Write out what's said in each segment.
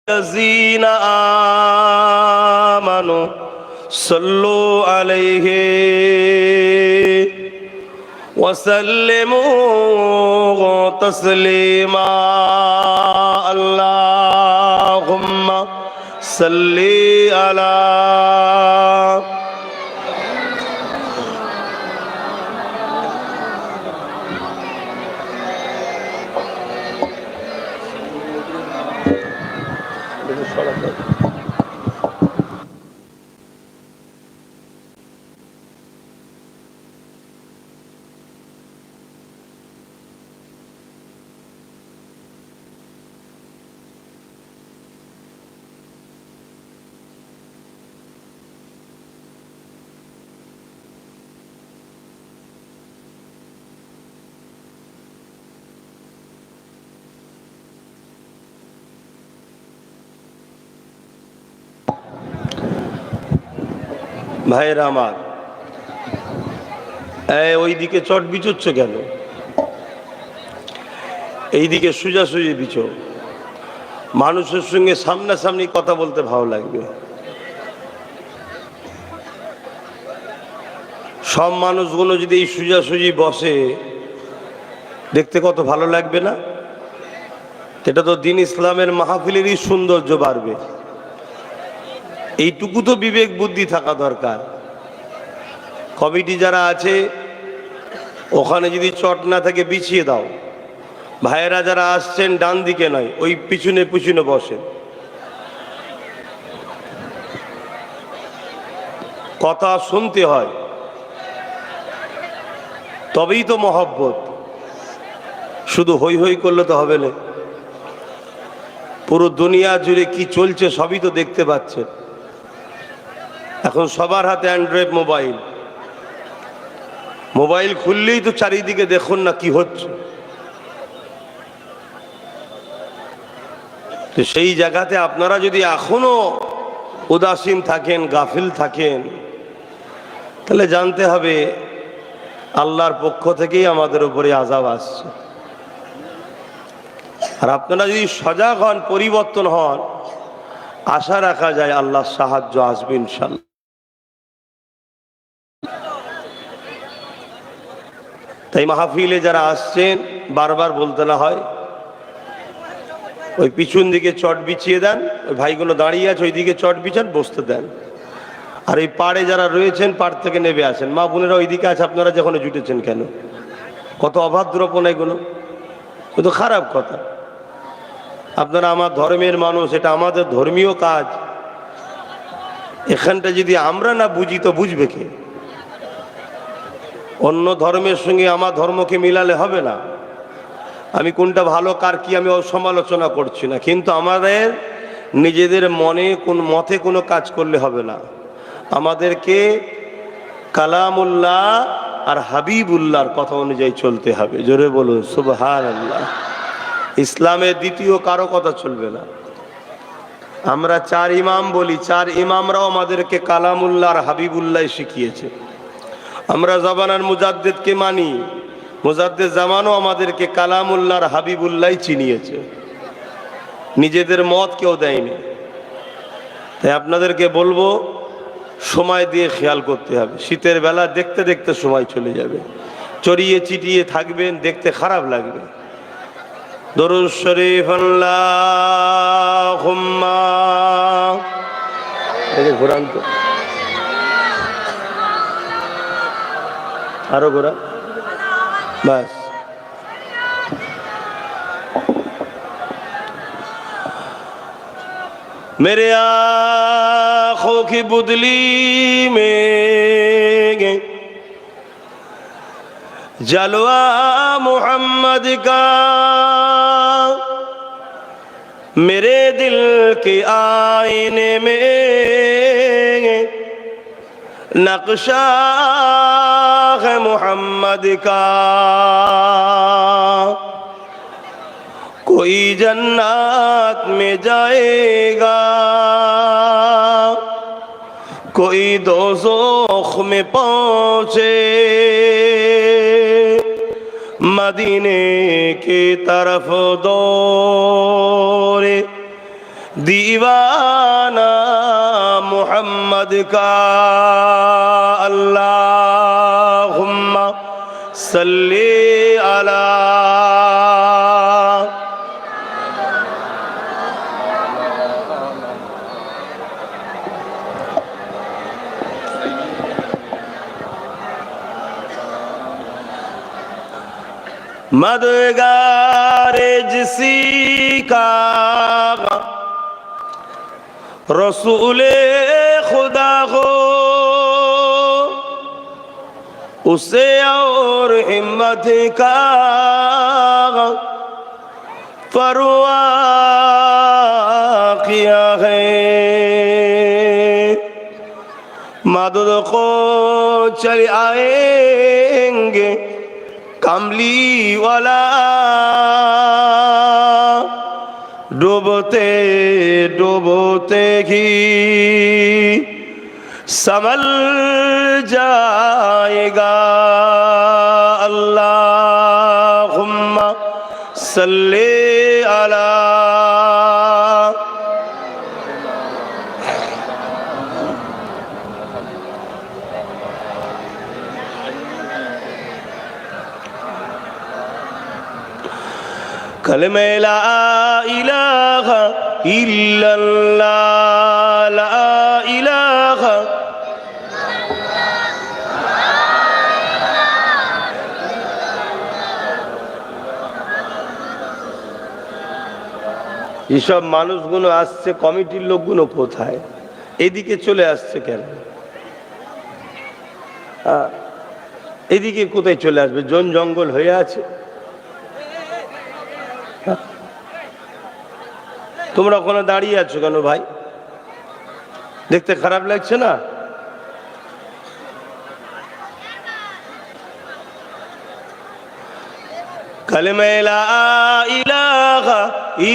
الذين آمنوا صلوا عليه وسلموا تسليما اللهم صل على ভাইয়েরা আমার, ওইদিকে চট বিচুচ্ছ কেন? এইদিকে সোজাসুজি বিচো। মানুষের সঙ্গে সামনাসামনি কথা বলতে ভালো লাগবে। সব মানুষগুলো যদি এই সোজাসুজি বসে, দেখতে কত ভালো লাগবে না? এটা তো দিন ইসলামের মাহফিলেরই সৌন্দর্য বাড়বে। এইটুকু তো বিবেক বুদ্ধি থাকা দরকার। কমিটি যারা আছে ওখানে যদি চট না থাকে বিছিয়ে দাও। ভাইয়েরা যারা আসছেন ডান দিকে নয়, ওই পিছনে পিছনে বসেন। কথা শুনতে হয়, তবেই তো মহব্বত। শুধু হই হই করলে তো হবে না। পুরো দুনিয়া জুড়ে কি চলছে সবই তো দেখতে পাচ্ছেন। এখন সবার হাতে অ্যান্ড্রয়েড মোবাইল। মোবাইল খুললেই তো চারিদিকে দেখুন না কি হচ্ছে। তো সেই জায়গাতে আপনারা যদি এখনো উদাসীন থাকেন, গাফিল থাকেন, তাহলে জানতে হবে আল্লাহর পক্ষ থেকেই আমাদের উপরে আযাব আসছে। আর আপনারা যদি সজাগ হন, পরিবর্তন হন, আশা রাখা যায় আল্লাহর সাহায্য আসবে ইনশাআল্লাহ। তাই মাহফিলে যারা আসছেন বারবার বলতে না হয়, ওই পিছন দিকে চট বিছিয়ে দেন। ওই ভাইগুলো দাঁড়িয়ে আছে, ওই দিকে চট বিছান, বসতে দেন। আর এই পাড়ে যারা রয়েছেন পাড় থেকে নেমে আসেন। মা বোনেরা ওই দিকে আছে, আপনারা যখন জুটেছেন কেন? কত অভাদ্রপনা এগুলো, কত খারাপ কথা। আপনারা আমার ধর্মের মানুষ, এটা আমাদের ধর্মীয় কাজ। এখানটা যদি আমরা না বুঝি তো বুঝবে কে? অন্য ধর্মের সঙ্গে আমার ধর্মকে মিলালে হবে না। আমি কোনটা ভালো কার কি আমি সমালোচনা করছি না, কিন্তু আমাদের নিজেদের মতে কোনো কাজ করলে হবে না। আমাদেরকে কালামুল্লাহ আর হাবিবুল্লাহর কথা অনুযায়ী চলতে হবে। জোরে বলুন সুবহানাল্লাহ। ইসলামের দ্বিতীয় কারো কথা চলবে না। আমরা চার ইমাম বলি, চার ইমামরাও আমাদেরকে কালামুল্লাহ আর হাবিবুল্লাহ শিখিয়েছে। আমরা জামানার মুজাদ্দিদকে মানি, মুজাদ্দিদ জামানও আমাদেরকে কালামুল্লাহ আর হাবিবুল্লাহ চিনিয়েছে। নিজেদের মত কেউ দেয়নি। তাই আপনাদেরকে বলবো সময় দিয়ে খেয়াল করতে হবে। শীতের বেলা দেখতে দেখতে সময় চলে যাবে। চড়িয়ে চিটিয়ে থাকবেন, দেখতে খারাপ লাগবে। দরুদ শরীফ আল্লাহুম্মা, এই ঘোরান তো, আরো ঘোরা, बस। मेरे आँखों की बुदली में जलवा मोहम्मद का, मेरे दिल के आईने में नक्शा है मोहम्मद का। कोई जन्नत में जाएगा, कोई दोज़ख में पहुँचे, मदीने की तरफ दौड़े दीवाना मोहम्मद का अल्लाहुम्मा सल्ली अला। मददगारे जिसी का रसूले खुदा हो, उसे और हिम्मत का परवाह किया है। मदद को चले आएंगे कमली वाला, डूबते डूबते ही संभल जाएगा। अल्लाहुम्मा सल्ली अला। कलमे ला इलाहा इल्लल्लाह, ला इलाहा এইসব মানুষগুলো আসছে, কমিটির লোকগুলো কোথায়? এদিকে চলে আসছে কেন? এদিকে কোথায় চলে আসবে? জন জঙ্গল হয়ে আছে। তোমরা ওখানে দাঁড়িয়ে আছো কেন ভাই? দেখতে খারাপ লাগছে না? কালেমা লা ইলাহা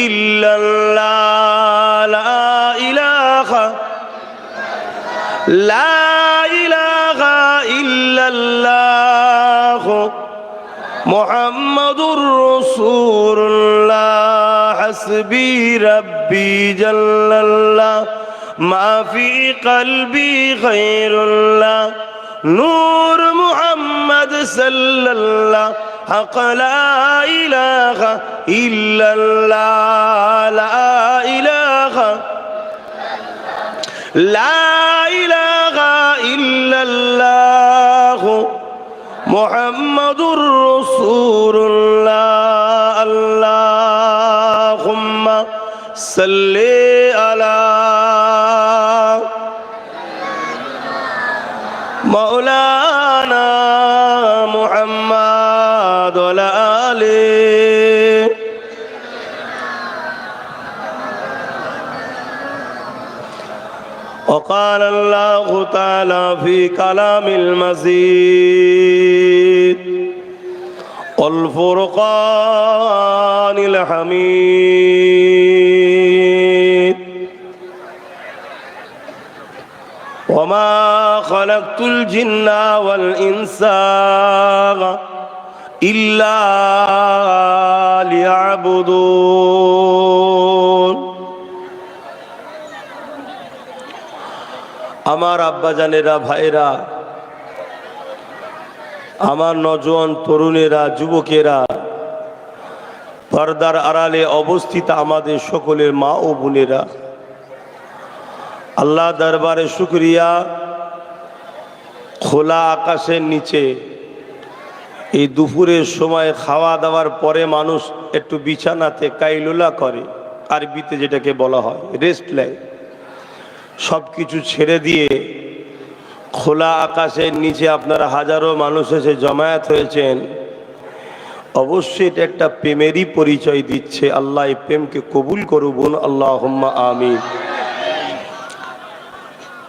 ইল্লাল্লাহ, লা ইলাহা, লা ইলাহা ইল্লাল্লাহ মুহাম্মাদুর রাসূলুল্লাহ। हस्बी रब्बी जल्लल्लाह, मा फी क़ल्बी ग़ैरुल्लाह, नूर मुहम्मद सल्लल्लाह, हक़ ला इलाहा इल्लल्लाह, ला इलाहा, ला इलाहा इल्लल्लाह मुहम्मदुर रसूलुल्लाह। अल्लाहुम्मा सल्ली अला मौलाना मुहम्मद व आले। وقال الله تعالى في كلام المزيد والفرقان الحميد وما خلقت الجن والإنس إلا ليعبدون। আমার আব্বা জানেরা, ভাইরা, আমার নওজোয়ান তরুণেরা, যুবকেরা, পর্দার আড়ালে অবস্থিত আমাদের সকলের মা ও বোনেরা, আল্লাহ দরবারে শুকরিয়া। খোলা আকাশের নিচে এই দুপুরের সময় খাওয়া দাওয়ার পরে মানুষ একটু বিছানাতে কাইলুলা করে, আরবিতে যেটাকে বলা হয় রেস্ট নেয়। সব কিছু ছেড়ে দিয়ে খোলা আকাশের নিচে আপনারা হাজারো মানুষ এসে জমায়েত হয়েছেন। অবশ্যই এটা একটা প্রেমেরই পরিচয় দিচ্ছে। আল্লাহ এই প্রেমকে কবুল করুন, আল্লাহুম্মা আমিন।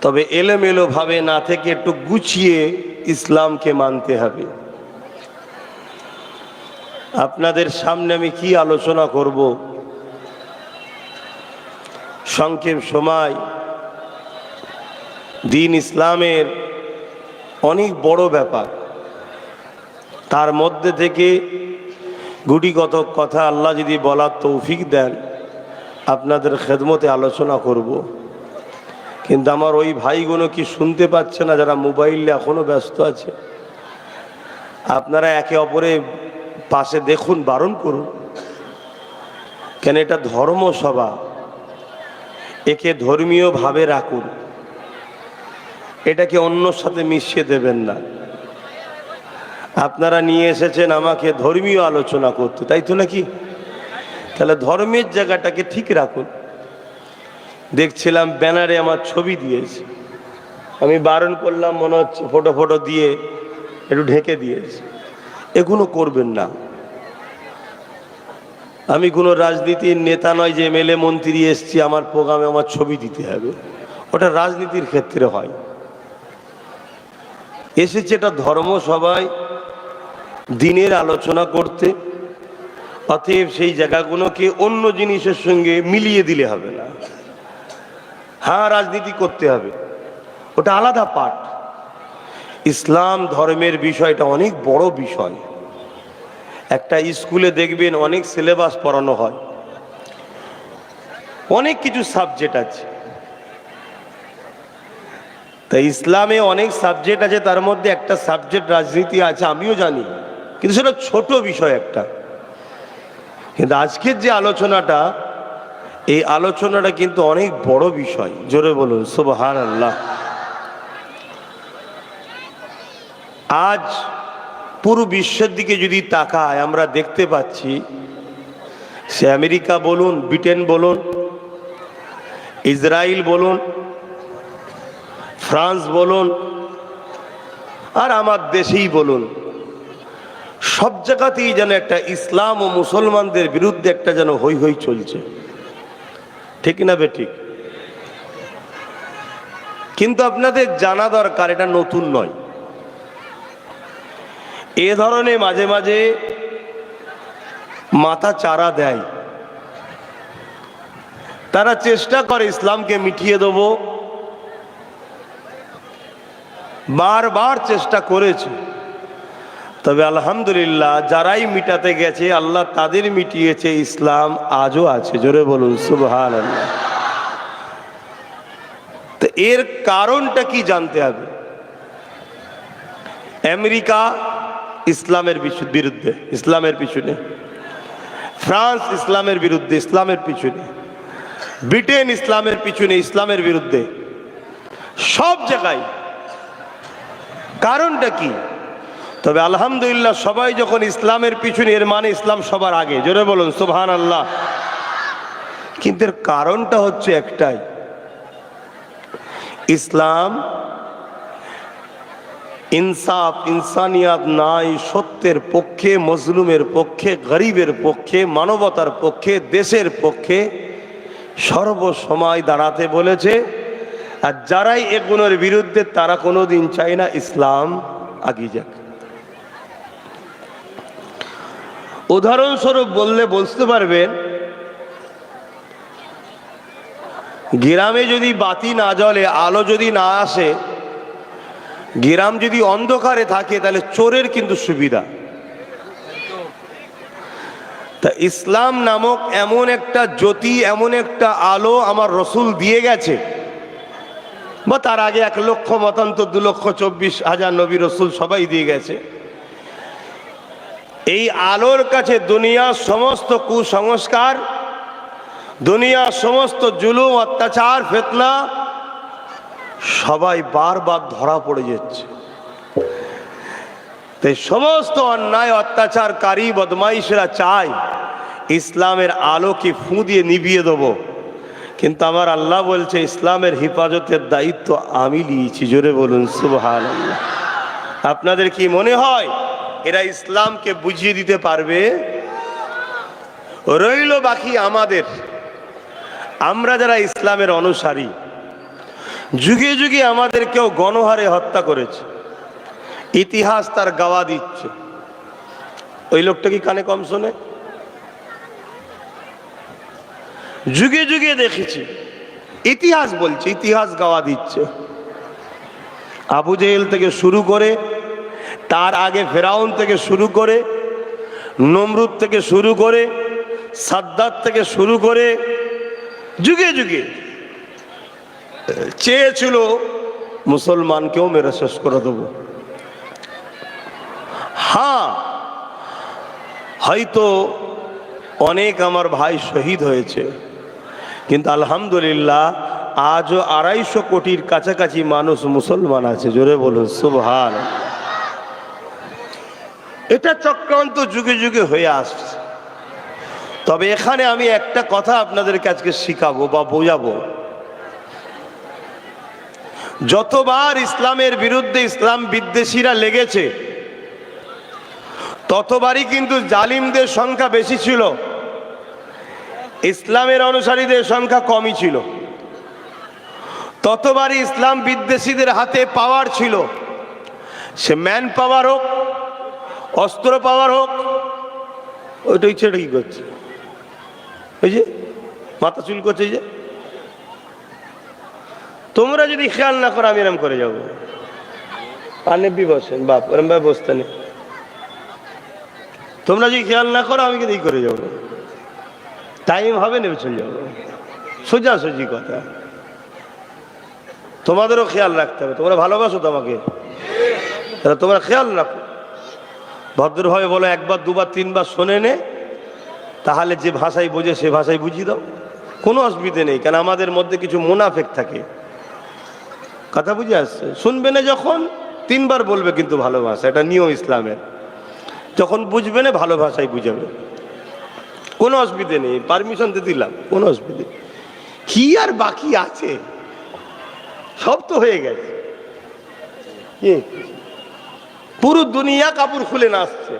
তবে এলোমেলো ভাবে না থেকে একটু গুছিয়ে ইসলামকে মানতে হবে। আপনাদের সামনে আমি কি আলোচনা করব, সংক্ষেপ সময়। দিন ইসলামের অনেক বড় ব্যাপার, তার মধ্যে থেকে গুটিগত কথা আল্লাহ যদি বলার তৌফিক দেন আপনাদের খেদমতে আলোচনা করব, কিন্তু আমার ওই ভাইগুলো কি শুনতে পাচ্ছে না যারা মোবাইলে এখনো ব্যস্ত আছে? আপনারা একে অপরে পাশে দেখুন, বারণ করুন। কেন এটা ধর্মসভা, একে ধর্মীয় ভাবে রাখুন, এটাকে অন্যর সাথে মিশিয়ে দেবেন না। আপনারা নিয়ে এসেছেন আমাকে ধর্মীয় আলোচনা করতে, তাই তো নাকি? তাহলে ধর্মের জায়গাটাকে ঠিক রাখুন। দেখছিলাম ব্যানারে আমার ছবি দিয়েছে, আমি বারণ করলাম, মনে হচ্ছে ফটো দিয়ে একটু ঢেকে দিয়েছে। এগুলো করবেন না। আমি কোনো রাজনীতির নেতা নয় যে এমএলএ মন্ত্রী এসছি আমার প্রোগ্রামে আমার ছবি দিতে হবে, ওটা রাজনীতির ক্ষেত্রে হয়। এসেছে এটা ধর্মসভায় দিনের আলোচনা করতে, অতএব সেই জায়গাগুলোকে অন্য জিনিসের সঙ্গে মিলিয়ে দিলে হবে না। হ্যাঁ, রাজনীতি করতে হবে, ওটা আলাদা পাঠ। ইসলাম ধর্মের বিষয়টা অনেক বড় বিষয়। একটা স্কুলে দেখবেন অনেক সিলেবাস পড়ানো হয়, অনেক কিছু সাবজেক্ট আছে। তাই ইসলামে অনেক সাবজেক্ট আছে, তার মধ্যে একটা সাবজেক্ট রাজনীতি আছে, আমিও জানি, কিন্তু সেটা ছোট বিষয় একটা। কিন্তু আজকের যে আলোচনাটা, এই আলোচনাটা কিন্তু অনেক বড় বিষয়। জোরে বলুন সুবহানাল্লাহ। আজ পুরো বিশ্বের দিকে যদি তাকায়, আমরা দেখতে পাচ্ছি সে আমেরিকা বলুন, ব্রিটেন বলুন, ইসরায়েল বলুন, ফ্রান্স বলুন, আর আমার দেশেই বলুন, সব জায়গাতেই যেন একটা ইসলাম ও মুসলমানদের বিরুদ্ধে একটা যেন হই হই চলছে। ঠিক না বেঠিক? কিন্তু আপনাদের জানা দরকার, এটা নতুন নয়। এ ধরনের মাঝে মাঝে মাথা চারা দেয়, তারা চেষ্টা করে ইসলামকে মিটিয়ে দেব, বারবার চেষ্টা করেছে। তবে আলহামদুলিল্লাহ, যারাই মিটাতে গেছে আল্লাহ তাদের মিটিয়েছে, ইসলাম আজও আছে। জোরে বলুন সুবহানাল্লাহ। তো এর কারণটা কি জানতে হবে। আমেরিকা ইসলামের বিরুদ্ধে, ইসলামের পিছনে; ফ্রান্স ইসলামের বিরুদ্ধে, ইসলামের পিছনে; ব্রিটেন ইসলামের পিছনে, ইসলামের বিরুদ্ধে, সব জায়গায়। কারণটা কি? তবে আলহামদুলিল্লাহ, সবাই যখন ইসলামের পিছনে, এর মানে ইসলাম সবার আগে। জোরে বলুন সুবহানাল্লাহ। কিন্তু এর কারণটা হচ্ছে একটাই, ইসলাম ইনসাফ, ইনসানিয়াত নাই, সত্যের পক্ষে, মজলুমের পক্ষে, গরিবের পক্ষে, মানবতার পক্ষে, দেশের পক্ষে সর্বসময় দাঁড়াতে বলেছে। আর যারাই এগুলোর বিরুদ্ধে, তারা কোনোদিন চায় না ইসলাম আগিয়ে যাক। উদাহরণস্বরূপ বললে বুঝতে পারবেন, গ্রামে যদি বাতি না জ্বলে, আলো যদি না আসে, গ্রাম যদি অন্ধকারে থাকে, তাহলে চোরের কিন্তু সুবিধা। তা ইসলাম নামক এমন একটা জ্যোতি, এমন একটা আলো আমার রসুল দিয়ে গেছে, বা তার আগে 1 লক্ষ মতান্তর 2,24,000 নবী রসুল সবাই দিয়ে গেছে। এই আলোর কাছে দুনিয়ার সমস্ত কুসংস্কার, দুনিয়ার সমস্ত জুলুম, অত্যাচার, ফিতনা সবাই বারবার ধরা পড়ে যাচ্ছে। তাই সমস্ত অন্যায়, অত্যাচারকারী, বদমাইশরা চায় ইসলামের আলোকে ফু দিয়ে নিভিয়ে দেব। কিন্তু আমার আল্লাহ বলছে, ইসলামের হেফাজতের দায়িত্ব আমি নিয়েছি। জোরে বলুন সুবহানাল্লাহ। আপনাদের কি মনে হয় এরা ইসলামকে বুঝিয়ে দিতে পারবে? রইল বাকি আমাদের। আমরা যারা ইসলামের অনুসারী, যুগে যুগে আমাদের কেউ গণহারে হত্যা করেছে, ইতিহাস তার গাওয়া দিচ্ছে। ওই লোকটা কি কানে কম শোনে? যুগে যুগে দেখেছি, ইতিহাস বলছে, ইতিহাস গাওয়া দিচ্ছে। আবু জেহেল থেকে শুরু করে, তার আগে ফেরাউন থেকে শুরু করে, নমরুদ থেকে শুরু করে, সাদ্দাত থেকে শুরু করে, যুগে যুগে চেয়েছিল মুসলমানকেও মেরে শেষ করে দেবো। হ্যাঁ, হয়তো অনেক আমার ভাই শহীদ হয়েছে, কিন্তু আলহামদুলিল্লাহ আজও 250 কোটির কাছাকাছি মানুষ মুসলমান আছে। জোরে বলুন সুবহান। এটা চক্রান্ত যুগে যুগে হয়ে আসছে। তবে এখানে আমি একটা কথা আপনাদেরকে আজকে শিখাবো বা বোঝাবো, যতবার ইসলামের বিরুদ্ধে ইসলাম বিদ্বেষীরা লেগেছে ততবারই কিন্তু জালিমদের সংখ্যা বেশি ছিল, ইসলামের অনুসারীদের সংখ্যা কমই ছিল। ততবারই ইসলাম বিদ্বেষীদের হাতে পাওয়ার ছিল, সে ম্যান পাওয়ার হোক, অস্ত্র পাওয়ার হোক। ওইটাই ছেড়ে কি করছে, ওই যে মাথা চুল করছে, যে তোমরা যদি খেয়াল না করো আমি এরম করে যাবো। আনেবি বসেন বাপ, এরম ভাবে বসতে নেই। তোমরা যদি খেয়াল না করো আমি কিন্তু এই করে যাবো, টাইম হবে নেবে চলে যাবো। সোজাসুজি কথা। তোমাদেরও খেয়াল রাখতে হবে, তোমরা ভালোবাসো তো আমাকে, তোমরা খেয়াল রাখো। ভদ্রভাবে বলো, একবার দুবার তিনবার শোনে নে, তাহলে যে ভাষায় বোঝে সে ভাষায় বুঝিয়ে দাও, কোনো অসুবিধে নেই। কেন আমাদের মধ্যে কিছু মুনাফেক থাকে, কথা বুঝে আসছে। শুনবে না যখন তিনবার বলবে, কিন্তু ভালো ভাষা, এটা নিয়ম ইসলামের। যখন বুঝবে না ভালো ভাষায় বুঝাবে, কোনো অসুবিধে নেই। পারমিশন দিয়ে দিলাম, কোনো অসুবিধে কি আর বাকি আছে, সব তো হয়ে গেছে। পুরো দুনিয়া কাপড় খুলে নাচছে,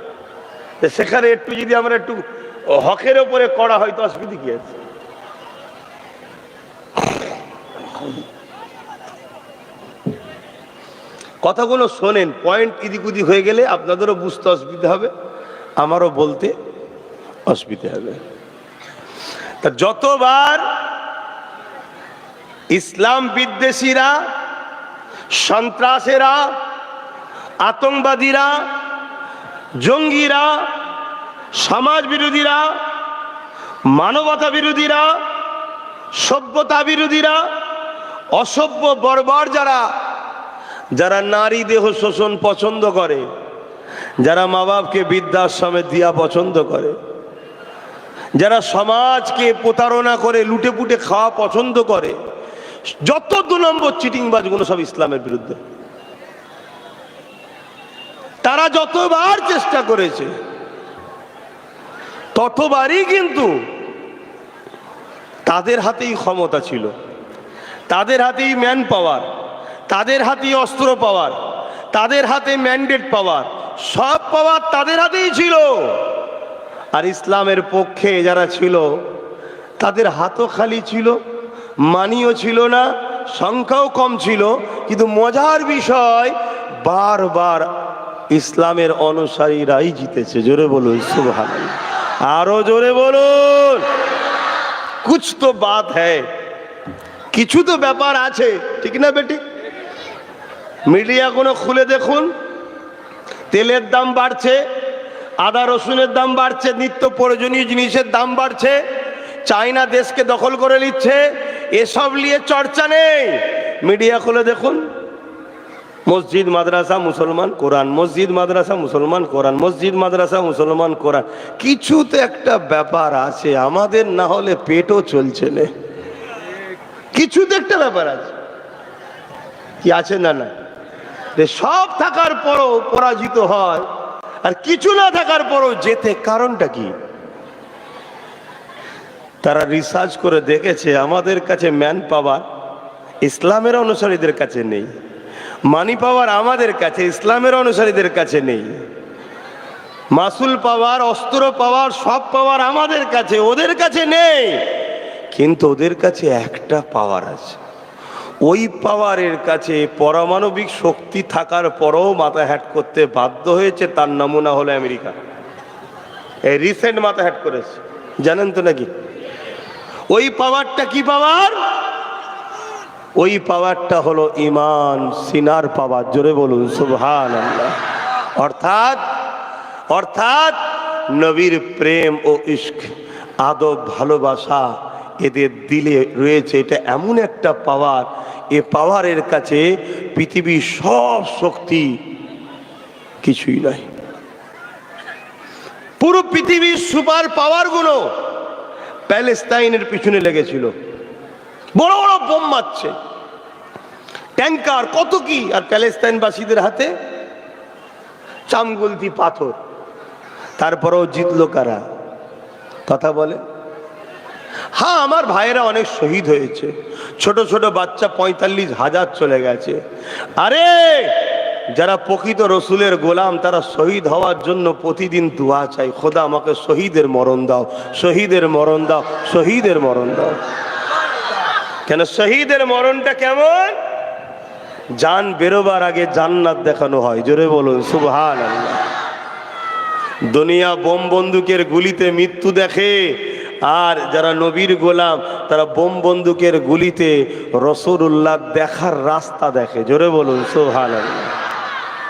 সেখানে একটু যদি আমরা একটু হকের ওপরে করা হয় তো অসুবিধা কি আছে? কথাগুলো শোনেন, পয়েন্ট ইদিক উদিক হয়ে গেলে আপনাদেরও বুঝতে অসুবিধা হবে, আমারও বলতে অসুবিধা হবে। তা যতবার ইসলাম বিদ্বেষীরা, সন্ত্রাসেরা, আতঙ্কবাদীরা, জঙ্গিরা, সমাজ বিরোধীরা, মানবতা বিরোধীরা, সভ্যতা বিরোধীরা, অসভ্য বর্বর যারা, যারা নারী দেহ শোষণ পছন্দ করে, যারা মা বাপকে বৃদ্ধাশ্রমে দিয়া পছন্দ করে, যারা সমাজকে প্রতারণা করে লুটে পুটে খাওয়া পছন্দ করে, যত 2 নম্বর চিটিংবাজগুলো সব ইসলামের বিরুদ্ধে। তারা যতবার চেষ্টা করেছে ততবারই কিন্তু তাদের হাতেই ক্ষমতা ছিল, তাদের হাতেই ম্যান পাওয়ার, তাদের হাতেই অস্ত্র পাওয়ার, তাদের হাতে ম্যান্ডেট পাওয়ার, সব পাওয়ার তাদের হাতেই ছিল। আর ইসলামের পক্ষে যারা ছিল তাদের হাতও খালি ছিল, মানিও ছিল না, সংখ্যাও কম ছিল। কিন্তু মজার বিষয়, বারবার ইসলামের অনুসারীরাই জিতেছে। জোরে বলুন সুবহানাল্লাহ, আরো জোরে বলুন। কুছ তো বাত হ্যায়, কিছু তো ব্যাপার আছে, ঠিক না বেটি? মিডিয়াগুলো খুলে দেখুন, তেলের দাম বাড়ছে, আদা রসুনের দাম বাড়ছে, নিত্য প্রয়োজনীয় জিনিসের দাম বাড়ছে, চায়না দেশকে দখল করে নিচ্ছে, এসব নিয়ে চর্চা নেই। মিডিয়া খুলে দেখুন, মসজিদ মাদ্রাসা মুসলমান কোরআন, মসজিদ মাদ্রাসা মুসলমান কোরআন, মসজিদ মাদ্রাসা মুসলমান কোরআন। কিছু তো একটা ব্যাপার আছে, আমাদের না হলে পেটও চলছে না, কিছু তো একটা ব্যাপার আছে। কি আছে? না না, সব থাকার পরও পরাজিত হয়, আর কিছু না থাকার পরও জেতে। কারণটা কি? তারা রিসার্চ করে দেখেছে আমাদের কাছে ম্যান পাওয়ার ইসলামের অনুসারীদের কাছে নেই, মানি পাওয়ার আমাদের কাছে ইসলামের অনুসারীদের কাছে নেই, মাসুল পাওয়ার, অস্ত্র পাওয়ার, সব পাওয়ার আমাদের কাছে, ওদের কাছে নেই। কিন্তু ওদের কাছে একটা পাওয়ার আছে, ওই পাওয়ারের কাছে পারমাণবিক শক্তি থাকার পরও মাথা হ্যাট করতে বাধ্য হয়েছে। তার নমুনা হলো আমেরিকা। এই রিসেন্ট মাথা হ্যাট করেছে, জানেন তো নাকি? ওই পাওয়ারটা কি পাওয়ার? ওই পাওয়ারটা হলো ঈমান, সিনার পাওয়ার। জোরে বলুন সুবহানাল্লাহ। অর্থাৎ নবীর প্রেম ও ইশক, আদব, ভালোবাসা, এদের দিলে রয়েছে, এটা এমন একটা পাওয়ার, এ পাওয়ারের কাছে পৃথিবীর সব শক্তি কিছুই নয়। পুরো পৃথিবীর সুপার পাওয়ারগুলো প্যালেস্তাইনের পিছনে লেগেছিল, বড় বড় বোম মারছে, ট্যাঙ্কার কত কি, আর প্যালেস্তাইনবাসীদের হাতে চামগুলতি পাথর। তারপরেও জিতলো কারা? কথা বলে। হ্যাঁ, আমার ভাইয়েরা অনেক শহীদ হয়েছে, ছোট ছোট বাচ্চা 45,000 চলে গেছে। আরে যারা প্রকৃত রসুলের গোলাম তারা শহীদ হওয়ার জন্য প্রতিদিন দোয়া চাই, খোদা আমাকে শহীদের মরণ দাও, শহীদের মরণ দাও, শহীদের মরণ দাও। কেন শহীদের মরণটা কেমন? জান বেরোবার আগে জান্নাত দেখানো হয়। জোরে বলুন সুবহানাল্লাহ। দুনিয়া বোম বন্দুকের গুলিতে মৃত্যু দেখে, আর যারা নবীর গোলাম তারা বোম বন্দুকের গুলিতে রাসূলুল্লাহ দেখার রাস্তা দেখে। জোরে বলুন সুবহানাল্লাহ।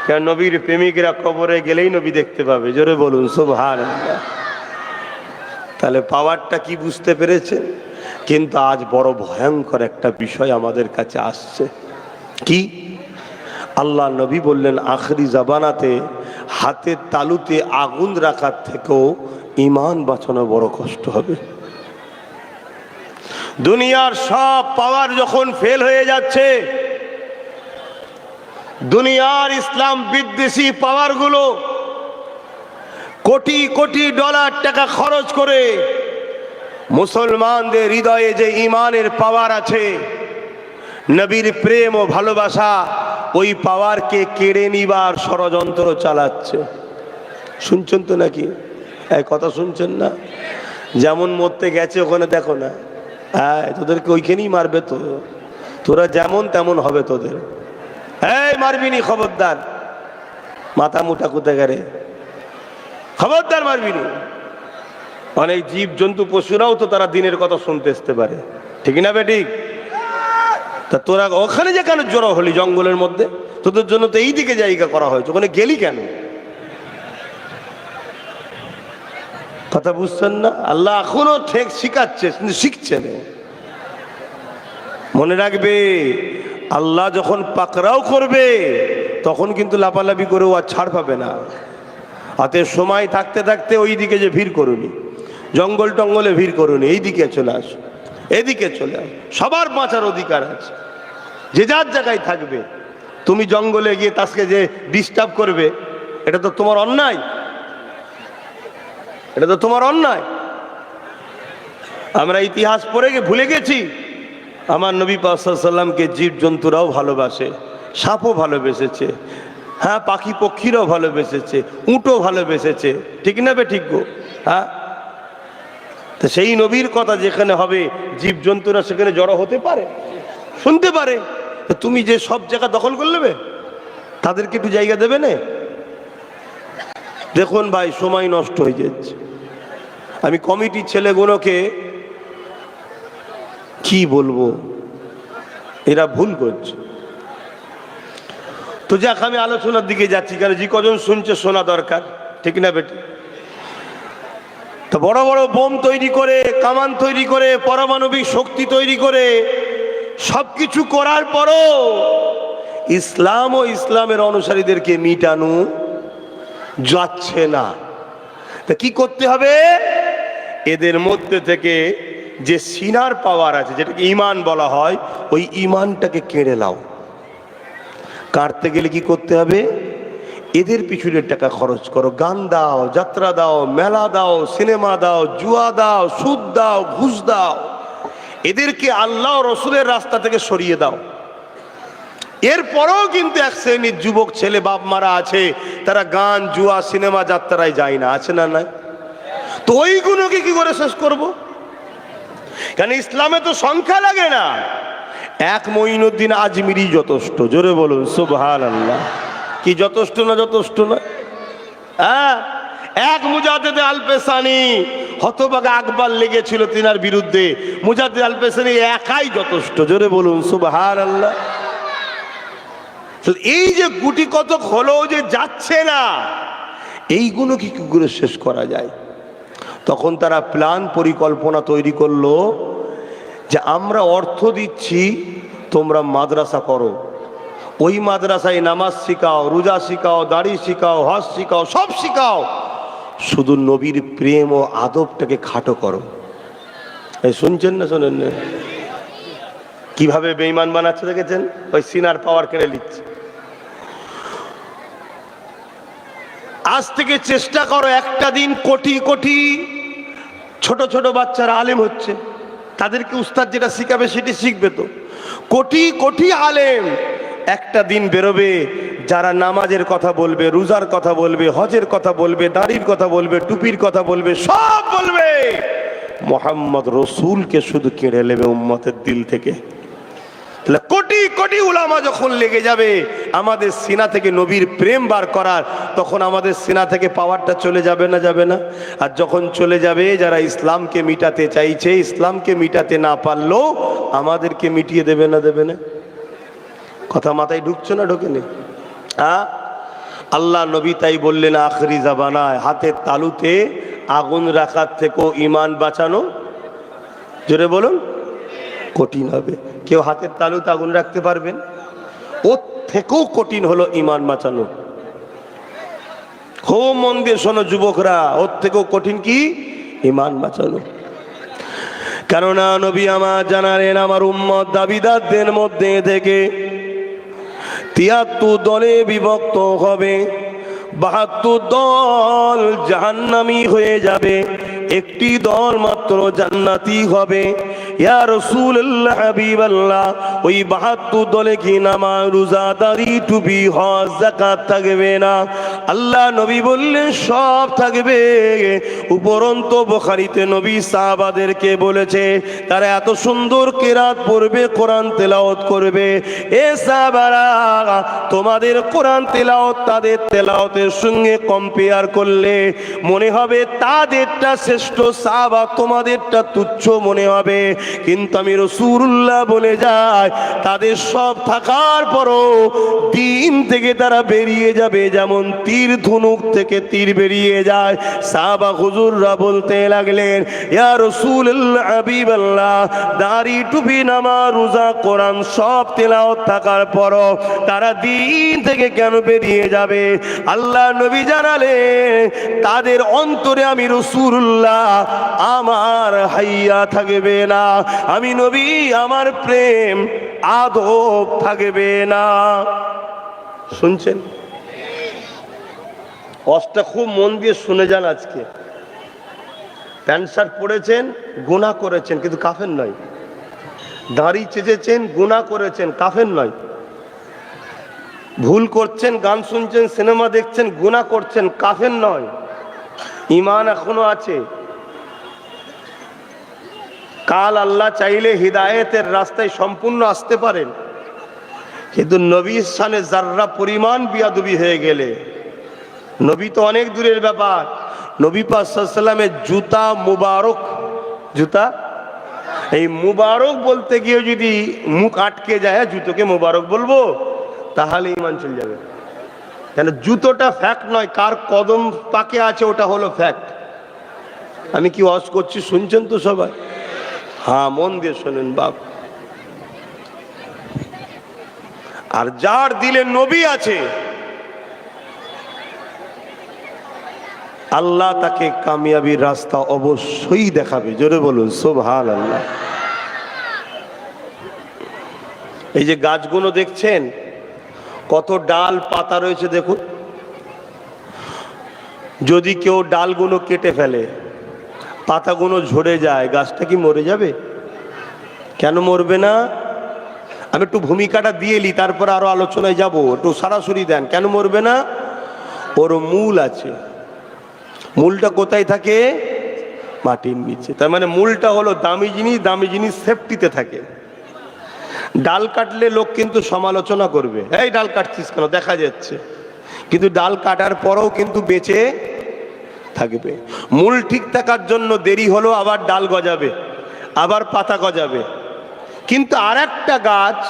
কেন নবীর প্রেমিকরা কবরে গেলেই নবী দেখতে পাবে। জোরে বলুন সুবহানাল্লাহ। তাহলে পাওয়ারটা কি বুঝতে পেরেছেন? কিন্তু আজ বড় ভয়ঙ্কর একটা বিষয় আমাদের কাছে আসছে। কি? আল্লাহ নবী বললেন আখরি জামানাতে হাতের তালুতে আগুন রাখার থেকেও ঈমান বাঁচানো বড় কষ্ট হবে। দুনিয়ার সব পাওয়ার যখন ফেল হয়ে যাচ্ছে, দুনিয়ার ইসলাম বিদ্বেষী পাওয়ারগুলো কোটি কোটি ডলার টাকা খরচ করে মুসলমানদের হৃদয়ে যে ঈমানের পাওয়ার আছে, নবীর প্রেম ও ভালোবাসা, ওই পাওয়ারকে কেড়ে নিবার ষড়যন্ত্র চালাচ্ছে। শুনছেন তো নাকি? এই কথা শুনছেন না? যেমন মরতে গেছে ওখানে দেখো না, হ্যাঁ তোদেরকে ওইখানেই মারবে। তো তোরা যেমন তেমন হবে তোদের। এই মারবিনি, খবরদার। মাথা মুঠা কোথায় গেলে, খবরদার মারবিনি। অনেক জীব জন্তু পশুরাও তো তারা দিনের কথা শুনতে আসতে পারে, ঠিক না বেঠিক? তা তোরা ওখানে যে কেন জড়ো হলি জঙ্গলের মধ্যে? তোদের জন্য তো এই দিকে জায়গা করা হয়েছে, ওখানে গেলি কেন? কথা বুঝছেন না? আল্লাহ এখনো ঠিক শিখাচ্ছে, কিন্তু শিখছে না। মনে রাখবে, আল্লাহ যখন পাকড়াও করবে তখন কিন্তু লাফালাফি করেও আর ছাড় পাবে না। হাতে সময় থাকতে থাকতে ওই দিকে যে ভিড় করুনি, জঙ্গল টঙ্গলে ভিড় করুনি, এই দিকে চলে আসো, এদিকে চলে আসো। সবার বাঁচার অধিকার আছে, যে যার জায়গায় থাকবে। তুমি জঙ্গলে গিয়ে তাকে যে ডিস্টার্ব করবে, এটা তো তোমার অন্যায়, এটা তো তোমার অন্যায়। আমরা ইতিহাস পড়ে ভুলে গেছি, আমার নবী পাক সাল্লাল্লাহু আলাইহি ওয়াসাল্লামকে জীব জন্তুরাও ভালোবাসে, সাপও ভালোবেসেছে, হ্যাঁ পাখি পক্ষীরাও ভালোবেসেছে, উটও ভালোবেসেছে, ঠিক না বে ঠিক গো? হ্যাঁ, তো সেই নবীর কথা যেখানে হবে জীব জন্তুরা সেখানে জড়ো হতে পারে, শুনতে পারে। তুমি যে সব জায়গা দখল করে নেবে, তাদেরকে একটু জায়গা দেবে না? দেখুন ভাই, সময় নষ্ট হয়ে যাচ্ছে। আমি কমিটির ছেলেগুলোকে কি বলবো, এরা ভুল করছে। তো যাক, আমি আলোচনার দিকে যাচ্ছি, কারণ যে কজন শুনছে শোনা দরকার, ঠিক না বেটি? তো বড় বড় বোম তৈরি করে, কামান তৈরি করে, পারমাণবিক শক্তি তৈরি করে, সবকিছু করার পরও ইসলাম ও ইসলামের অনুসারীদেরকে মিটানো যাচ্ছে না। তা কি করতে হবে? এদের মধ্যে থেকে যে সিনার পাওয়ার আছে, যেটাকে ঈমান বলা হয়, ওই ঈমানটাকে কেড়ে নাও। কাটতে গেলে কি করতে হবে? এদের পিছনে টাকা খরচ করো, গান দাও, যাত্রা দাও, মেলা দাও, সিনেমা দাও, জুয়া দাও, সুদ দাও, ঘুষ দাও। এদেরকে আল্লাহ রসুলের রাস্তা থেকে সরিয়ে দাও। এরপরেও কিন্তু এক শ্রেণীর যুবক ছেলে বাপ মারা আছে, তারা গান, জুয়া, সিনেমা, যাত্রায় যায় না, আছে না নাই? তো ওইগুলোকে কি করে শেষ করব? কারণ ইসলামে তো সংখ্যা লাগে না, এক মঈনুদ্দিন আজমিরি যথেষ্ট। জোরে বলুন সুবহানাল্লাহ। কি যথেষ্ট না? যথেষ্ট না? হ্যাঁ, এক মুজাদ্দিদ আল-পেসানি, হতভাগা আকবর লেগেছিল তিনার বিরুদ্ধে, মুজাদ্দিদ আল-পেসানি একাই যথেষ্ট। জোরে বলুন সুবহানাল্লাহ। এই যে গুটি কতক হলো যে যাচ্ছে না, এইগুলো কি করে শেষ করা যায়? তখন তারা প্ল্যান পরিকল্পনা তৈরি করলো যে আমরা অর্থ দিচ্ছি, তোমরা মাদ্রাসা করো, ওই মাদ্রাসায় নামাজ শিখাও, রোজা শিখাও, দাড়ি শিখাও, হজ শিখাও, সব শিখাও, শুধু নবীর প্রেম ও আদবটাকে খাটো করো। এই শুনছেন না শোনেন না? কিভাবে বেঈমান বানাচ্ছে দেখেছেন? ওই সিনার পাওয়ার কেড়ে নিচ্ছে। আজ থেকে চেষ্টা করো, একটা দিন কোটি কোটি ছোট ছোট বাচ্চারা আলেম হচ্ছে, তাদেরকে উস্তাদ যেটা শিখাবে সেটি শিখবে। তো কোটি কোটি আলেম একটা দিন বেরোবে, যারা নামাজের কথা বলবে, রোজার কথা বলবে, হজের কথা বলবে, দাড়ির কথা বলবে, টুপির কথা বলবে, সব বলবে, মোহাম্মদ রসুলকে শুধু কেড়ে নেবে উম্মতের দিল থেকে। তাহলে কোটি কোটি উলামা যখন লেগে যাবে আমাদের সিনা থেকে নবীর প্রেম বার করার, তখন আমাদের সিনা থেকে পাওয়ারটা চলে যাবে না? যাবে না? আর যখন চলে যাবে, যারা ইসলামকে মিটাতে চাইছে, ইসলামকে মিটাতে না পারলেও আমাদেরকে মিটিয়ে দেবে না? দেবে না? কথা মাথায় ঢুকছে না? ঢোকেনি? আল্লাহ নবী তাই বললেন, আখরি জামানায় হাতের তালুতে আগুন রাখার থেকেও ইমান বাঁচানো, জোরে বলুন, কঠিন হবে। কেউ হাতের তালুতে আগুন রাখতে পারবেন? ওর থেকেও কঠিন হলো ইমান বাঁচানো। খুব মন দিয়ে শোনো যুবকরা, ওর থেকেও কঠিন কি? ইমান বাঁচানো। কেননা নবী আমার জানালেন, আমার উম্মত দাবিদারদের মধ্যে থেকে ৭৩ দলে বিভক্ত হবে, ৭২ দল জাহান্নামী হয়ে যাবে, একটি দল মাত্র জান্নাতি হবে। ইয়া রাসূলুল্লাহ, হাবিবাল্লাহ, ওই ৭২ দলে কি নামাজ, রোজা, দাড়ি, টুপি, হজ, যাকাত থাকবে না? আল্লাহ নবী বললেন সব থাকবে। উপরন্তু বুখারীতে নবী সাহাবাদেরকে বলেছে, তারা এত সুন্দর কিরাত পড়বে, কোরআন তেলাওয়াত করবে। এ সাহাবারা, তোমাদের কোরআন তেলাওয়াত তাদের তেলাওয়াতের সঙ্গে কম্পেয়ার করলে মনে হবে তাদেরটা শ্রেষ্ঠ, সাহাবা তোমাদেরটা তুচ্ছ মনে হবে। কিন্তু আমি রাসূলুল্লাহ বলে যাই, তাদের সব থাকার পরও দিন থেকে তারা বেরিয়ে যাবে যেমন তীর ধনুক থেকে তীর বেরিয়ে যায়। সাহাবা হুজুররা বলতে লাগলেন, ইয়া রাসূলুল্লাহ, হাবিবাল্লাহ, দাড়ি, টুপি, নামাজ, রোজা, কোরআন সব তেলাওয়াত থাকার পরও তারা দিন থেকে কেন বেরিয়ে যাবে? আল্লাহ নবী জানালেন, তাদের অন্তরে আমি রাসূলুল্লাহ আমার হাইয়া থাকবে না, আমি নবী আমার প্রেম আদব থাকবে না। শুনছেন? অষ্টা খুব মন দিয়ে শুনে যান। আজকে প্যান্ট শার্ট পরেছেন, গুনাহ করেছেন, কিন্তু কাফের নয়। দাড়ি চেঁচেছেন, গুনাহ করেছেন, কাফের নয়। ভুল করছেন, গান শুনছেন, সিনেমা দেখছেন, গুনাহ করছেন, কাফের নয়। ঈমান এখনো আছে। কাল আল্লাহ চাইলে হিদায়েতের রাস্তায় সম্পূর্ণ আসতে পারেন, কিন্তু নবীর শানে যাররা পরিমাণ বিয়াদবি হয়ে গেলে, নবী তো অনেক দূরের ব্যাপার। নবী পাক সাল্লাল্লাহু আলাইহি ওয়াসাল্লামের জুতা মুবারক, জুতা এই মুবারক বলতে গিয়ে যদি মুখ আটকে যায়, জুতোকে মুবারক বলবো, তাহলে ঈমান চলে যাবে। কেন? জুতোটা ফ্যাক্ট নয়, কার কদম পাকে আছে ওটা হলো ফ্যাক্ট। আমি কি ওয়াজ করছি শুনছেন তো সবাই? হ্যাঁ, মন দিয়ে শোনেন বাপ। আর যার দিলে নবী আছে, আল্লাহ তাকে কামিয়াবির রাস্তা অবশ্যই দেখাবে। জোরে বলুন সুবহানাল্লাহ। এই যে গাছগুলো দেখছেন, কত ডাল পাতা রয়েছে দেখুন। যদি কেউ ডালগুলো কেটে ফেলে, পাতাগুলো ঝরে যায়, গাছটা কি মরে যাবে? কেন মরবে না? আমি একটু ভূমিকাটা দিয়ে নি, তারপর আরো আলোচনায় যাব। একটু সরাসরি দেন, কেন মরবে না? ওর মূল আছে। মূলটা কোথায় থাকে? মাটির নিচে। তার মানে মূলটা হলো দামি জিনিস, দামি জিনিস সেফটিতে থাকে। ডাল কাটলে লোক কিন্তু সমালোচনা করবে, এই ডাল কাটছিস কেন, দেখা যাচ্ছে, কিন্তু ডাল কাটার পরেও কিন্তু বেঁচে থাকবে। মূল ঠিক থাকার জন্য দেরি হলো, আবার ডাল গজাবে, আবার পাতা গজাবে। কিন্তু আর একটা গাছ,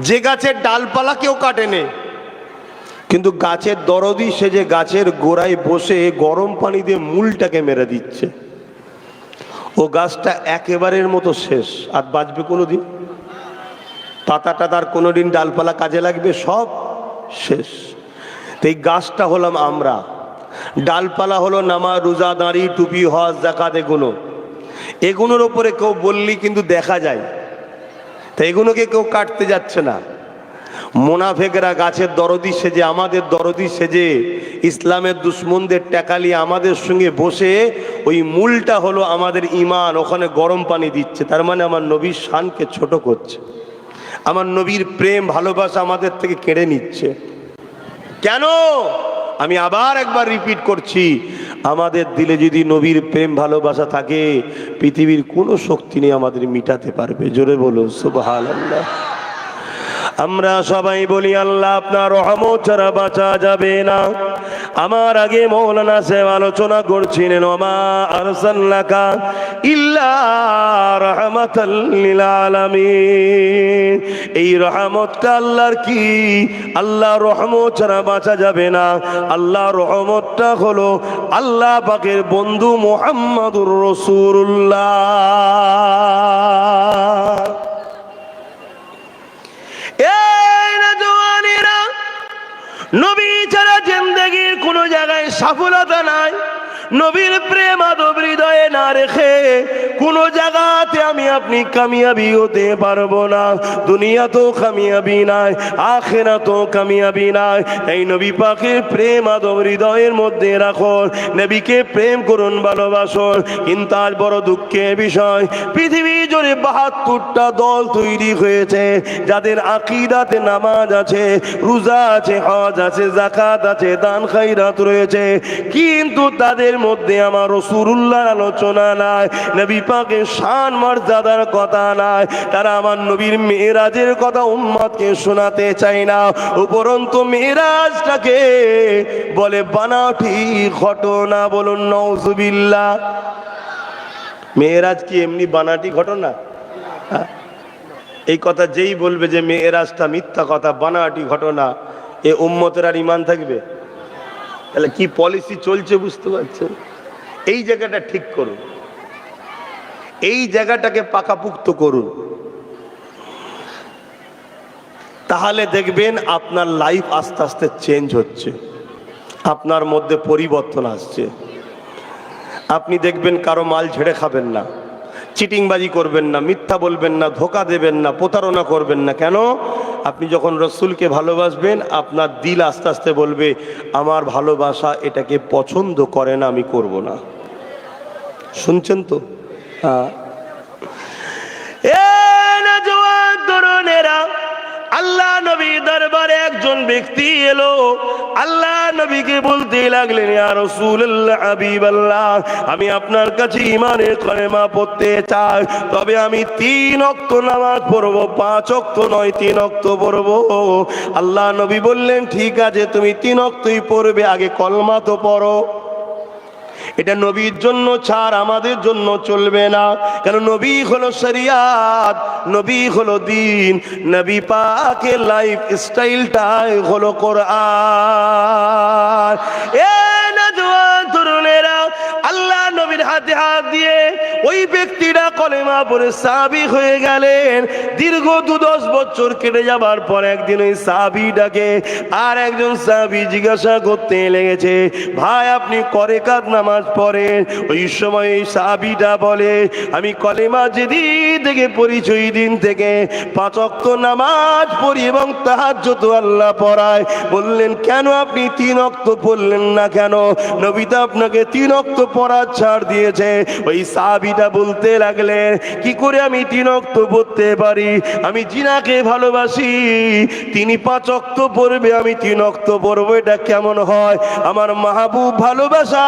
যে গাছের ডালপালা কেউ কাটেনি, কিন্তু গাছের দরদি সে যে গাছের গোড়ায় বসে গরম পানি দিয়ে মূলটাকে মেরে দিচ্ছে। ও গাছটা একেবারের মতো শেষ, আর বাঁচবে কোনোদিন? পাতাটা তার কোনোদিন ডালপালা কাজে লাগবে? সব শেষ। তো এই গাছটা হলাম আমরা, ডালপালা হলো নামাজ, রোজা, দাঁড়ি, টুপি, হজ, যাকাত, এগুলো। এগুলোর ওপরে কেউ বললি কিন্তু দেখা যায়, তাই এগুলোকে কেউ কাটতে যাচ্ছে না। মোনাফেকরা গাছের দরদি সেজে, আমাদের দরদি সেজে, ইসলামের দুশ্মনদের টেকালিয়ে আমাদের সঙ্গে বসে ওই মূলটা হলো আমাদের ঈমান, ওখানে গরম পানি দিচ্ছে। তার মানে আমার নবীর শানকে ছোট করছে, আমার নবীর প্রেম ভালোবাসা আমাদের থেকে কেড়ে নিচ্ছে। কেন? আমি আবার একবার রিপিট করছি, আমাদের দিলে যদি নবীর প্রেম ভালোবাসা থাকে, পৃথিবীর কোনো শক্তি নেই আমাদের মিটাতে পারবে। জোরে বলো সুবহানাল্লাহ। আমরা সবাই বলি আল্লাহ আপনার রহমত ছাড়া বাঁচা যাবে না। আমার আগে মৌলানা সাহেব আলোচনা করছিলেন, ওমা আরসালনাকা ইল্লা রাহমাতাল লিল আলামিন। এই রহমতটা আল্লাহর কি? আল্লাহর রহমত ছাড়া বাঁচা যাবে না। আল্লাহর রহমতটা হলো আল্লাহ পাকের বন্ধু মুহাম্মদুর রাসূলুল্লাহ। নবী ছাড়া জিন্দেগির কোন জায়গায় সফলতা নাই। নবীর প্রেম আদব হৃদয়ে না রেখে কোন জায়গাতে আমি আপনি কামিয়াবি হতে পারবো না। দুনিয়াতেও কামিয়াবি নাই, আখিরাতেও কামিয়াবি নাই। এই নবী পাকের প্রেম আদব হৃদয়ের মধ্যে রাখুন, নবীকে প্রেম করুন, ভালোবাসুন। কিন্তু আজ বড় দুঃখের বিষয়, পৃথিবী জুড়ে ৭২টা দল তৈরি হয়েছে, যাদের আকীদাতে নামাজ আছে, রোজা আছে, হজ আছে, যাকাত আছে, দান খায়রাত রয়েছে, কিন্তু তাদের মধ্যে আমার রাসূলুল্লাহর আলোচনা নাই, নবী পাকের শান মর্যাদার কথা নাই। তারা আমার নবীর মেরাজের কথা উম্মতকে শোনাতে চায় না। উপরন্তু মেরাজটাকে বলে বানাওটি ঘটনা। বলুন নাউজুবিল্লাহ। মেরাজ কি এমনি বানাটি ঘটনা? এই কথা যেই বলবে যে মেরাজটা মিথ্যা কথা, বানাটি ঘটনা, এ উম্মতের আর ঈমান থাকবে? তাহলে কি পলিসি চলছে বুঝতে পারছেন? এই জায়গাটা ঠিক করুন, এই জায়গাটাকে পাকাপুক্ত করুন, তাহলে দেখবেন আপনার লাইফ আস্তে আস্তে চেঞ্জ হচ্ছে, আপনার মধ্যে পরিবর্তন আসছে। আপনি দেখবেন কারো মাল ঝেড়ে খাবেন না, চিটিংবাজি করবেন না, মিথ্যা বলবেন না, ধোঁকা দেবেন না, প্রতারণা করবেন না। কেন? আপনি যখন রসুলকে ভালোবাসবেন, আপনার দিল আস্তে আস্তে বলবে আমার ভালোবাসা এটাকে পছন্দ করে না, আমি করব না। শুনছেন তো? আল্লাহ নবী দরবারে একজন ব্যক্তি এলো, আল্লাহ নবীকে বলতে লাগলেন, ইয়া রাসূলুল্লাহ, হাবিবাল্লাহ, আমি আপনার কাছে ঈমানের কালেমা পড়তে চাই, তবে আমি 3 ওয়াক্ত নামাজ পড়ব, 5 ওয়াক্ত নয়, 3 ওয়াক্ত পড়ব। আল্লাহ নবী বললেন, ঠিক আছে, তুমি 3 ওয়াক্তই পড়বে, আগে কলমা তো পড়ো। এটা নবীর জন্য ছাড়, আমাদের জন্য চলবে না। কারণ নবী হলো শরিয়াত, নবী হলো দ্বীন, নবী পাকের লাইফ স্টাইলটাই হলো কোরআন। এ নওজওয়ান তরুণেরা, আল্লাহ নবীর হাতে হাত দিয়ে ওই ব্যক্তিটা কলেমা পড়ে সাহাবী হয়ে গেলেন। দীর্ঘ 2-10 বছর কেটে যাবার পর একদিন ওই সাহাবীটাকে আর একজন সাহাবী জিজ্ঞাসা করতে লেগেছে, ভাই আপনি কয় রাকাত নামাজ পড়েন? ওই সময় এই সাহাবীটা বলে, আমি কলেমা যেদিন থেকে পরিচয় দিন থেকে 5 ওয়াক্ত নামাজ পড়ি এবং তাহাজ্জুদ আল্লাহ পড়ায়। বললেন, কেন আপনি 3 ওয়াক্ত পড়লেন না কেন? নবী তো আপনাকে 3 ওয়াক্ত পড়ার ছাড় দিয়েছে। ওই সাহাবীটা বলতে লাগলেন, কি করে আমি 3 ওয়াক্ত পড়তে পারি? আমি জিনাকে ভালোবাসি, তিনি 5 ওয়াক্ত পড়বে, আমি 3 ওয়াক্ত পড়বো, এটা কেমন হয়? আমার মাহবুব ভালোবাসা,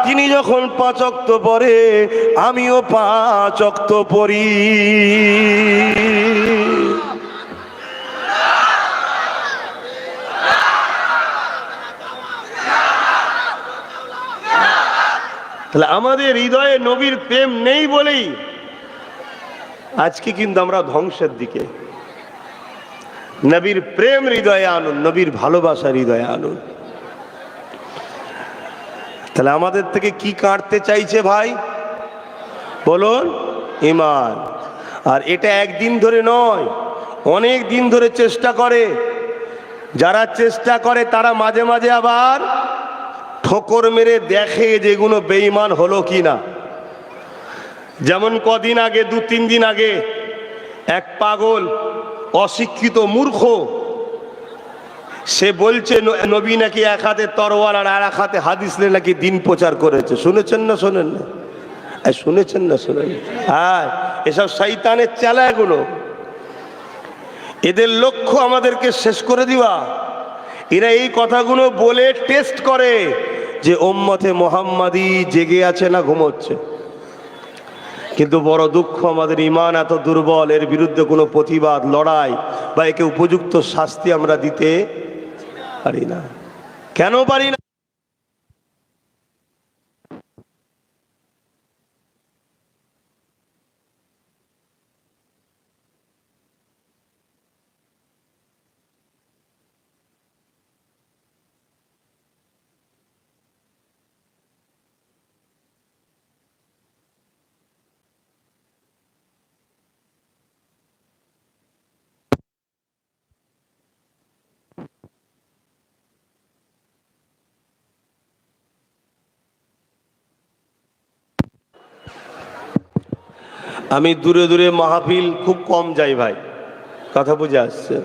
তিনি যখন 5 ওয়াক্ত পড়ে, আমিও 5 ওয়াক্ত পড়ি। তাহলে আমাদের হৃদয়ে নবীর প্রেম নেই বলেই আজকে কিন্তু আমরা ধ্বংসের দিকে। নবীর প্রেম হৃদয়ে আনুন, নবীর ভালোবাসা হৃদয়ে আনুন। তাহলে আমাদের থেকে কি কাটতে চাইছে ভাই? বলুন, ঈমান। আর এটা একদিন ধরে নয়, অনেক দিন ধরে চেষ্টা করে। যারা চেষ্টা করে তারা মাঝে মাঝে আবার ঠোকর মেরে দেখে যেগুলো বেঈমান হলো কিনা। যেমন কদিন আগে, 2-3 দিন আগে এক পাগল অশিক্ষিত মূর্খ, সে বলছে নবী নাকি এক হাতে তরোয়াল আর এক হাতে হাদিস নিয়ে নাকি দিন প্রচার করেছে। শুনেছেন না শোনেন না? শুনেছেন না শোনেন? হ্যাঁ, এসব শয়তানের চেলা এগুলো। এদের লক্ষ্য আমাদেরকে শেষ করে দিবা। এরা এই কথাগুলো বলে টেস্ট করে যে উম্মতে মুহাম্মাদি জেগে আছে না ঘুমোচ্ছে। কিন্তু বড় দুঃখ, আমাদের ঈমান এত দুর্বল, এর বিরুদ্ধে কোনো প্রতিবাদ, লড়াই বা একে উপযুক্ত শাস্তি আমরা দিতে পারি না। কেন পারি না? আমি দূরে দূরে মাহফিল খুব কম যাই ভাই, কথা বুঝে আসছে?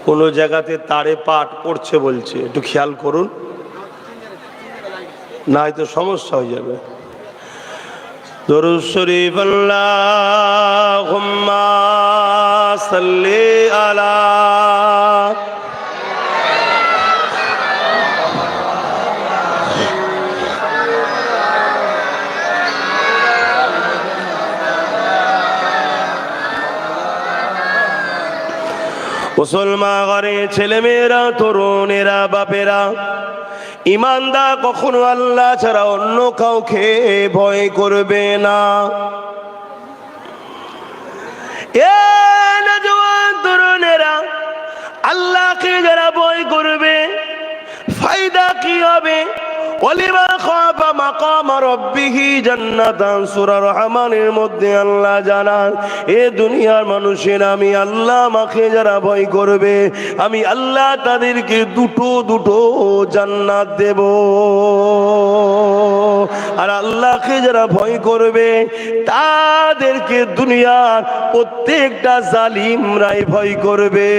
কোনো জায়গাতে তারে পাট পড়ছে বলছে, একটু খেয়াল করুন, না হয়তো সমস্যা হয়ে যাবে। দরুদ শরীফ আল্লাহুম্মা সাল্লি আলা মুসলমান ঘরে ছেলেমেয়েরা, তরুণেরা, বাপেরা, ইমানদার কখনো আল্লাহ ছাড়া অন্য কাউকে ভয় করবে না। এ নওজোয়ান তরুণেরা, আল্লাহকে যারা ভয় করবে ফায়দা কি হবে? ওয়ালিমান খাফা মাকাম রাব্বিহি জান্নাতান, সূরা রহমানের মধ্যে আল্লাহ জানান, এ দুনিয়ার মানুষের আমি আল্লাহ আমাকে যারা ভয় করবে আমি আল্লাহ তাদেরকে দুটো দুটো জান্নাত দেব। আর আল্লাহকে যারা ভয় করবে তাদেরকে দুনিয়ার প্রত্যেকটা জালিমরাই ভয় করবে।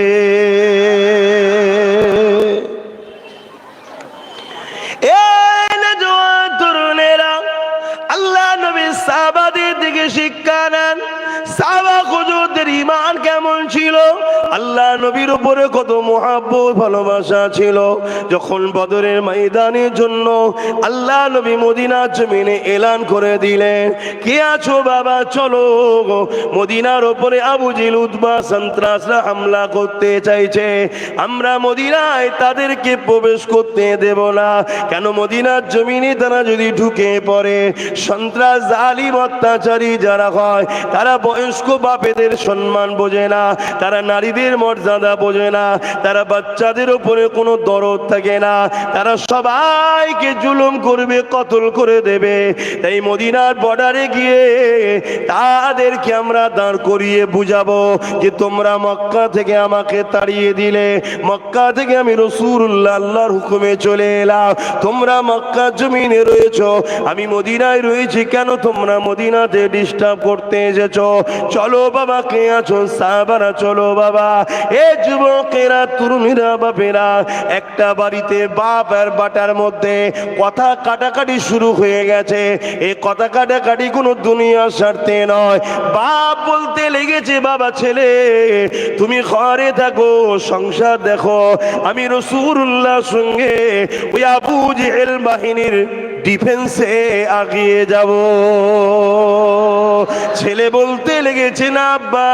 তরুণেরা, আল্লাহ নবী সাহাবাদের দিকে শিক্ষা নেন। সাহাবা হুজুরদের ঈমান কেমন ছিল, আল্লাহ নবীর উপরে কত মুহাব্বত ভালোবাসা ছিল। যখন বদরের ময়দানের জন্য আল্লাহ নবী মদিনার জমিনে এলান করে দিলেন, কে আছো বাবা চলো, মদিনার উপরে আবু জেহেল উতবা সন্ত্রাসরা হামলা করতে চাইছে, আমরা মদিনায় তাদেরকে প্রবেশ করতে দেব না। কেন? মদিনার জমিনে তারা যদি ঢুকে পড়ে, সন্ত্রাস জালিম অত্যাচারী যারা হয় তারা বয়স্ক বাপেদের সম্মান বোঝে না, তারা নারীদের মর্যাদা বোঝে না, তারা বাচ্চাদের উপরে কোনো দরদ থাকে না, তারা সবাইকে জুলুম করবে, কতল করে দেবে। তাই মদিনার বর্ডারে গিয়ে তাদেরকে আমরা দাঁড় করিয়ে বুঝাবো যে তোমরা মক্কা থেকে আমাকে তাড়িয়ে দিলে, মক্কা থেকে আমি রাসূলুল্লাহ আল্লাহর হুকুমে চলে এলাম, তোমরা মক্কা জমিনে রয়েছো, আমি মদিনায় রয়েছি, কেন তোমরা মদিনাতে ডিস্টার্ব করতে এসেছো? চলো বাবা, কে আছো সাহাবারা চলো বাবা। এ যুবকেরা, তরুণীরা, বাপেরা, একটা বাড়িতে বাপ আর বাটার মধ্যে কথা কাটাকাটি শুরু হয়ে গেছে। এই কথা কাটাকাটি কোনো দুনিয়ার স্বার্থে নয়। বাপ বলতে লেগেছে, বাবা ছেলে তুমি ঘরে থাকো, সংসার দেখো, আমি রাসূলুল্লাহর সঙ্গে ওই আবু জেহেল বাহিনীর ডিফেন্সে আগিয়ে যাব। ছেলে বলতে লেগেছে, না আব্বা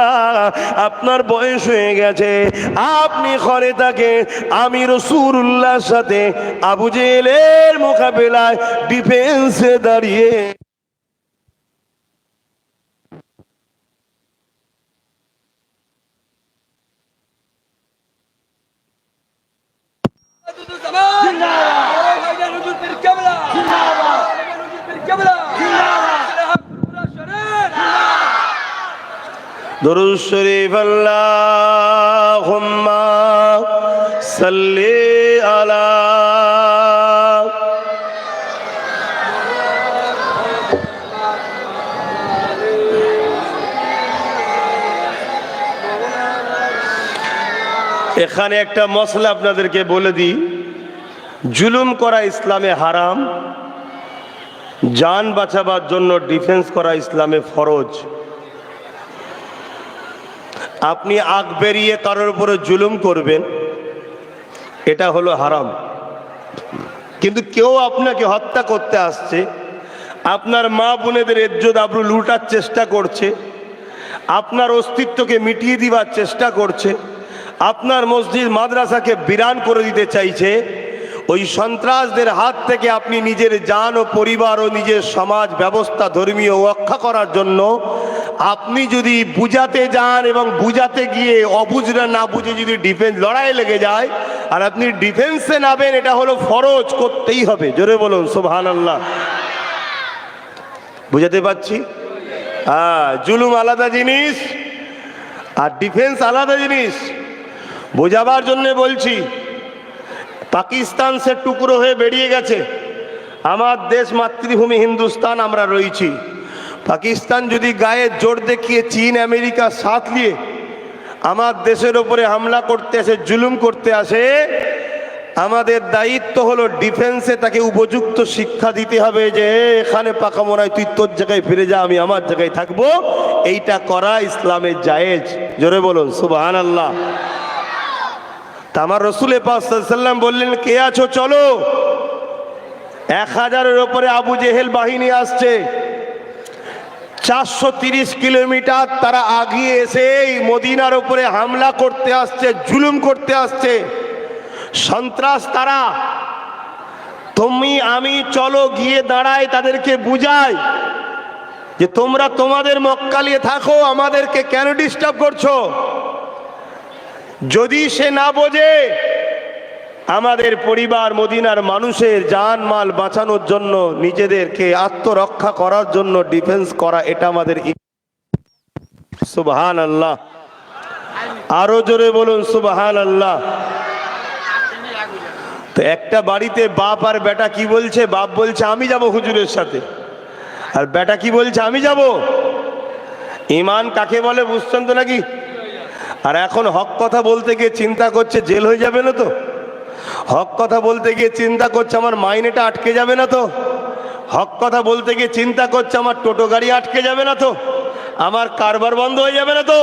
আপনার বয়স হয়ে গেছে, আপনি ঘরে থাকেন, আমি রাসূলুল্লাহর সাথে আবু জেহেলের মোকাবেলায় ডিফেন্সে দাঁড়িয়ে দরুদ শরীফ আল্লাহুম্মা সাল্লি আলা। এখানে একটা মসলা আপনাদেরকে বলে দিই, জুলুম করা ইসলামে হারাম, জান বাঁচাবার জন্য ডিফেন্স করা ইসলামে ফরজ। আপনি আগ বেরিয়ে কারোর উপরে জুলুম করবেন, এটা হলো হারাম। কিন্তু কেউ আপনাকে হত্যা করতে আসছে, আপনার মা বোনেদের ইজ্জত আবরু লুটার চেষ্টা করছে, আপনার অস্তিত্বকে মিটিয়ে দিবার চেষ্টা করছে, আপনার মসজিদ মাদ্রাসাকে বিরান করে দিতে চাইছে, ওই সন্ত্রাসদের হাত থেকে আপনি নিজের জান ও পরিবার ও নিজের সমাজ ব্যবস্থা ধর্মীয় রক্ষা করার জন্য আপনি যদি বুঝাতে যান এবং বুঝাতে গিয়ে অবুঝরা না বুঝে যদি ডিফেন্স লড়াই লেগে যায় আর আপনি ডিফেন্সে নামেন, এটা হলো ফরজ, করতেই হবে। জোরে বলুন সুবহানাল্লাহ। বুঝাতে পারছি? জুলুম আলাদা জিনিস আর ডিফেন্স আলাদা জিনিস। বোঝাবার জন্য বলছি, পাকিস্তান সে টুকরো হয়ে বেরিয়ে গেছে, আমার দেশ মাতৃভূমি হিন্দুস্তান আমরা রয়েছি। পাকিস্তান যদি গায়ে জোর দেখিয়ে চীন আমেরিকা সাথ নিয়ে আমার দেশের ওপরে হামলা করতে আসে, জুলুম করতে আসে, আমাদের দায়িত্ব হলো ডিফেন্সে তাকে উপযুক্ত শিক্ষা দিতে হবে যে এখানে পাকা মোড়ায় তুই তোর জায়গায় ফিরে যা, আমি আমার জায়গায় থাকবো। এইটা করা ইসলামের জায়েজ। জোরে বলুন সুবহানাল্লাহ। তা আমার রাসূল পাক সাল্লাল্লাহু আলাইহি ওয়াসাল্লাম বললেন, কে আছো চলো। 1000-এর উপরে আবু জেহেল বাহিনী আসছে, 430 কিলোমিটার তারা আগিয়ে এসে এই মদিনার উপরে হামলা করতে আসছে, জুলুম করতে আসছে, সন্ত্রাস তারা। তুমি আমি চলো গিয়ে দাঁড়াই, তাদেরকে বুঝাই যে তোমরা তোমাদের মক্কা নিয়ে থাকো, আমাদেরকে কেন ডিস্টার্ব করছো। যদি সে না বোঝে, আমাদের পরিবার মদিনার মানুষের জান মাল বাঁচানোর জন্য, নিজেদেরকে আত্মরক্ষা করার জন্য ডিফেন্স করা, এটা আমাদের। সুবহানাল্লাহ, আরো জোরে বলুন সুবহানাল্লাহ। তো একটা বাড়িতে বাপ আর বেটা কি বলছে? বাপ বলছে আমি যাব হুজুরের সাথে, আর বেটা কি বলছে? আমি যাব। ঈমান কাকে বলে বুঝছেন তো নাকি? আর এখন হক কথা বলতে গিয়ে চিন্তা করছে জেল হয়ে যাবে না তো। হক কথা বলতে গিয়ে চিন্তা করছে আমার মাইনেটা আটকে যাবে না তো। হক কথা বলতে গিয়ে চিন্তা করছে আমার টোটো গাড়ি আটকে যাবে না তো, আমার কারবার বন্ধ হয়ে যাবে না তো।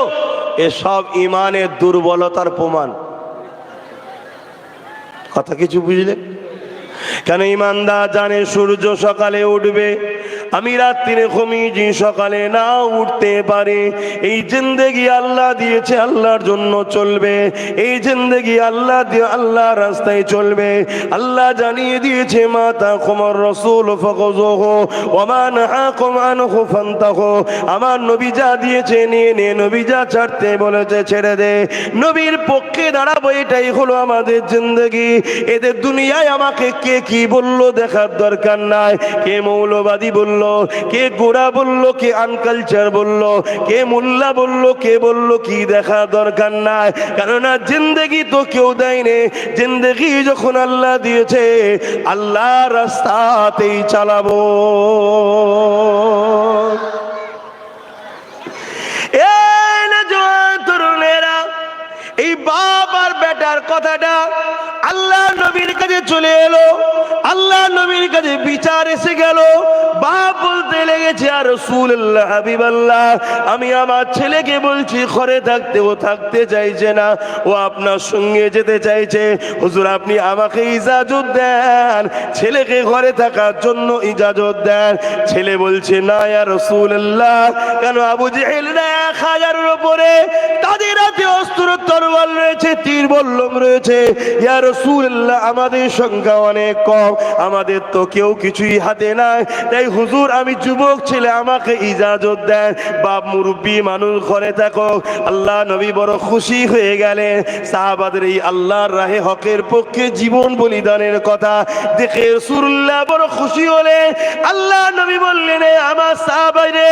এসব ঈমানের দুর্বলতার প্রমাণ। কথা কিছু বুঝলে? কেন? ঈমানদার জানে সূর্য সকালে উঠবে, আমি রাত্রিরে ঘুমিয়ে সকালে না উঠতে পারি। এই জিন্দেগি আল্লাহ দিয়েছে, আল্লাহর জন্য চলবে। এই জিন্দেগি আল্লাহ দিয়ে আল্লাহর রাস্তায় চলবে। আল্লাহ জানিয়ে দিয়েছে মা তাকুমুর রাসূল ফাখুযুহু ওয়া মা নাহাকুম আনহু ফান্তাহু। আমার নবী যা দিয়েছে নিয়ে নে, নবী যা ছাড়তে বলেছে ছেড়ে দে। নবীর পক্ষে দাঁড়াবো, এটাই হলো আমাদের জিন্দেগি। এদের দুনিয়ায় আমাকে কে কি বললো দেখার দরকার নাই। কে মৌলবাদী বললো, কে গোরা বললো, কে আনকালচার বললো, কে মোল্লা বললো, কে বললো কি দেখা দরকার নাই। কেননা জিন্দেগি তো কেউ দেয়নি। জিন্দেগি যখন আল্লাহ দিয়েছে, আল্লাহ রাস্তাতেই চালাবো। তরুণেরা, এই বাপ আর বেটার কথাটা আল্লাহ নবীর কাছে চলে এলো। আল্লাহ নবীর কাছে বিচার এসে গেল। বাপ বলতে লেগেছে আর রাসূলুল্লাহ, হাবিবাল্লাহ, আমি আমার ছেলেকে বলছি ঘরে থাকতে, ও থাকতে চাইছে না, ও আপনার সঙ্গে যেতে চাইছে। হুজুর আপনি আমাকে ইজাজত দেন, ছেলেকে ঘরে থাকার জন্য ইজাজত দেন। ছেলে বলছে না ইয়া রাসূলুল্লাহ। কেন? আবু জেহেল 1000-এর উপরে, তাদের হাতে অস্ত্র তরোয়াল রয়েছে, তীর বল্লম রয়েছে। ইয়া রাসূলুল্লাহ আমাদের সংখ্যা অনেক কম, আমাদের তো কেউ কিছুই হাতে নাই। তাই হুজুর আমি যুবক ছেলে, আমাকে ইজাজত দেন। বাপ মুরব্বী মানুষ ঘরে থাকো। আল্লাহ নবী বড় খুশি হয়ে গেলেন। সাহাবাদের এই আল্লাহর রাহে হকের পক্ষে জীবন বলিদানের কথা দেখে রাসূলুল্লাহ বড় খুশি হলেন। আল্লাহ নবী বললেন আমার সাহাবারে,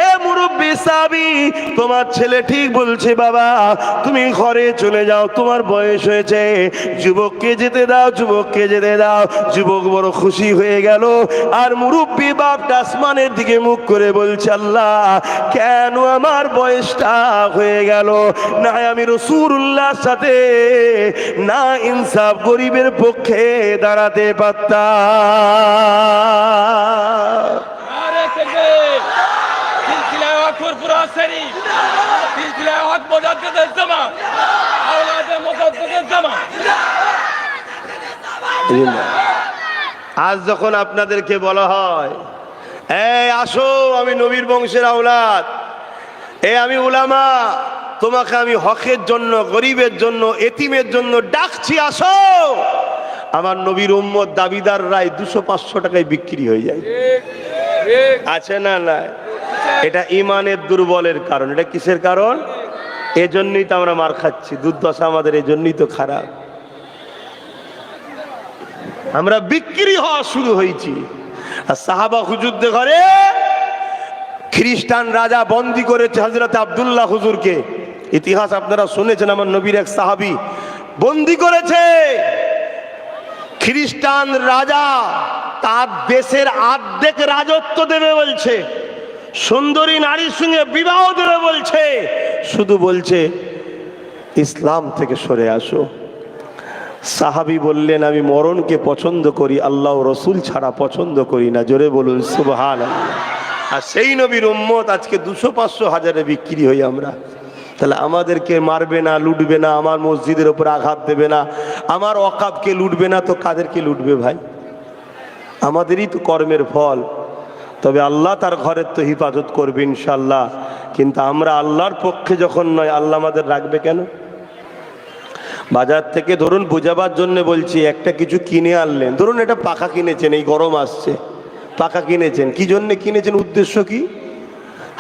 এ মুরব্বী সাহাবী, তোমার ছেলে ঠিক বলছে বাবা, তুমি ঘরে চলে যাও, তোমার বয়স হয়েছে। যুবককে যেতে দাও, যুবককে যেতে দাও। যুবক বড় খুশি হয়ে গেল। আর মুরব্বী বাপটা আসমানের দিকে মুখ করে বলছে আল্লাহ কেন আমার বয়সটা হয়ে গেল? না আমি রাসূলুল্লাহর সাথে না ইনসাফ গরিবের পক্ষে দাঁড়াতে পারতাম। আজ যখন আপনাদেরকে বলা হয় এই আসো আমি নবীর বংশের আওলাদ, আমি উলামা, তোমাকে আমি হকের জন্য, গরিবের জন্য, এতিমের জন্য ডাকছি, আসো। আমার নবীর উম্মত দাবিদাররাই 200-500 টাকায় বিক্রি হয়ে যায়। আছে না? না, এটা ইমানের দুর্বলের কারণ। এটা কিসের কারণ? এজন্যই তো আমরা মার খাচ্ছি। দুর্দশা আমাদের এজন্যই তো খারাপ। আমরা বিক্রি হওয়া শুরু হয়েছি। আর সাহাবা হুজুরদের ঘরে খ্রিস্টান রাজা বন্দী করেছে হযরত আব্দুল্লাহ হুজুরকে। ইতিহাস আপনারা শুনেছেন, আমার নবীর এক সাহাবী বন্দী করেছে। খ্রিস্টান রাজা তার দেশের অর্ধেক রাজত্ব দেবে বলছে, সুন্দরী নারীর সঙ্গে বিবাহ দেবে বলছে, শুধু বলছে ইসলাম থেকে সরে আসো। সাহাবী বললেন আমি মরণকে পছন্দ করি, আল্লাহ রসুল ছাড়া পছন্দ করি না। জোরে বলুন সুবহানাল্লাহ। আর সেই নবীর উম্মত আজকে 200-500-1000-এ বিক্রি হই আমরা। তাহলে আমাদেরকে মারবে না, লুটবে না, আমার মসজিদের উপর আঘাত দেবে না, আমার ওয়াকাফকে লুটবে না, তো কাদেরকে লুটবে ভাই? আমাদেরই তো কর্মের ফল। তবে আল্লাহ তার ঘরের তো হিফাজত করবে ইনশাল্লাহ। কিন্তু আমরা আল্লাহর পক্ষে যখন নয়, আল্লাহ আমাদের রাখবে কেন? বাজার থেকে ধরুন বোঝাবার জন্য বলছি, একটা কিছু কিনে আনলেন, ধরুন এটা পাখা কিনেছেন, এই গরম আসছে, পাখা কিনেছেন, কি জন্য কিনেছেন? উদ্দেশ্য কি?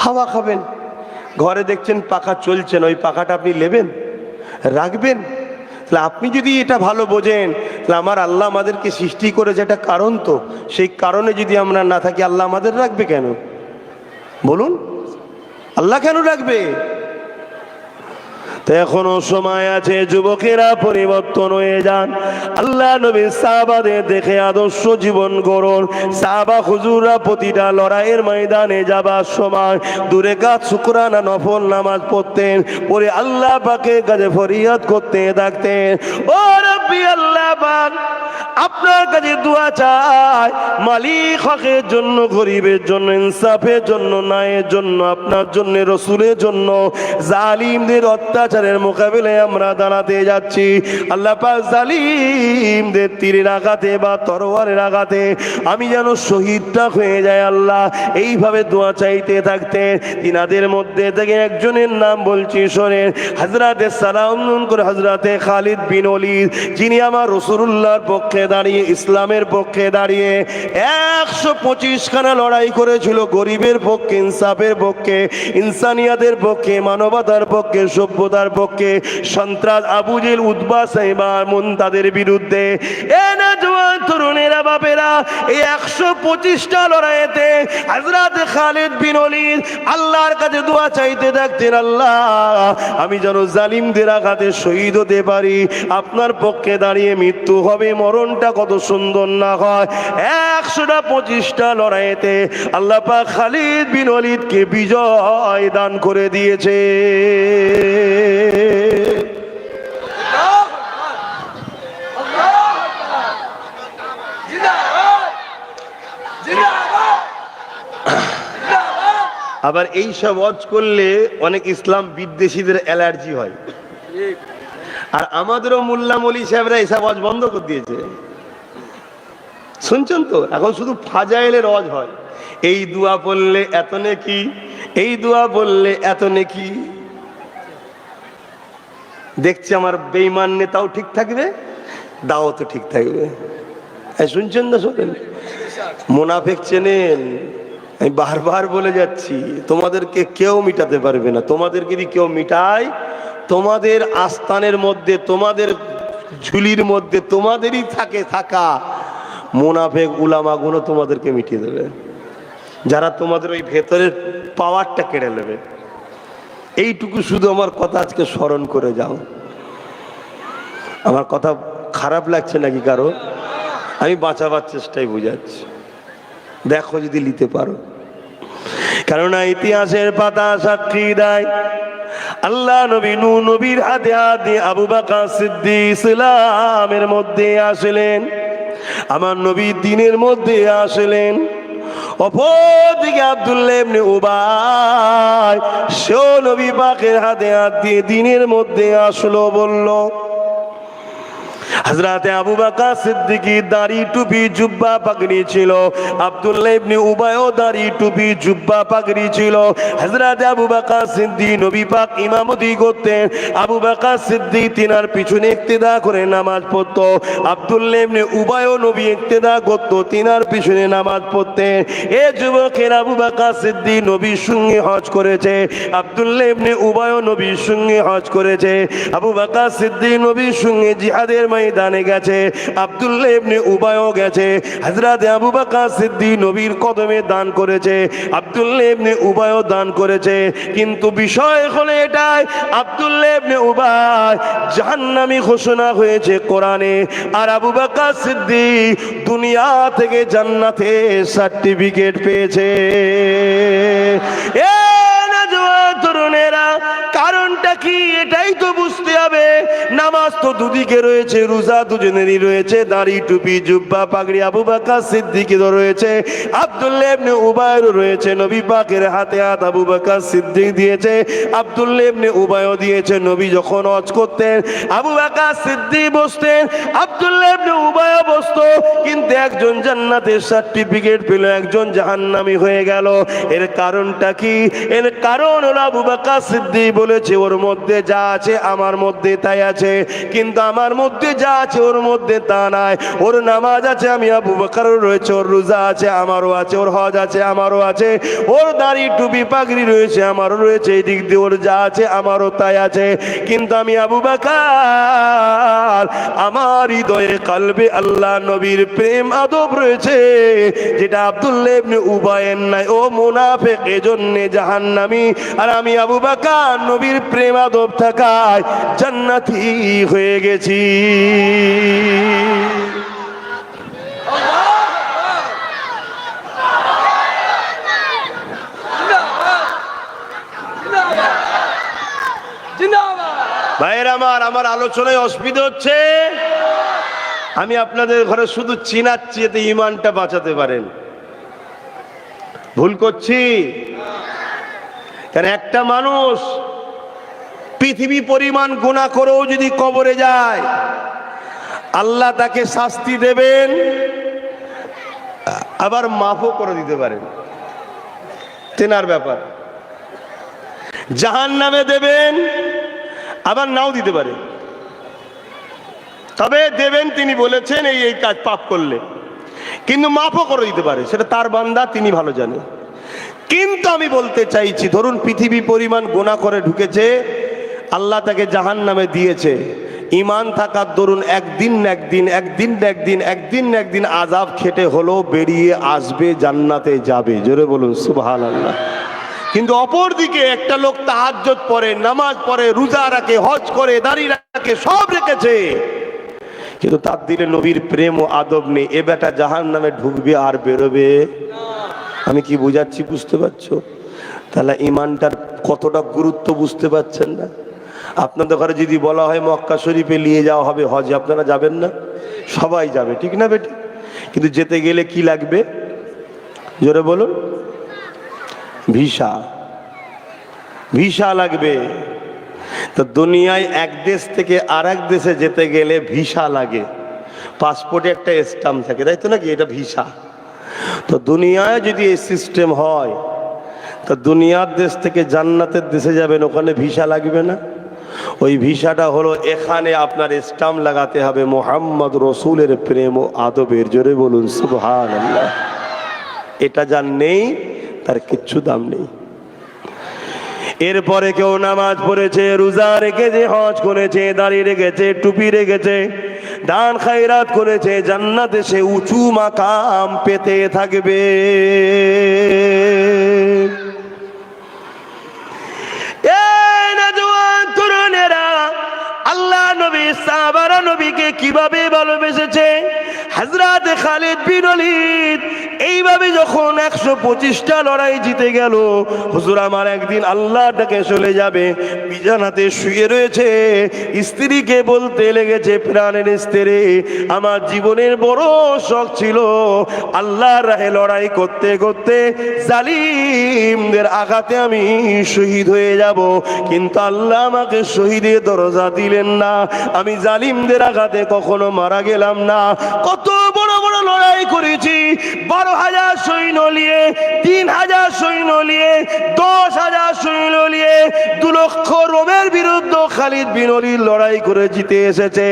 হাওয়া খাবেন। ঘরে দেখছেন পাখা চলছেন, ওই পাখাটা আপনি নেবেন, রাখবেন? তাহলে আপনি যদি এটা ভালো বোঝেন, তাহলে আমার আল্লাহ আমাদেরকে সৃষ্টি করেছে একটা কারণ, তো সেই কারণে যদি আমরা না থাকি, আল্লাহ আমাদের রাখবে কেন? বলুন, আল্লাহ কেন রাখবে? তো এখনো সময় আছে, যুবকেরা পরিবর্তন হয়ে যান। আল্লাহ নবী সাহাবাদের দেখে আদর্শ জীবন গড়ুন। সাহাবা হুজুররা প্রতিটা লড়াইয়ের ময়দানে যাবার সময় দূরে কাজ শুকরানা নফল নামাজ পড়তেন, পরে আল্লাহ পাকের কাছে ফরিয়াদ করতে থাকতেন, ও রব্বি আল্লাহ পাক, আপনার কাছে দোয়া চাই, মালিক হকের জন্য, গরিবের জন্য, ইনসাফের জন্য, ন্যায়ের জন্য, আপনার জন্য, রসুলের জন্য। জালিমদের অত্যাচারের মোকাবিলায় আমরা দাঁড়াতে যাচ্ছি। আল্লাহ পাক জালিমদের তীরের আঘাতে বা তরোয়ারের আঘাতে আমি যেন শহীদটা হয়ে যায় আল্লাহ, এইভাবে দোয়া চাইতে থাকতেন। তিনাদের মধ্যে থেকে একজনের নাম বলছি, শোনেন। হযরতে সালাম করে হযরতে খালিদ বিন ওলীদ, যিনি আমার রাসূলুল্লাহর পক্ষে দাঁড়িয়ে, ইসলামের পক্ষে দাঁড়িয়ে 125 খানা লড়াই করেছিল, গরিবের পক্ষে, ইনসাফের পক্ষে, ইনসানিয়াতের পক্ষে, মানবতার পক্ষে, সভ্যতার পক্ষে। সন্ত্রাস, আবু জেহেল, উতবা, সাইবা, মুনতাদের বিরুদ্ধে। এ না জওয়ান তরুণেরা, বাপেরা, এই 125টা লড়াইতে হযরত খালিদ বিন ওলীদ আল্লাহর কাছে দোয়া চাইতে থাকতেন, আল্লাহ আমি যেন জালিমদের আঘাতে শহীদ হতে পারি, আপনার পক্ষে দাঁড়িয়ে মৃত্যু হবে, মরণটা কত সুন্দর না হয়। 125টা লড়াইতে আল্লাহ পাক খালিদ বিন ওলীদকে বিজয় দান করে দিয়েছে। আবার এই সব ওয়াজ করলে অনেক ইসলাম বিদ্বেষীদের অ্যালার্জি হয়, আর আমাদেরও মোল্লা মৌলী সাহেবরা এসব ওয়াজ বন্ধ করে দিয়েছে। শুনছেন তো, এখন শুধু ফাজাইলের ওয়াজ হয়, এই দোয়া পড়লে এত নেকি, এই দোয়া বললে এত নেকি। দেখছি আমার বেঈমান নেতাও ঠিক থাকবে, দাওয়াতও ঠিক থাকবে। শুনছেন না? শোনেন, মুনাফিক চেনেন, আমি বারবার বলে যাচ্ছি, তোমাদেরকে কেউ মিটাতে পারবে না। তোমাদেরকে যদি কেউ মিটায়, তোমাদের আস্তানের মধ্যে, তোমাদের ঝুলির মধ্যে তোমাদেরই থাকা মুনাফিক উলামাগুলো তোমাদেরকে মিটিয়ে দেবে, যারা তোমাদের ওই ভেতরের পাওয়ারটা কেড়ে নেবে। এইটুকু শুধু আমার কথা আজকে স্মরণ করে যাও। আমার কথা খারাপ লাগছে নাকি কারো? আমি বাঁচাবার চেষ্টাই বুঝাচ্ছি, দেখো যদি নিতে পারো। কেননা ইতিহাসের পাতা সাক্ষী দেয়, আল্লাহ নবী নূহ নবীর হাতে হাত দিয়ে আবু বকর সিদ্দিক ইসলামের মধ্যে আসলেন, আমার নবী দ্বীনের মধ্যে আসলেন। অপরদিকে আব্দুল্লাহ ইবনে উবাই, সেও নবী পাকের হাতে হাত দিয়ে দ্বীনের মধ্যে আসলো। বলল, হযরতে আবু বকর সিদ্দিকী দাড়ি টুপি জুব্বা পাগড়ি ছিল, আব্দুল্লাহ ইবনে উবাইও দাড়ি টুপি জুব্বা পাগড়ি ছিল। হযরতে আবু বকর সিদ্দিক নবী পাক ইমামতি করতেন, আবু বকর সিদ্দিক তিনার পিছনে ইক্তেদা করে নামাজ পড়তো। আব্দুল্লাহ ইবনে উবাইও নবী ইক্তেদা করতো, তিনার পিছনে নামাজ পড়তেন। এ যুবকের, আবু বকর সিদ্দিক নবীর সঙ্গে হজ করেছে, আব্দুল্লাহ ইবনে উবাইও নবীর সঙ্গে হজ করেছে। আবু বকর সিদ্দিক নবীর সঙ্গে জিহাদের ময়দানে গেছে, আব্দুল্লাহ ইবনে উবাইও গেছে। হযরত আবু বকর সিদ্দিক নবীর কদমে দান করেছে, আব্দুল্লাহ ইবনে উবাইও দান করেছে। কিন্তু বিষয় হলো এটাই, আব্দুল্লাহ ইবনে উবাই জাহান্নামী ঘোষণা হয়েছে কোরআনে, আর আবু বকর সিদ্দিক দুনিয়া থেকে জান্নাতে সার্টিফিকেট পেয়েছে। তরুণেরা, কারণটা কি এটাই তো বুঝতে হবে। নামাজ তো তো দুদিকে রয়েছে, রোজা দুজনেরই রয়েছে, দাড়ি টুপি জুব্বা পাগড়ি আবু বকর সিদ্দিকেরও রয়েছে, আব্দুল্লাহ ইবনে উবাইরও রয়েছে। নবী পাকের হাতে হাত আবু বকর সিদ্দিক দিয়েছে, আব্দুল্লাহ ইবনে উবাইও দিয়েছে। নবী যখন হজ করতেন আবু বকর সিদ্দিক বসতেন, আব্দুল্লাহ ইবনে উবাইও বসতো। কিন্তু একজন জান্নাতের সার্টিফিকেট পেল, একজন জাহান্নামী হয়ে গেল। এর কারণটা কি? এর কারণ হলো আবু বকর সিদ্দিক বলেছে ওর মধ্যে যা আছে আমার মধ্যে তাই আছে, কিন্তু আমার মধ্যে যা আছে ওর মধ্যে তা নাই। ওর নামাজ আছে, আমি আবু বকরের রয়েছে, ওর রোজা আছে আমারও আছে, ওর হজ আছে আমারও আছে, ওর দাড়ি টুপি পাগড়ি রয়েছে আমারও রয়েছে, এই দিক দিয়ে ওর যা আছে আমারও তাই আছে। কিন্তু আমি আবু বকর, আমার হৃদয়ে কালবে আল্লাহ নবীর প্রেম আদব রয়েছে, যেটা আব্দুল্লাহ ইবনে উবাইয়ের নাই। ও মুনাফিক, এজন্যে জাহান্নামী। আর আমি আবু বকর নবীর প্রেম আদব থাকায় জান্নাতি হয়ে গেছি। ভাইয়ের আমার আলোচনায় অসুবিধা হচ্ছে। আমি আপনাদের ঘরে শুধু চিনাচ্ছি এতে ইমানটা বাঁচাতে পারেন। ভুল করছি? কারণ একটা মানুষ পৃথিবী পরিমাণ গুনাহ করেও যদি কবরে যায়, আল্লাহ তাকে শাস্তি দেবেন, আবার মাফও করে দিতে পারেন। তেনার ব্যাপার। জাহান্নামে দেবেন, আবার নাও দিতে পারে, তবে দেবেন তিনি বলেছেন এই কাজ পাপ করলে, কিন্তু মাফও করে দিতে পারে, সেটা তার বান্দা, তিনি ভালো জানেন। কিন্তু আমি বলতে চাইছি, ধরুন পৃথিবী পরিমাণ গুনাহ করে ঢুকেছে, আল্লাহ তাকে জাহান্নামে দিয়েছে, ইমান থাকার দরুন একদিন আযাব খেটে হলো বেরিয়ে আসবে, জান্নাতে যাবে। জোরে বলুন সুবহানাল্লাহ। কিন্তু অপর দিকে একটা লোক তাহাজ্জুদ পড়ে, নামাজ পড়ে, রোজা রাখে, হজ করে, দাড়ি রাখে, সব রেখেছে, কিন্তু তার দিলে নবীর প্রেম ও আদব নেই। এ বেটা জাহান্নামে ঢুকবে আর বেরোবে। আমি কি বুঝাচ্ছি বুঝতে পারছো? তাহলে ইমানটার কতটা গুরুত্ব বুঝতে পারছেন না? আপনাদের ঘরে যদি বলা হয় মক্কা শরীফে নিয়ে যাওয়া হবে হজে, আপনারা যাবেন না? সবাই যাবে, ঠিক না বেটি? কিন্তু যেতে গেলে কি লাগবে? জোরে বলুন। ভিসা লাগবে। তো দুনিয়ায় এক দেশ থেকে আর এক দেশে যেতে গেলে ভিসা লাগে। পাসপোর্টে একটা স্ট্যাম্প থাকে, তাই তো নাকি? এটা ভিসা। তো দুনিয়ায় যদি এই সিস্টেম হয়, তো দুনিয়ার দেশ থেকে জান্নাতের দেশে যাবেন, ওখানে ভিসা লাগবে না? ওই ভিসাটা হলো এখানে আপনার স্ট্যাম্প লাগাতে হবে মুহাম্মদ রসুলের প্রেম ও আদবের। জোরে বলুন সুবহানাল্লাহ। এটা যার নেই তার কিচ্ছু দাম নেই। এরপরে কেউ নামাজ পড়েছে, রোজা রেখেছে, হজ করেছে, দাড়ি রেখেছে, টুপি রেখেছে, দান খায়রাত করেছে, জান্নাতে সে উঁচু মাকাম পেতে থাকবে। আল্লাহ নবী সাহাবারা নবীকে কিভাবে ভালোবেসেছে। হযরত খালিদ বিন ওলীদ এইভাবে যখন 125টা লড়াই জিতে গেল, হুজুর আমার একদিন আল্লাহ ডাকে চলে যাবে, বিছানাতে শুয়ে রয়েছে, স্ত্রীকে বলতে লেগেছে, প্রাণের স্ত্রী, আমার জীবনের বড় শখ ছিল আল্লাহর রাহে লড়াই করতে করতে জালিমদের আঘাতে আমি শহীদ হয়ে যাব, কিন্তু আল্লাহ আমাকে শহীদের দরজা দিলেন না, আমি জালিমদের আঘাতে কখনো মারা গেলাম না। কত বড় বড় লড়াই করেছি, 12,000 সৈন্য নিয়ে, 3,000 সৈন্য নিয়ে, 10,000 সৈন্য নিয়ে 2 লক্ষ রোমের বিরুদ্ধে খালিদ বিন ওলীদ লড়াই করে জিতে এসেছে।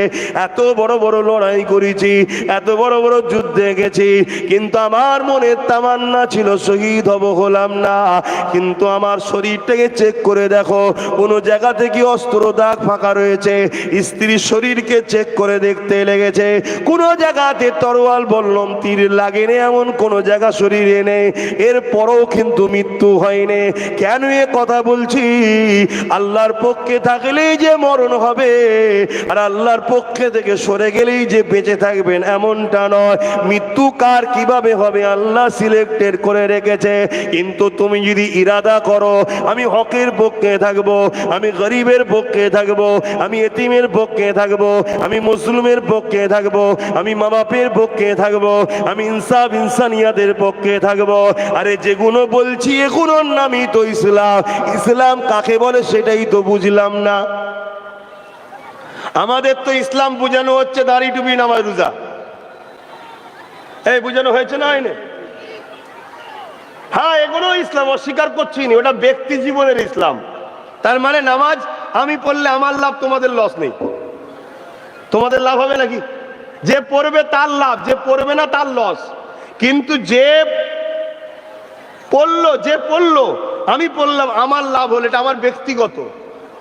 এত বড় বড় লড়াই করেছি, এত বড় বড় যুদ্ধে গেছি, কিন্তু আমার মনের তামান্না ছিল শহীদ হব, হলাম না। কিন্তু আমার শরীরটাকে চেক করে দেখো, কোন জায়গা থেকে অস্ত্র দাগ ফাঁকা রয়েছে। স্ত্রীর শরীরকে চেক করে দেখতে লেগেছে, কোন জায়গাতে তরোয়াল বললাম তীর লাগেনি, এমন কোন জায়গা শরীরে নেই। এরপরও কিন্তু মৃত্যু হয়নি। কেন এ কথা বলছি? আল্লাহর পক্ষে থাকলেই যে মরণ হবে, আর আল্লাহর পক্ষে থেকে সরে গেলেই যে বেঁচে থাকবেন এমনটা নয়। মৃত্যু কার কিভাবে হবে আল্লাহ সিলেক্টেড করে রেখেছে। কিন্তু তুমি যদি ইরাদা করো আমি হকের পক্ষে থাকবো, আমি গরিবের পক্ষে থাকবো, আমি এতিমের পক্ষে থাকবো, আমি মুসলিমের পক্ষে থাকবো, আমি মা বাপের পক্ষে থাকবো, আমি ইনসাফ ইনসানিয়াতের পক্ষে থাকবো, আরে যেগুলো বলছি এগুলোর নামই তো ইসলাম। ইসলাম কাকে বলে সেটাই তো বুঝলাম না। আমাদের তো ইসলাম বোঝানো হচ্ছে দাড়ি টুপি নামাজ রোজা, এই বোঝানো হয়েছে না হয়নি? হ্যাঁ, এগুলো ইসলাম, অস্বীকার করছি না, ওটা ব্যক্তি জীবনের ইসলাম। তার মানে নামাজ আমি পড়লে আমার লাভ, তোমাদের লস নেই। তোমাদের লাভ হবে নাকি? যে পড়বে তার লাভ, যে পড়বে না তার লস। কিন্তু যে পড়লো আমি পড়লাম, আমার লাভ হলো, এটা আমার ব্যক্তিগত।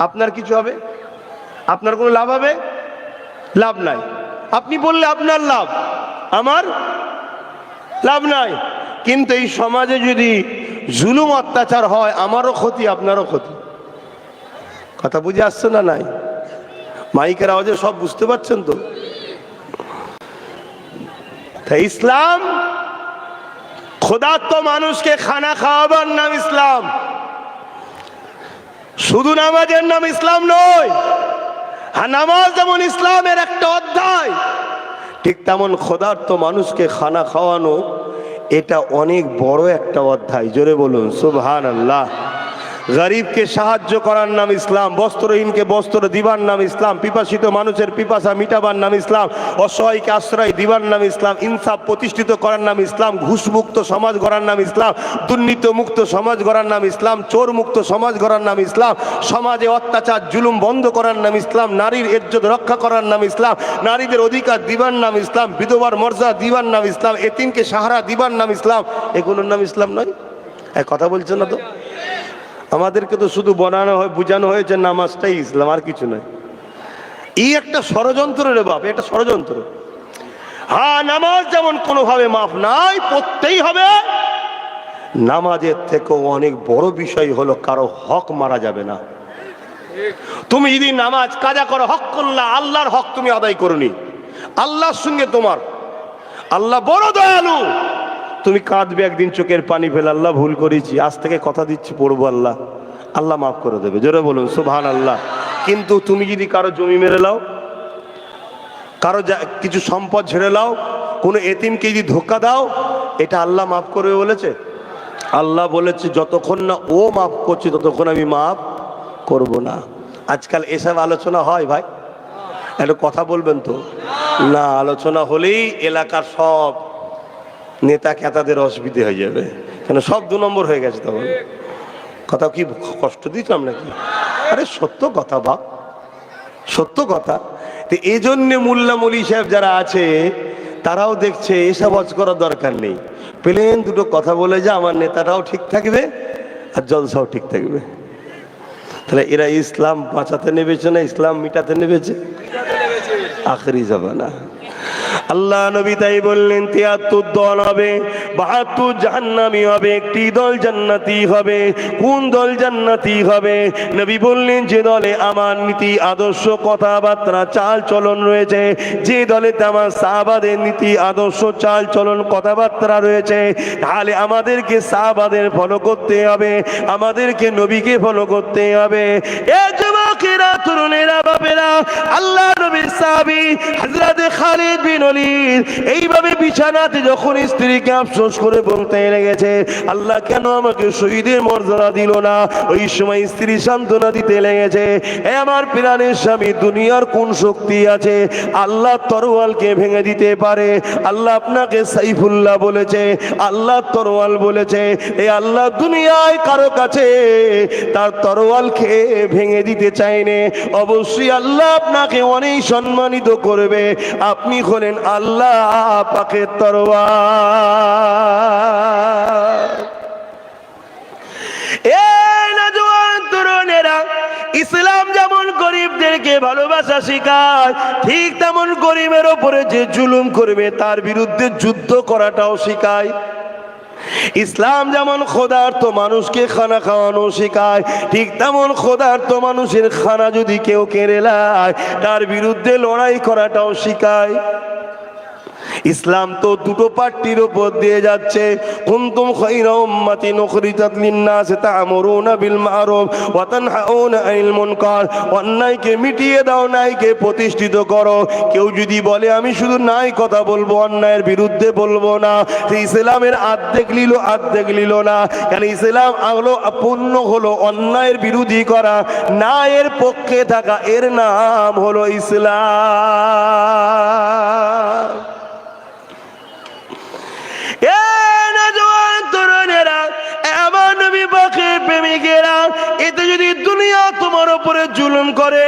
আপনার কিছু হবে? আপনার কোনো লাভ হবে? লাভ নাই। আপনি বললে আপনার লাভ, আমার লাভ নাই। কিন্তু এই সমাজে যদি জুলুম অত্যাচার হয়, আমারও ক্ষতি আপনারও ক্ষতি। কথা বুঝে আসছে না? নাই মাইকের আওয়াজে সব বুঝতে পারছেন তো? তাই ইসলাম ক্ষুধার্ত মানুষকে খানা খাওয়াবার নাম ইসলাম, শুধু নামাজের নাম ইসলাম নয়। হ্যাঁ, নামাজ যেমন ইসলামের একটা অধ্যায়, ঠিক তেমন ক্ষুধার্ত মানুষকে খানা খাওয়ানো এটা অনেক বড় একটা অধ্যায়। জোরে বলুন সুবহানাল্লাহ। গরিবকে সাহায্য করার নাম ইসলাম, বস্ত্রহীনকে বস্ত্র দিবার নাম ইসলাম, পিপাসিত মানুষের পিপাসা মিটাবার নাম ইসলাম, অসহায়কে আশ্রয় দিবার নাম ইসলাম, ইনসাফ প্রতিষ্ঠিত করার নাম ইসলাম, ঘুষমুক্ত সমাজ গড়ার নাম ইসলাম, দুর্নীতিমুক্ত সমাজ গড়ার নাম ইসলাম, চোর মুক্ত সমাজ গড়ার নাম ইসলাম, সমাজে অত্যাচার জুলুম বন্ধ করার নাম ইসলাম, নারীর ইজ্জত রক্ষা করার নাম ইসলাম, নারীদের অধিকার দিবার নাম ইসলাম, বিধবার মর্যাদা দিবার নাম ইসলাম, এতিমকে সাহারা দিবার নাম ইসলাম। এগুলোর নাম ইসলাম নয়? এক কথা বলছেন না তো? আমাদেরকে তো শুধু বোঝানো হয়েছে নামাজটাই ইসলাম, আর কিছু নয়। এই একটা ষড়যন্ত্র রে বাপ, এটা ষড়যন্ত্র। হ্যাঁ, নামাজ যেমন কোনোভাবে মাফ নাই, পড়তেই হবে। নামাজের থেকেও অনেক বড় বিষয় হলো কারো হক মারা যাবে না। তুমি যদি নামাজ কাজা করো, হক করলা, আল্লাহর হক তুমি আদায় করনি, আল্লাহর সঙ্গে তোমার, আল্লাহ বড় দয়ালু। তুমি কাঁদবে একদিন, চোখের পানি ফেলে, আল্লাহ ভুল করেছি, আজ থেকে কথা দিচ্ছি পড়বো, আল্লাহ আল্লাহ মাফ করে দেবে। জোরে বলুন সুবহানাল্লাহ। কিন্তু তুমি যদি কারো জমি মেরে লাও, কারো কিছু সম্পদ ছেড়ে লাও, কোনো এতিমকে যদি ধোঁকা দাও, এটা আল্লাহ মাফ করবে বলেছে? আল্লাহ বলেছে যতক্ষণ না ও মাফ করছে ততক্ষণ আমি মাফ করব না। আজকাল এসব আলোচনা হয় ভাই? একটা কথা বলবেন তো? না, আলোচনা হলেই এলাকার সব নেতা খেতাদের অসুবিধে হয়ে যাবে, কেন সব 2 নম্বর হয়ে গেছে। তখন কথা কি কষ্ট দিতাম নাকি? আরে সত্য কথা বাপ, সত্য কথা। তো এই জন্য মোল্লা মলি সাহেব যারা আছে তারাও দেখছে এসব অজ করার দরকার নেই, প্লেন দুটো কথা বলে যে আমার নেতাটাও ঠিক থাকবে আর জলসাও ঠিক থাকবে। তাহলে এরা ইসলাম বাঁচাতে নেবেছে না ইসলাম মিটাতে নেবেছে? আখরি জামানা। আল্লাহ নবী তাই বললেন 73 দল হবে, 72 জাহান্নামী হবে, একটি দল জান্নাতি হবে। কোন দল জান্নাতি হবে? নবী বললেন যে দলে আমার নীতি আদর্শ কথাবার্তা চাল চলন রয়েছে, যে দলে আমার সাহাবাদের নীতি আদর্শ চাল চলন কথাবার্তা রয়েছে। তাহলে আমাদেরকে সাহাবাদের ফলো করতে হবে, আমাদেরকে নবীকে ফলো করতে হবে। এ যুবকেরা, তরুণেরা, বাপেরা, আল্লাহ নবীর সাহাবী হযরত খালিদ বিন ওলীদ এইভাবে বিছানাতে যখন স্ত্রীকে আফসোস করে বলতে লেগেছে, আল্লাহ কেন আমাকে শহীদের মর্যাদা দিল না? ওই সময় স্ত্রী সান্ত্বনা দিতে লেগেছে, এ আমার প্রাণের স্বামী, দুনিয়ার কোন শক্তি আছে আল্লাহ তরোয়ালকে ভেঙে দিতে পারে? আল্লাহ আপনাকে সাইফুল্লাহ বলেছে, আল্লাহ তরোয়াল বলেছে। এই আল্লাহ দুনিয়ায় কারো কাছে তার তরোয়ালকে ভেঙে দিতে চাইনে। অবশ্যই আল্লাহ আপনাকে অনেক সম্মানিত করবে, আপনি হলেন আল্লাহ পাকের তরোয়াল। এই নওজোয়ান তরুণেরা, ইসলাম যেমন গরিবদেরকে ভালোবাসা শেখায়, ঠিক তেমন গরিবের ওপরে যে জুলুম করবে তার বিরুদ্ধে যুদ্ধ করাটাও শেখায়। ইসলাম যেমন ক্ষুধার্ত মানুষকে খানা খাওয়ানো শেখায়, ঠিক তেমন ক্ষুধার্ত মানুষের খানা যদি কেউ কেড়ে নেয় তার বিরুদ্ধে লড়াই করাটাও শেখায়। ইসলাম তো দুটো পার্টির উপর দিয়ে যাচ্ছে। কুনতুম খায়রা উম্মাতিন উখরিজাত লিন-নাস তা'মুরুনা বিল মা'রুফ ওয়া তানহাউনা আনিল মুনকার। অন্যায়কে মিটিয়ে দাও, ন্যায়কে প্রতিষ্ঠিত করো। কেউ যদি বলে আমি শুধু ন্যায় কথা বলবো, অন্যায়ের বিরুদ্ধে বলবো না, ইসলামের আর্ধেক নিল না। কারণ ইসলাম হলো পূর্ণ হলো অন্যায়ের বিরোধী করা, ন্যায়ের পক্ষে থাকা, এর নাম হলো ইসলাম। এতে যদি দুনিয়া তোমার উপরে জুলুম করে,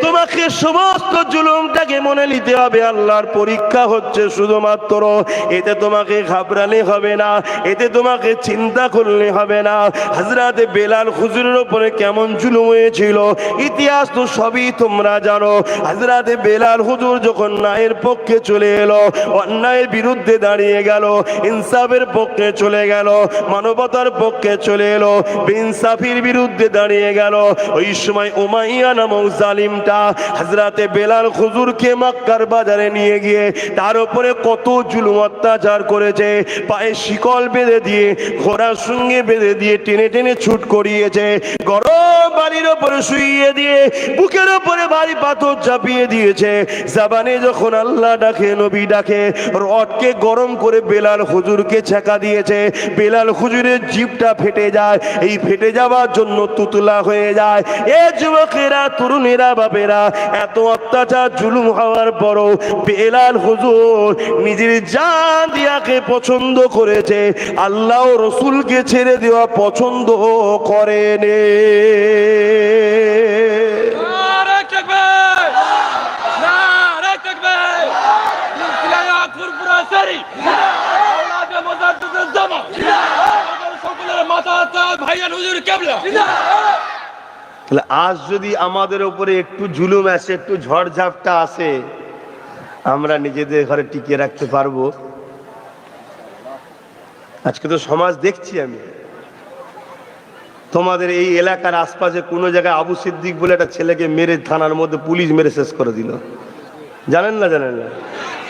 তোমাকে সমস্ত জুলুমটাকে মনে নিতে হবে আল্লাহর পরীক্ষা হচ্ছে শুধুমাত্র। এতে তোমাকে ঘাবড়ালে হবে না, এতে তোমাকে চিন্তা করলে হবে না। হযরত বেলাল হুজুরের উপরে কেমন জুলুম হয়েছিল ইতিহাস তো সবই তোমরা জানো। হযরত বেলাল হুজুর যখন ন্যায়ের পক্ষে চলে এলো, অন্যায়ের বিরুদ্ধে দাঁড়িয়ে গেল, ইনসাফের পক্ষে চলে গেল, মানবতার পক্ষে চলে এলো, ইনসাফির বিরুদ্ধে দাঁড়িয়ে গেল। ওই সময় উমাইয়া নামক জালিমটা হযরতে বেলাল হুজুরকে মক্কার বাজারে নিয়ে গিয়ে তার উপরে কত জুলুম অত্যাচার করেছে। পায়ে শিকল বেঁধে দিয়ে, ঘোড়ার সঙ্গে বেঁধে দিয়ে টেনে টেনে ছুট করিয়েছে, গরম বাড়ির উপরে শুইয়ে দিয়ে বুকের উপরে ভারী পাথর চাপিয়ে দিয়েছে। জাবানে যখন আল্লাহ ডাকে, নবী ডাকে, রডকে গরম করে বেলাল হুজুরকে ছেঁকা দিয়েছে। বেলাল হুজুরের জিভটা ফেটে যায়, এই ফেটে যাওয়ার জন্য তুতলা হয়ে যায়। এ যুবকেরা, তরুণেরা, বাপেরা, এত অত্যাচার জুলুম হওয়ার পরও বেলাল হুজুর নিজের জান দিয়াকে পছন্দ করেছে, আল্লাহ রসুলকে ছেড়ে দেওয়া পছন্দ করেনি। আজ যদি আমাদের উপরে একটু জুলুম আসে, একটু ঝড়ঝাপটা আসে, আমরা নিজেদের ঘরে টিকিয়ে রাখতে পারবো? আজকে তো সমাজ দেখছি আমি, তোমাদের এই এলাকার আশপাশে কোনো জায়গায় আবু সিদ্দিক বলে একটা ছেলেকে মেরে থানার মধ্যে পুলিশ মেরে শেষ করে দিল। জানেন না? জানেন না?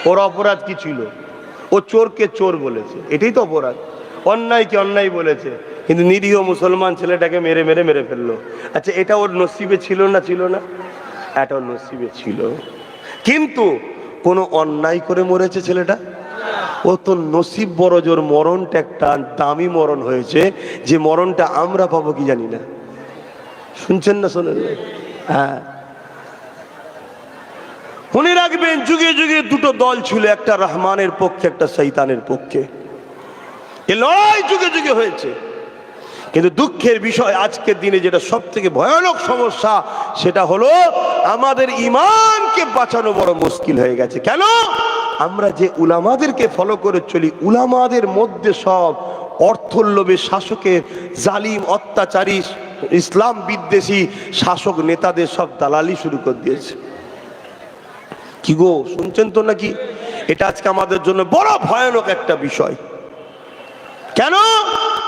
ওর অপরাধ কি ছিল? ও চোরকে চোর বলেছে, এটাই তো অপরাধ। অন্যায়কে অন্যায় বলেছে, কিন্তু নিরীহ মুসলমান ছেলেটাকে মেরে মেরে মেরে ফেললো। আচ্ছা, এটা ওর নসিবে ছিল না? ছিল না? এটা ওর নসিবে ছিল, কিন্তু কোনো অন্যায় করে মরেছে ছেলেটা? ও তো নসিব বড় জোর, মরণটা একটা দামি মরণ হয়েছে, যে মরণটা আমরা পাবো কি জানি না। শুনছেন না? শোনেন না? হ্যাঁ, মনে রাখবেন, যুগে যুগে দুটো দল ছিল, একটা রহমানের পক্ষে, একটা শয়তানের পক্ষে। এ লড়াই যুগে যুগে হয়েছে, কিন্তু দুঃখের বিষয় আজকের দিনে যেটা সব থেকে ভয়ানক সমস্যা, সেটা হলো আমাদের ঈমানকে বাঁচানো বড় মুশকিল হয়ে গেছে। কেন? আমরা যে উলামাদেরকে ফলো করে চলি, উলামাদের মধ্যে সব অর্থলোভী শাসকের, জালিম অত্যাচারী ইসলাম বিদ্বেষী শাসক নেতাদের সব দালালি শুরু করে দিয়েছে। কি গো, শুনছেন তো নাকি? এটা আজকে আমাদের জন্য বড় ভয়ানক একটা বিষয়। কেন?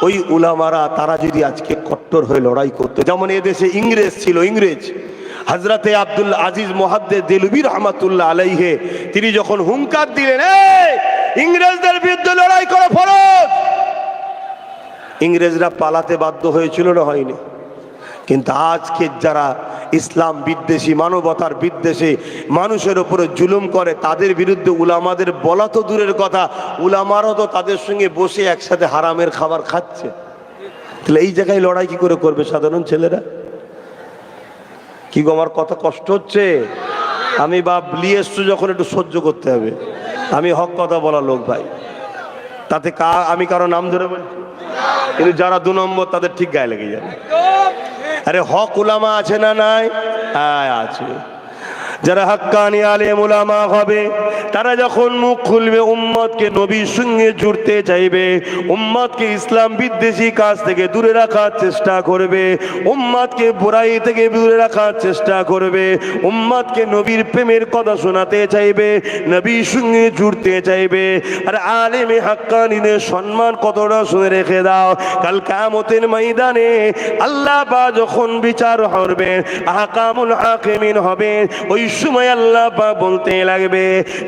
ওই উলামারা, তারা যদি আজকে কট্টর হয়ে লড়াই করতো, যেমন এদেশে ইংরেজ ছিল, ইংরেজ হযরতে আব্দুল আজিজ মুহাদ্দিস দেলবি রহমাতুল্লাহ আলাইহি, তিনি যখন হুঙ্কার দিলেন, ইংরেজদের বিরুদ্ধে লড়াই করা ফরজ, ইংরেজরা পালাতে বাধ্য হয়েছিল না? হয়নি? কিন্তু আজকে যারা ইসলাম বিদ্বেষী, মানবতার বিদ্বেষী, মানুষের উপরে জুলুম করে, তাদের বিরুদ্ধে উলামাদের বলা তো দূরের কথা, উলামারও তো তাদের সঙ্গে বসে একসাথে হারামের খাবার খাচ্ছে। তাহলে এই জায়গায় লড়াই কি করে করবে সাধারণ ছেলেরা? কি গো, আমার কথা কষ্ট হচ্ছে? আমি বাপ লিয়ে এসছি যখন, একটু সহ্য করতে হবে। আমি হক কথা বলা লোক ভাই, তাতে আমি কারো নাম ধরে বলছি, কিন্তু যারা দু নম্বর তাদের ঠিক গায়ে লেগে যাবে। আরে হক উলামা আছে না নাই? হ্যাঁ আছে। যারা হাক্কানি আলেম উলামা হবে, তারা যখন মুখ খুলবে, উম্মতকে নবীর সঙ্গে জুড়তে চাইবে, উম্মতকে ইসলাম বিদ্বেষী কাজ থেকে দূরে রাখার চেষ্টা করবে, উম্মতকে বুরাই থেকে দূরে রাখার চেষ্টা করবে, উম্মতকে নবীর প্রেমের কথা শোনাতে চাইবে, নবীর সঙ্গে জুড়তে চাইবে। আর আলেমে হাক্কানিদের সম্মান কতটা শুনে রেখে দাও, কাল কিয়ামতের ময়দানে আল্লাহ পাক যখন বিচার করবেন, আহকামুল হাকিমিন হবে, ওই সময় আল্লাহ পাক বলতে লাগবে,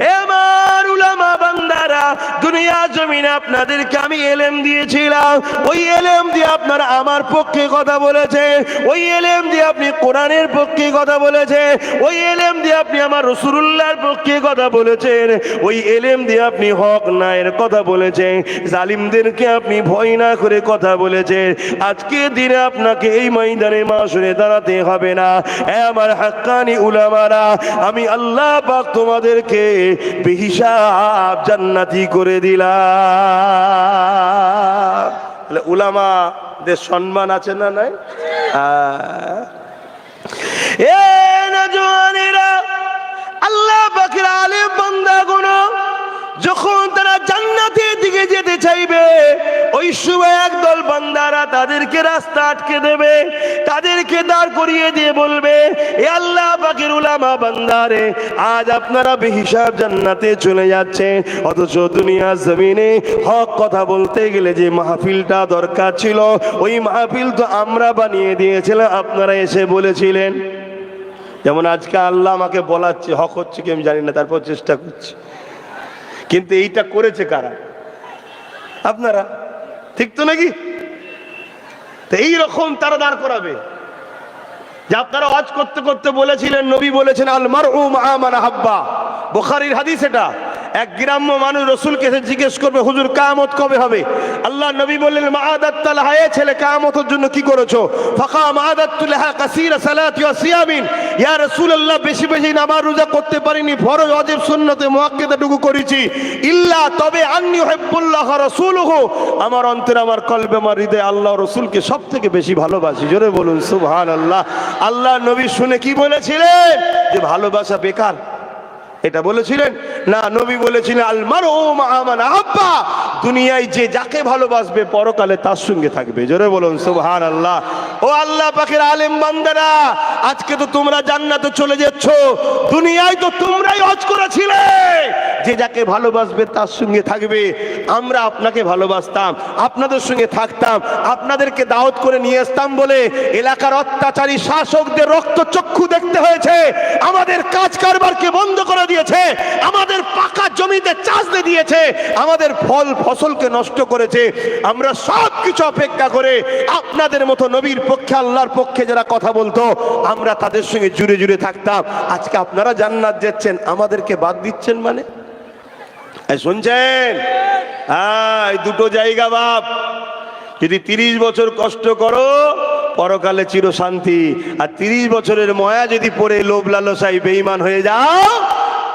এ আমার উলামা বান্দারা, দুনিয়া জমিনে আপনাদেরকে আমি ইলম দিয়েছিলাম, ওই ইলম দিয়ে আপনারা আমার পক্ষে কথা বলেছেন, ওই ইলম দিয়ে আপনি কোরআনের পক্ষে কথা বলেছেন, ওই ইলম দিয়ে আপনি আমার রাসূলুল্লাহর পক্ষে কথা বলেছেন, ওই ইলম দিয়ে আপনি হক ন্যায়ের কথা বলেছেন, জালিমদেরকে আপনি ভয় না করে কথা বলেছেন। আজকে দিনে আপনাকে এই ময়দানে মাশরে দাঁড়াতে হবে না। এ আমার হাক্কানি উলামারা, আমি আল্লাহ পাক তোমাদেরকে বেহিসাব জান্নাতি করে দিলাম। উলামাদের সম্মান আছে না নাই? এ নওজওয়ানেরা, আল্লাহ পাকের আলেম বান্দাগণ যখন তারা জান্নাতের দিকে যেতে চাইবে, ওই সময় একদল বান্দারা তাদেরকে রাস্তা আটকে দেবে, তাদেরকে দাঁড় করিয়ে দিয়ে বলবে, এ আল্লাহ পাকের উলামা বান্দারে, আজ আপনারা বেহিসাব জান্নাতে চলে যাচ্ছেন, অথচ দুনিয়ার জমিনে হক কথা বলতে গেলে যে মাহফিলটা দরকার ছিল, ওই মাহফিল তো আমরা বানিয়ে দিয়েছিলাম, আপনারা এসে বলেছিলেন। যেমন আজকে আল্লাহ আমাকে বলাচ্ছে, হক হচ্ছে কি আমি জানি না, তারপর চেষ্টা করছি, কিন্তু এইটা করেছে কারা? আপনারা, ঠিক তো নাকি? তো এইরকম তারা দাঁড় করাবে যে আপনারা ওয়াজ করতে করতে বলেছিলেন, নবী বলেছেন আল মারউ মা মান আহাব্বা, বুখারীর হাদিস এটা। এক গ্রাম্য মানুষ রাসূলকে জিজ্ঞেস করবে, হুজুর কিয়ামত কবে হবে? আল্লাহ নবী বললেন, মাআদাত্তা লাহা, এ ছেলে কিয়ামতের জন্য কি করেছো? ফাকা মাআদাত্তু লাহা কাসীরা সালাতি ওয়া সিয়ামিন, ইয়া রাসূলুল্লাহ বেশি বেশি নামাজ রোজা করতে পারিনি, ফরজ ওয়াজিব সুন্নতে মুআক্কাদাটুকু করেছি, ইল্লা তবে আন্নী ইউহিব্বুল্লাহ ওয়া রাসূলুহু, আমার অন্তরে আমার কলবে আমার হৃদয়ে আল্লাহ রাসূলকে সবথেকে বেশি ভালোবাসি। জোরে বলুন সুবহানাল্লাহ। আল্লাহ নবী শুনে কি বলেছিলেন? যে ভালোবাসা বেকার, এটা বলেছিলেন না। নবী বলেছিলেন আল মারউ মা মান আহাব্বা, দুনিয়ায় যে যাকে ভালোবাসবে পরকালে তার সঙ্গে থাকবে। জোরে বলুন সুবহানাল্লাহ। ও আল্লাহ পাকের আলেম বান্দারা, আজকে তো তোমরা জান্নাতে চলে যাচ্ছ, দুনিয়ায় তো তোমরাই হজ করেছিলে, যে যাকে ভালোবাসবে তার সঙ্গে থাকবে। আমরা আপনাকে ভালোবাসতাম, আপনাদের সঙ্গে থাকতাম, আপনাদেরকে দাওয়াত করে নিয়ে আসতাম বলে এলাকার অত্যাচারী শাসকদের রক্তচক্ষু দেখতে হয়েছে, আমাদের কাজ কারবারকে বন্ধ করে দিয়েছে, আমাদের পাকা জমিতে চাষ দিয়েছে, আমাদের ফল ফসলকে নষ্ট করেছে। আমরা সব কিছু অপেক্ষা করে আপনাদের মতো নবীর পক্ষে, আল্লাহর পক্ষে যারা কথা বলতো, আমরা তাদের সঙ্গে জুড়ে জুড়ে থাকতাম। আজকে আপনারা জান্নাত যাচ্ছেন, আমাদেরকে বাদ দিচ্ছেন মানে? শুনছেন? এই দুটো জায়গা বাপ, যদি 30 বছর কষ্ট করো পরকালে চির শান্তি, আর 30 বছরের ময়া যদি পড়ে লোভ লালসায় বেঈমান হয়ে যাও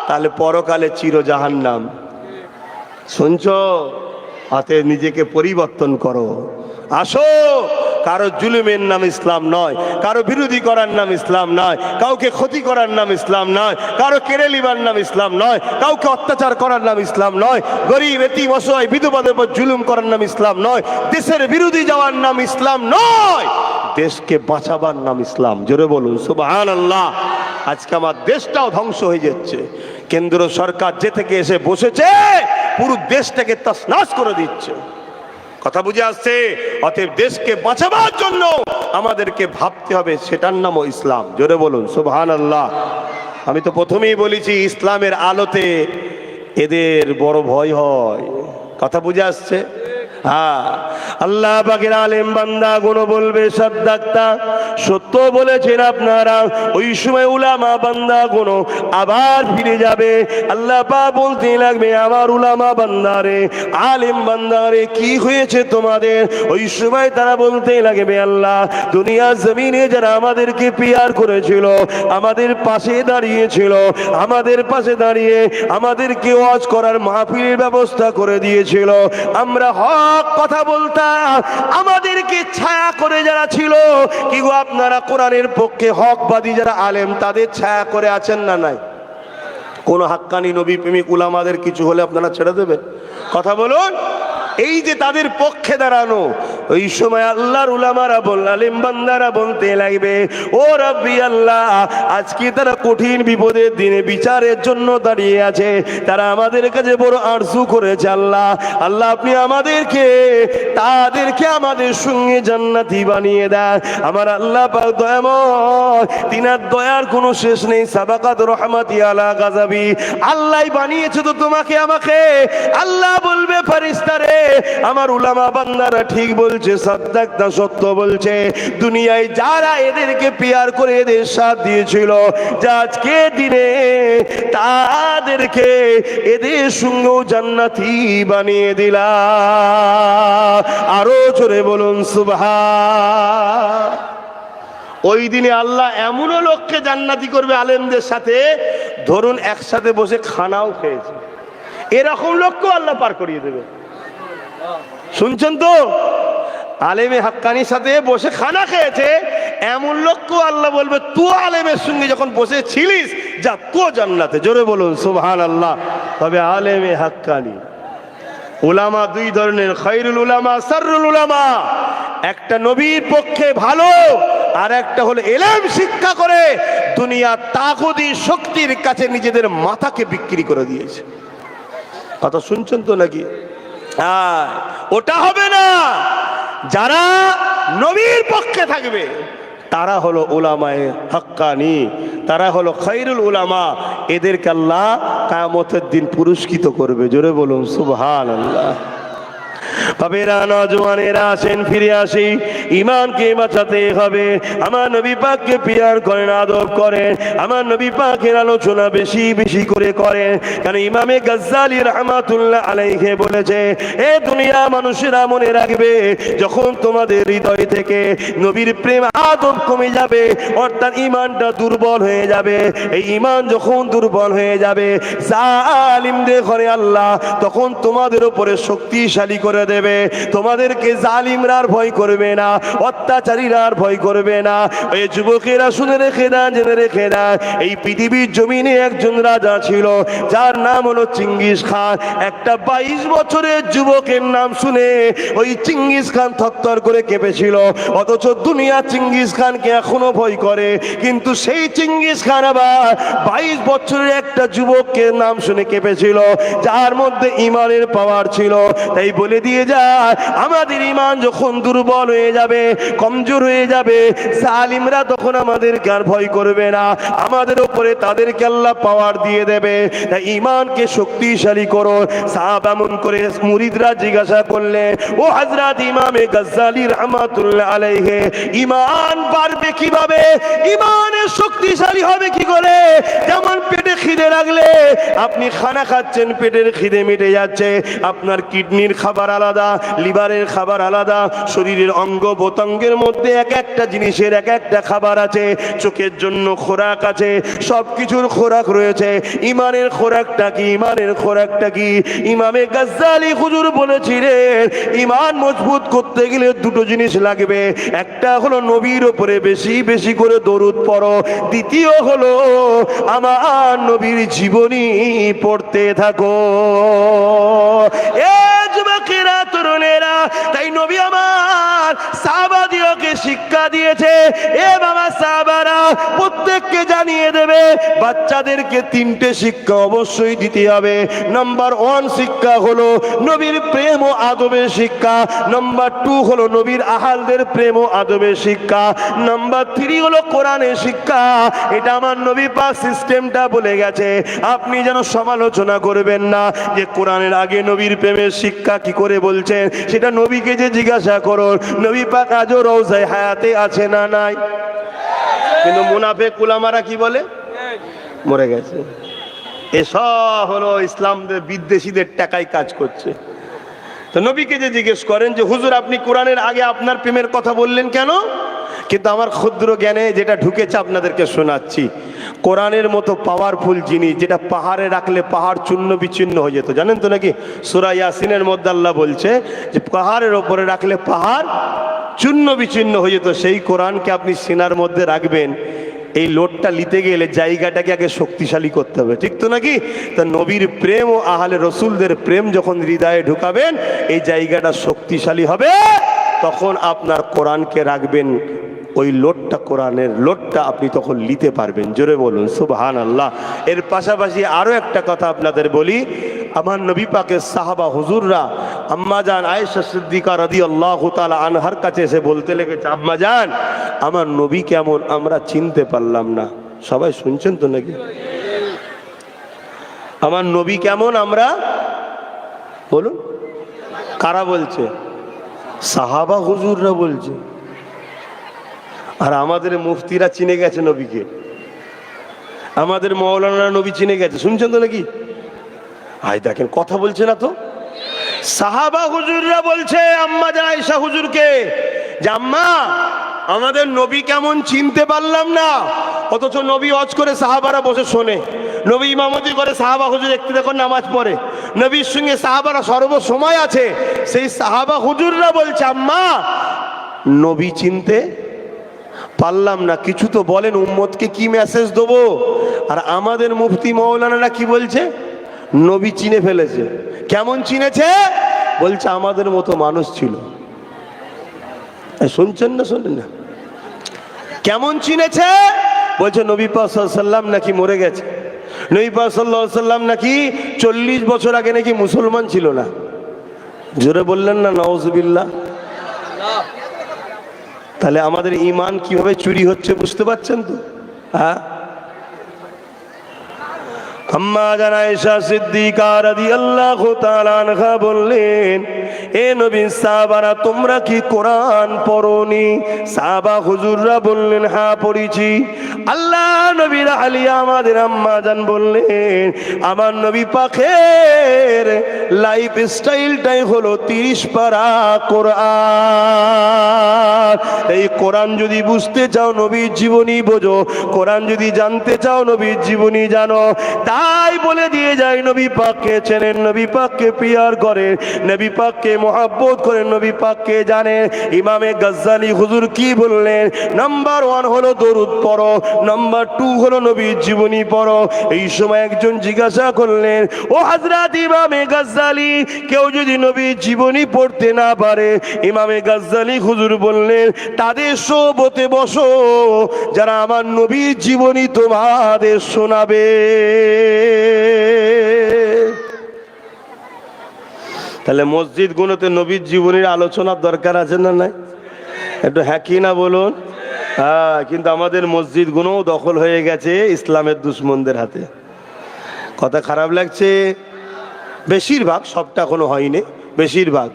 তাহলে পরকালে চির জাহান্নাম। শুনছো? হাতে নিজেকে পরিবর্তন করো, আসো। কারো জুলুমের নাম ইসলাম নয়, কারো বিরোধী করার নাম ইসলাম নয়, কাউকে ক্ষতি করার নাম ইসলাম নয়, কারো কেড়ে নিবার নাম ইসলাম নয়, কাউকে অত্যাচার করার নাম ইসলাম নয়, গরিব এতিম অসহায় বিধবাদের উপর জুলুম করার নাম ইসলাম নয়, দেশের বিরোধী যাওয়ার নাম ইসলাম নয়, দেশকে বাঁচাবার নাম ইসলাম। জোরে বলুন সুবহানাল্লাহ। আজকে আমার দেশটাও ধ্বংস হয়ে যাচ্ছে, কেন্দ্র সরকার যে থেকে এসে বসেছে পুরো দেশটাকে তছনছ করে দিচ্ছে। কথা বুঝে আসছে? অতএব দেশকে বাঁচাবার জন্য আমাদেরকে ভাবতে হবে, সেটার নামও ইসলাম। জোরে বলুন সুবহানাল্লাহ। আমি তো প্রথমেই বলেছি, ইসলামের আলোতে এদের বড় ভয় হয়। কথা বুঝে আসছে? হ্যাঁ, আল্লাহ পাকের আলেম বান্দা গুলো বলবে, সাদ্দাক্তা, সত্য বলেছেন আপনারা। ওই সময় উলামা বান্দা গুলো আবার ফিরে যাবে, আল্লাহ পাক বলতে লাগবে, আমার উলামা বান্দারে, আলেম বান্দারে, কি হয়েছে তোমাদের? ওই সময় তারা বলতে লাগবে, আল্লাহ, দুনিয়ার জমিনে যারা আমাদেরকে পিয়ার করেছিল, আমাদের পাশে দাঁড়িয়েছিল, আমাদের পাশে দাঁড়িয়ে আমাদেরকে ওয়াজ করার মাহফিলের ব্যবস্থা করে দিয়েছিল, আমরা কথা বলতাম, আমাদেরকে ছায়া করে যারা ছিল, কি গো আপনারা কোরআনের পক্ষে হকবাদী যারা আলেম, তাদের ছায়া করে আছেন না নাই? কোন হাক্কানি নবী প্রেমিক উলামাদের কিছু হলে আপনারা ছেড়ে দেবেন? কথা বলুন। এই যে তাদের পক্ষে দাঁড়ানো। ওই সময় আল্লাহর উলামারা আলেম বান্দারা বলতে লাগবে, ও রাব্বি আল্লাহ, আজকে তারা কঠিন বিপদের দিনে বিচারের জন্য দাঁড়িয়ে আছে, তারা আমাদের কাছে বড় আরজু করেছে। আল্লাহ আল্লাহ আপনি তাদেরকে আমাদের সঙ্গে জান্নাতি বানিয়ে দেন। আমার আল্লাহ পাক দয়াময়, তিনার দয়ার কোনো শেষ নেই। সাবাকাত রহমাতি আলা গাযাবি, আল্লাহ বানিয়েছে তো তোমাকে আমাকে। আল্লাহ বলবে ফেরেশতারে, আমার উলামা বান্দারা ঠিক বলছে, সাদ্দাকতা সত্য বলছে। দুনিয়ায় যারা এদেরকে পিয়ার করে এদের সাথ দিয়েছিল, যা আজকে দিনে তাদেরকে এদের সঙ্গেও জান্নাতি বানিয়ে দিলাম। আরো জোরে বলুন সুবহান। ওই দিনে আল্লাহ এমনও লোককে জান্নাতি করবে আলেমদের সাথে, ধরুন একসাথে বসে খানাও খেয়েছে, এরকম লোককেও আল্লাহ পার করিয়ে দেবে। শুনছেন তো? আলেমে হাক্কানির সাথে বসে খানা খেয়েছে এমন লোককেও আল্লাহ বলবে, তুই আলেমের সঙ্গে যখন বসে ছিলিস, যা তুই জান্নাতে। জোরে বলুন সুবহানাল্লাহ। তবে আলেমে হাক্কানি উলামা দুই ধরনের, খায়রুল উলামা, শাররুল উলামা। একটা নবীর পক্ষে ভালো, আর একটা হলো ইলম শিক্ষা করে দুনিয়া তাগুতি শক্তির কাছে নিজেদের মাথাকে বিক্রি করে দিয়েছে। কথা শুনছেন তো নাকি? ওটা হবে না। যারা নবীর পক্ষে থাকবে তারা হলো উলামায়ে হাক্কানি, তারা হলো খায়রুল উলামা। এদেরকে আল্লাহ কিয়ামতের দিন পুরস্কৃত করবে। জোরে বলুন সুবহানাল্লাহ। বাবেরা, নওজওয়ানেরা, আসেন ফিরে আসি, ইমানকে বাঁচাতে হবে। আমার নবী পাককে পিয়ার করেন, আদব করেন, আমার নবী পাকের আলোচনা বেশি বেশি করে করেন। কারণ ইমামে গাজ্জালী রাহমাতুল্লাহ আলাইহি বলেছে, এ দুনিয়া মানুষেরা মনে রাখবে, যখন তোমাদের হৃদয় থেকে নবীর প্রেম আদব কমে যাবে, অর্থাৎ ইমানটা দুর্বল হয়ে যাবে, এই ইমান যখন দুর্বল হয়ে যাবে, জালিমদের ঘরে আল্লাহ তখন তোমাদের উপরে শক্তিশালী করে দেবে। তোমাদেরকে জালিমরা আর ভয় করবে না, অত্যাচারীরা আর ভয় করবে না। এই যুবকেরা শুনে রেখে দেন, জেনে রেখে দেন, এই পৃথিবীর জমিনে একজন রাজা ছিল, যার নাম হলো চিঙ্গিস খান। একটা 22 বছরের যুবকের নাম শুনে ওই চিঙ্গিস খান থরথর করে কেঁপেছিল। অথচ দুনিয়া চিঙ্গিস খানকে এখনো ভয় করে, কিন্তু সেই চিঙ্গিস খান আবার 22 বছরের একটা যুবকের নাম শুনে কেঁপেছিল, যার মধ্যে ইমানের পাওয়ার ছিল। তাই বলে দিয়ে যায়, আমাদের ইমান যখন দুর্বল হয়ে যাবে, কমজোর হয়ে যাবে, জালিমরা তখন আমাদেরকে আর ভয় করবে না, আমাদের উপরে তাদেরকে আল্লাহ পাওয়ার দিয়ে দেবে। তাই ইমানকে শক্তিশালী করো। সাহাবা মন করে মুরিদরা জিজ্ঞাসা করলেন, ও হযরত ইমামে গাজ্জালী রাহমাতুল্লাহ আলাইহি, ইমান বাড়বে কিভাবে, ইমানের শক্তিশালী হবে কি করে? যেমন পেটে খিদে লাগলে আপনি খানা খাচ্ছেন, পেটের খিদে মিটে যাচ্ছে, আপনার কিডনির খাবার আলাদা, লিভারের খাবার আলাদা, শরীরের অঙ্গ প্রত্যঙ্গের মধ্যে এক একটা জিনিসের এক একটা খাবার আছে, চোখের জন্য খোরাক আছে, সব কিছুর খোরাক রয়েছে। ইমানের খোরাকটা কি? ইমানের খোরাকটা কি? ইমামে গাজ্জালী হুজুর বলেছিলেন, ইমান মজবুত করতে গেলে দুটো জিনিস লাগবে। একটা হলো নবীর উপরে বেশি বেশি করে দরুদ পড়ো, দ্বিতীয় হলো আমার নবীর জীবনী পড়তে থাকো। যুবকেরা, তরুণেরা, তাই নবী আমার সাহাবাদিওকে শিক্ষা দিয়েছে, এ বাবা সাহাবারা, প্রত্যেককে জানিয়ে দেবে, বাচ্চাদেরকে 3টে শিক্ষা অবশ্যই দিতে হবে। নাম্বার 1 শিক্ষা হলো নবীর প্রেম ও আদবের শিক্ষা। নাম্বার 2 হলো নবীর আহালদের প্রেম ও আদবের শিক্ষা। নাম্বার 3 হলো কোরআনের শিক্ষা। এটা আমার নবী পাক সিস্টেমটা বলে গেছে, আপনি যেন সমালোচনা করবেন না যে কোরআনের আগে নবীর প্রেমের শিক্ষা কি করে বলছেন। সেটা নবীকে যে জিজ্ঞাসা করো, নবী পাক আজও রওজায়ে হায়াতে আছে না নাই? কিন্তু মুনাফিক উলামারা কি বলে? মরে গেছে। এসব হলো ইসলামদের বিদ্বেষীদের টাকায় কাজ করছে। তো নবীকে যে জিজ্ঞেস করেন যে হুজুর আপনি কোরআনের আগে আপনার প্রেমের কথা বললেন কেন? কিন্তু আমার ক্ষুদ্র জ্ঞানে যেটা ঢুকেছে আপনাদেরকে শোনাচ্ছি। কোরআনের মতো পাওয়ারফুল জিনিস, যেটা পাহাড়ে রাখলে পাহাড় চূর্ণ বিচ্ছিন্ন হয়ে যেত, জানেন তো নাকি? সূরা ইয়াসিনের মধ্যে আল্লাহ বলছে যে পাহাড়ের ওপরে রাখলে পাহাড় চূর্ণ বিচ্ছিন্ন হয়ে যেত, সেই কোরআনকে আপনি সিনার মধ্যে রাখবেন, এই লোডটা নিতে গেলে জায়গাটাকে আগে শক্তিশালী করতে হবে, ঠিক তো নাকি? তা নবীর প্রেম ও আহলে রসুলদের প্রেম যখন হৃদয়ে ঢুকাবেন এই জায়গাটা শক্তিশালী হবে, তখন আপনার কোরআনকে রাখবেন, ওই লোডটা, কোরআনের লোডটা আপনি তখন নিতে পারবেন। জোরে বলুন সুবহানাল্লাহ। এর পাশাপাশি আরও একটা কথা আপনাদের বলি, আমার নবী পাকের সাহাবা হুজুররা আম্মা জান আয়েশা সিদ্দিকা রাদিয়াল্লাহু তাআলা আনহার কাছে এসে বলতে লেগেছে, আম্মা জান আমার নবী কেমন আমরা চিনতে পারলাম না। সবাই শুনছেন তো নাকি? আমার নবী কেমন আমরা, বলুন কারা বলছে? সাহাবা হুজুররা বলছে। আর আমাদের মুফতিরা চিনে গেছে নবীকে, আমাদের মাওলানা নবী চিনে গেছে। শুনছেন তো নাকি? আই দেখেন কথা বলছে না তো। সাহাবা হুজুররা বলছে আম্মা জান আয়েশা হুজুরকে যে আম্মা আমাদের নবী কেমন চিনতে পারলাম না। অথচ নবী হজ করে সাহাবারা বসে শোনে, নবী ইমামতি করে সাহাবা হুজুর একটু দেখো নামাজ পড়ে, নবীর সঙ্গে সাহাবারা সর্বসময় আছে। সেই সাহাবা হুজুররা বলছে আম্মা নবী চিনতে পারলাম না, কিছু তো বলেন উম্মতকে কি মেসেজ দেবো। আর আমাদের মুফতি মাওলানারা কি বলছে? নবী চিনে ফেলেছে। কেমন চিনেছে? বলছে আমাদের মতো মানুষ ছিল। শুনছেন না শোনেন না? কেমন চিনেছে? বলছে নবী পাক সাল্লাল্লাহু আলাইহি ওয়াসাল্লাম নাকি মরে গেছে, নবী পাক সাল্লাল্লাহু আলাইহি ওয়াসাল্লাম নাকি 40 বছর আগে নাকি মুসলমান ছিল না। জোরে বললেন না নাউজুবিল্লাহ। তাহলে আমাদের ঈমান কিভাবে চুরি হচ্ছে বুঝতে পারছেন তো? হ্যাঁ, আম্মা জান আয়েশা সিদ্দিকা রাদিয়াল্লাহু তাআলা আনহা বললেন, এ নবীর সাহাবারা তোমরা কি কোরআন পড়োনি? সাহাবা হুজুররা বললেন হ্যাঁ পড়েছি। আল্লাহ নবীর আলিয়া আমাদের আম্মা জান বললেন আমার নবী পাকের লাইফ স্টাইলটাই হলো 30 পারা কোরআন। এই কোরআন যদি বুঝতে চাও নবীর জীবনী বোঝো, কোরআন যদি জানতে চাও নবীর জীবনী জানো। তাই বলে দিয়ে যায় নবী পাককে চেনেন, নবী পাককে পিয়ার করেন, নবী পাককে মহব্বত করেন, নবী পাককে জানেন। ইমামে গাজ্জালি হুজুর কি বললেন? নাম্বার 1 হলো দরুদ পড়ো, নাম্বার 2 হলো নবীর জীবনী পড়ো। এই সময় একজন জিজ্ঞাসা করলেন, ও হযরত ইমামে গাজ্জালি কেউ যদি নবীর জীবনী পড়তে না পারে? ইমামে গাজ্জালি হুজুর বললেন তাদের সোবতে বসো, যারা আমার নবীর জীবনী তোমাদের শোনাবে। তাহলে মসজিদ গুলোতে নবীর জীবনীর আলোচনার দরকার আছে না নাই? একটু হ্যাঁ কি না বলুন। হ্যাঁ, কিন্তু আমাদের মসজিদ গুলোও দখল হয়ে গেছে ইসলামের দুশ্মনদের হাতে। কথা খারাপ লাগছে, বেশিরভাগ, সবটা এখনো হয়নি, বেশিরভাগ।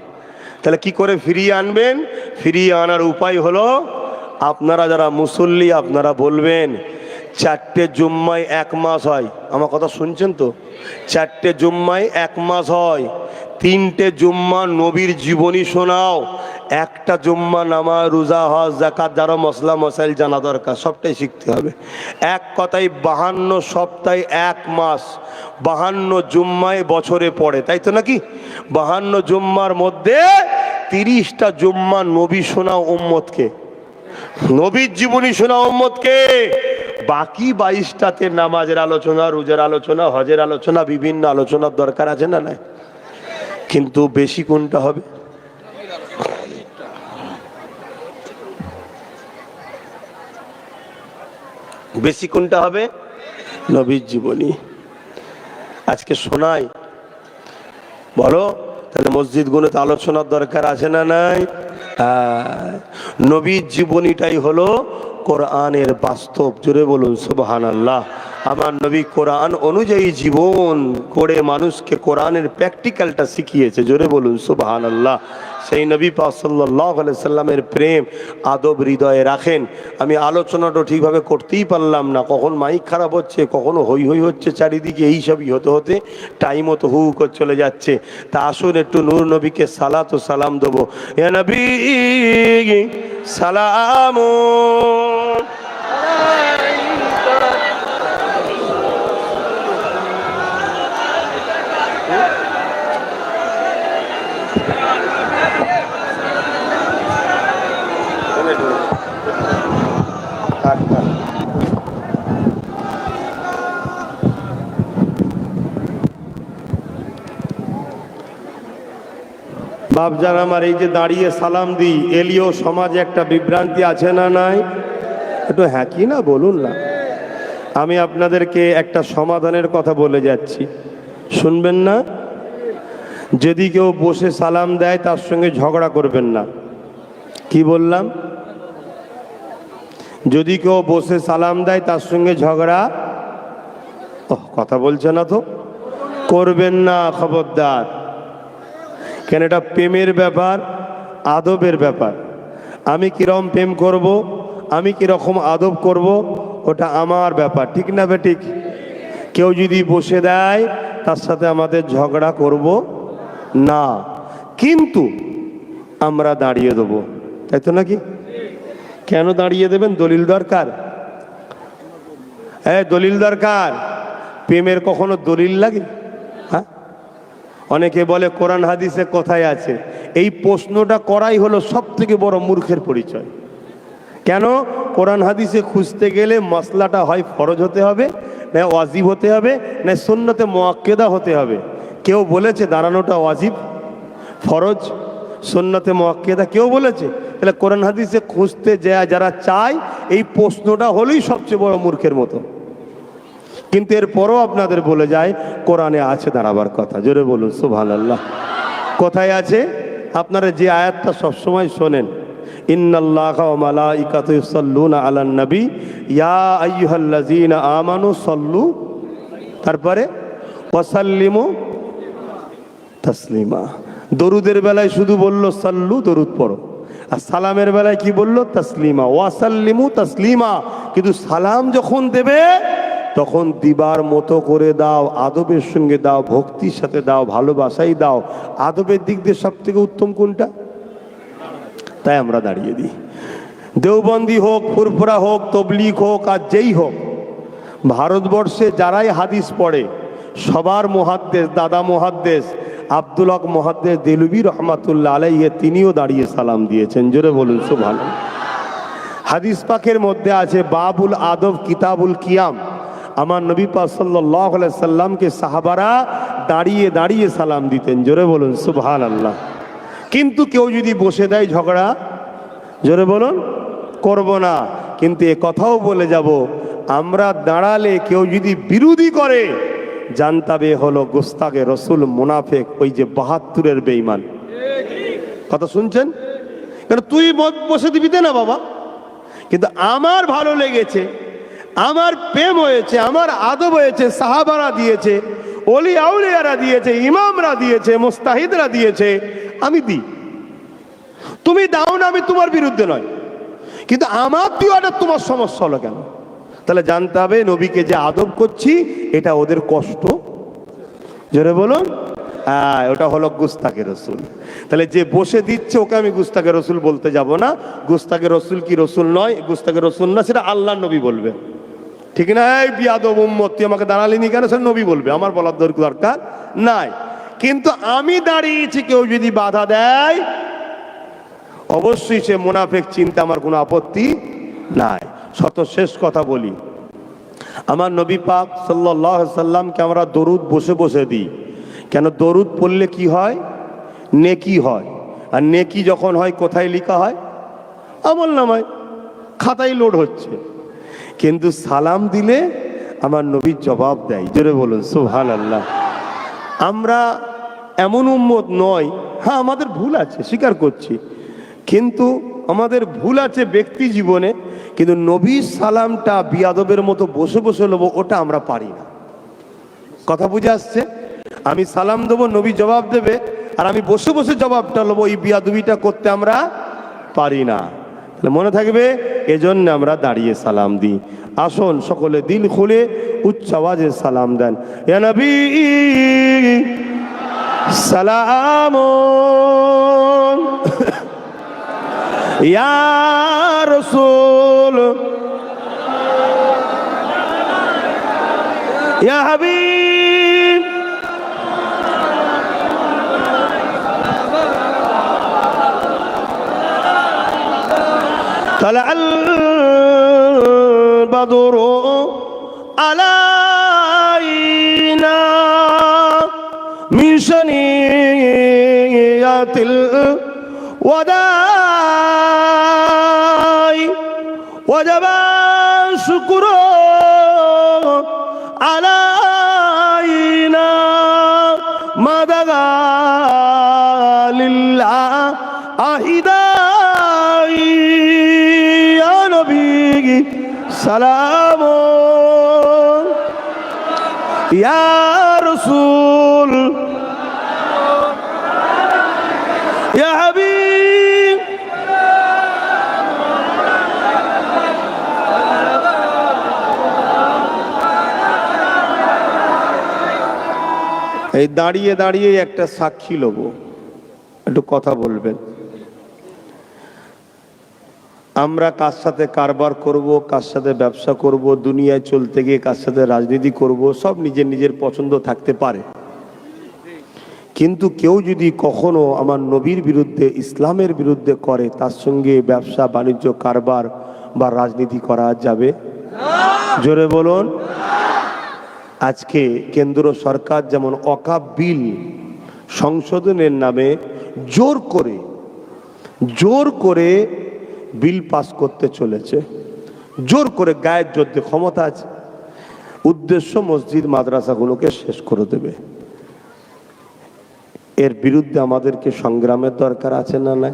তাহলে কি করে ফিরিয়ে আনবেন? ফিরিয়ে আনার উপায় হলো আপনারা যারা মুসল্লি আপনারা বলবেন 4টে জুম্মায় 1 মাস হয়। আমার কথা শুনছেন তো? 4টে জুম্মায় 1 মাস হয়। 3টে জুম্মা নবীর জীবনী শোনাও, 1টা জুম্মা নামাজ রোজা হজ যাকাত যারা মশলা মশাইল জানা দরকার সবটাই শিখতে হবে। এক কথায় 52 সপ্তাহে 1 মাস, 52 জুম্মায় বছরে পড়ে, তাই তো নাকি? 52 জুম্মার মধ্যে 30টা জুম্মা নবী শোনাও উম্মতকে, নবীর জীবনী শোনাও উম্মতকে। বাকি 22টাতে নামাজের আলোচনা, রোজার আলোচনা, হজের আলোচনা, বিভিন্ন আলোচনার দরকার আছে না নাই? কিন্তু বেশি কোনটা হবে? বেশি কোনটা হবে? নবীর জীবনী। আজকে শোনাই, বলো তাহলে মসজিদগুলোতে আলোচনার দরকার আছে না নাই? নবীর জীবনীটাই হলো কোরআনের বাস্তব। জোরে বলুন সুবহানাল্লাহ। আমার নবী কোরআন অনুযায়ী জীবন করে মানুষকে কোরআনের প্র্যাকটিক্যালটা শিখিয়েছে। জোরে বলুন সুবহানাল্লাহ। সেই নবী পাক সাল্লাল্লাহু আলাইহি সাল্লামের প্রেম আদব হৃদয়ে রাখেন। আমি আলোচনাটা ঠিকভাবে করতেই পারলাম না, কখন মাইক খারাপ হচ্ছে, কখনো হই হই হচ্ছে চারিদিকে, এইসবই হতে হতে টাইমও তো হু করে চলে যাচ্ছে। তা আসুন একটু নূর নবীকে সালাত ও সালাম দেবো। ইয়া নবী সালাম বাপজান আমার, এই যে দাঁড়িয়ে সালাম দিই, এলিও সমাজে একটা বিভ্রান্তি আছে না নাই? একটু হ্যাঁ কি না বলুন না। আমি আপনাদেরকে একটা সমাধানের কথা বলে যাচ্ছি, শুনবেন না? যদি কেউ বসে সালাম দেয় তার সঙ্গে ঝগড়া করবেন না। কি বললাম? যদি কেউ বসে সালাম দেয় তার সঙ্গে ঝগড়া কথা বলছে না তো, করবেন না, খবরদার। কেন? এটা প্রেমের ব্যাপার, আদবের ব্যাপার। আমি কিরকম প্রেম করব, আমি কিরকম আদব করব, ওটা আমার ব্যাপার, ঠিক না বেঠিক? কেউ যদি বসে দেয় তার সাথে আমাদের ঝগড়া করব না, কিন্তু আমরা দাঁড়িয়ে দেবো, তাই তো নাকি? কেন দাঁড়িয়ে দেবেন? দলিল দরকার? হ্যাঁ, দলিল দরকার। প্রেমের কখনো দলিল লাগে? হ্যাঁ, অনেকে বলে কোরআন হাদিসে কোথায় আছে। এই প্রশ্নটা করাই হলো সব থেকে বড় মূর্খের পরিচয়। কেন? কোরআন হাদিসে খুঁজতে গেলে মশলাটা হয় ফরজ হতে হবে, না ওয়াজিব হতে হবে, না সুন্নতে মুআক্কেদা হতে হবে। কেউ বলেছে দাঁড়ানোটা ওয়াজিব, ফরজ, সুন্নতে মুআক্কেদা? কেউ বলেছে? তাহলে কোরআন হাদিসে খুঁজতে যারা চায়, এই প্রশ্নটা হলেই সবচেয়ে বড় মূর্খের মতো। কিন্তু এরপরও আপনাদের বলে যায় কোরআনে আছে দাঁড়াবার কথা। জোরে বলুন সুবহানাল্লাহ। কোথায় আছে? আপনারা যে আয়াতটা সবসময় শোনেন, ইন্নাল্লাহা ওয়া মালাইকাতুহু ইউসাল্লুনা আলান নবী ইয়া আইয়ুহাল্লাযীনা আমানু সাল্লু, তারপরে ওয়াসাল্লিমু তাসলিমা। দরুদের বেলায় শুধু বলল সাল্লু, দরুদ পড়ো, আর সালামের বেলায় কি বলল? তাসলিমা, ওয়াসাল্লিমু তাসলিমা। কিন্তু সালাম যখন দেবে তখন দিবার মতো করে দাও, আদবের সঙ্গে দাও, ভক্তির সাথে দাও, ভালোবাসাই দাও। আদবের দিক দিয়ে সব থেকে উত্তম কোনটা? তাই আমরা দাঁড়িয়ে দিই। দেওবন্দি হোক, ফুরফুরা হোক, তবলিগ হোক, আর যেই হোক, ভারতবর্ষে যারাই হাদিস পড়ে সবার মুহাদ্দিস, দাদা মুহাদ্দিস আব্দুল হক মুহাদ্দিস দেলবি রহমাতুল্লাহ আলাইহি, তিনিও দাঁড়িয়ে সালাম দিয়েছেন। জোরে বলুন সুবহানাল্লাহ। হাদিস পাকের মধ্যে আছে বাবুল আদব কিতাবুল কিয়াম। আমার নবী পাক সাল্লাল্লাহু আলাইহি সাল্লামকে সাহাবারা দাঁড়িয়ে দাঁড়িয়ে সালাম দিতেন। জোরে বলুন সুবহানাল্লাহ। কিন্তু কেউ যদি বসে দেয় ঝগড়া, জোরে বলুন, করব না। কিন্তু এ কথাও বলে যাব, আমরা দাঁড়ালে কেউ যদি বিরোধী করে জানতাবে হলো গোস্তাকে রসুল, মুনাফেক, ওই যে 72-এর বেঈমান। কথা শুনছেন? কারণ তুই বসে দিবি না বাবা, কিন্তু আমার ভালো লেগেছে, আমার প্রেম হয়েছে, আমার আদব হয়েছে, সাহাবারা দিয়েছে, ওলি আউলিয়ারা দিয়েছে, ইমামরা দিয়েছে, মুস্তাহিদরা দিয়েছে, আমি দিই। তুমি দাও না, আমি তোমার বিরুদ্ধে নয়, কিন্তু আমার দিওয়াটা তোমার সমস্যা হলো কেন? তাহলে জানতে হবে নবীকে যে আদব করছি এটা ওদের কষ্ট। জোরে বলুন, হ্যাঁ, ওটা হলো গুস্তাকে রসুল। তাহলে যে বসে দিচ্ছে ওকে আমি গুস্তাকে রসুল বলতে যাব না। গুস্তাকে রসুল কি রসুল নয়? গুস্তাকে রসুল না, সেটা আল্লাহ নবী বলবে, ঠিক না? এই বিয়াদব উম্মত, তুই আমাকে দাঁড়ালিনি কেন? সেটা নবী বলবে, আমার বলার দরকার নাই। কিন্তু আমি দাঁড়িয়েছি, কেউ যদি বাধা দেয় অবশ্যই সে মুনাফিক চিন্তা, আমার কোনো আপত্তি নাই। শত শেষ কথা বলি, আমার নবী পাক সাল্লাল্লাহু আলাইহি সাল্লামকে আমরা দরুদ বসে বসে দিই। কেন? দরুদ পড়লে কি হয়? নেকি হয়। আর নেকি যখন হয় কোথায় লেখা হয়? আমলনামায়, খাতায় লোড হচ্ছে। কিন্তু সালাম দিলে আমার নবী জবাব দেয়। জোরে বলুন সুবহানাল্লাহ। আমরা এমন উম্মত নয়, হ্যাঁ আমাদের ভুল আছে, স্বীকার করছি, কিন্তু আমাদের ভুল আছে ব্যক্তি জীবনে, কিন্তু নবীর সালামটা বিয়াদবের মতো বসে বসে নেবো, ওটা আমরা পারি না। কথা বুঝে আসছে? আমি সালাম দেবো, নবী জবাব দেবে, আর আমি বসে বসে জবাবটা নেবো, এই বিয়াদবিটা করতে আমরা পারি না। মনে থাকবে, এজন্য আমরা দাঁড়িয়ে সালাম দিই। আসুন সকলে দিল খুলে উচ্চ আওয়াজে সালাম দেন। ইয়া নবী সালাম, ইয়া রাসূল, ইয়া হাবিব, তালাআল বাদরু আলাইনা মিন শানিয়াতিহি হাজ্জাতিল ওয়াদাই ওয়াজাবা শুকরু আলাইনা মাদাগা লিল্লাহ আহিদাই ইয়া নবী সালাম ইয়া রাসূল ইয়া হাবিব। এই দাঁড়িয়ে দাঁড়িয়ে একটা সাক্ষী লব, একটু কথা বলবেন। আমরা কার সাথে কারবার করব, কার সাথে ব্যবসা করব, দুনিয়ায় চলতে গিয়ে কার সাথে রাজনীতি করব, সব নিজের নিজের পছন্দ থাকতে পারে। কিন্তু কেউ যদি কখনো আমার নবীর বিরুদ্ধে, ইসলামের বিরুদ্ধে করে, তার সঙ্গে ব্যবসা বাণিজ্য কারবার বা রাজনীতি করা যাবে? জোরে বলুন। আজকে কেন্দ্র সরকার যেমন ওয়াকফ বিল সংশোধনের নামে জোর করে বিল পাস করতে চলেছে, জোর করে গায়ের যুদ্ধে ক্ষমতা আছে, উদ্দেশ্য মসজিদ মাদ্রাসাগুলোকে শেষ করে দেবে। এর বিরুদ্ধে আমাদেরকে সংগ্রামের দরকার আছে না? না,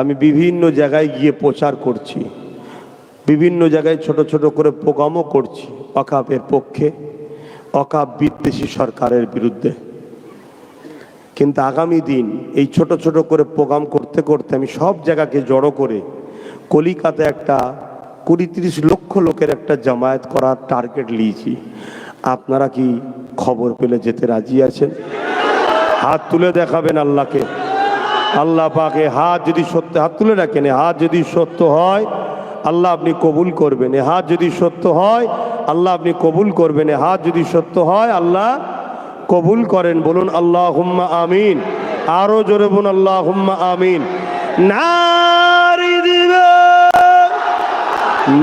আমি বিভিন্ন জায়গায় গিয়ে প্রচার করছি, বিভিন্ন জায়গায় ছোট ছোট করে প্রোগ্রামও করছি ওয়াকফের পক্ষে, ওয়াকফ বিদ্বেষী সরকারের বিরুদ্ধে। কিন্তু আগামী দিন এই ছোট ছোট করে প্রোগ্রাম করতে করতে আমি সব জায়গাকে জড়ো করে কলিকাতা একটা 20-30 লক্ষ লোকের একটা জামায়াত করার টার্গেট নিয়েছি। আপনারা কি খবর পেলে যেতে রাজি আছেন? হাত তুলে দেখাবেন আল্লাহকে, আল্লাহ পাকে। হাত যদি সত্য, হাত তুলে রাখেন, হাত যদি সত্য হয় আল্লাহ আপনি কবুল করবেন। হাত যদি সত্য হয় আল্লাহ আপনি কবুল করবেন। হাত যদি সত্য হয় আল্লাহ কবুল করেন। বলুন আল্লাহুম্মা আমিন। আরো জোরে বলুন আল্লাহুম্মা আমিন। নারী দিবে,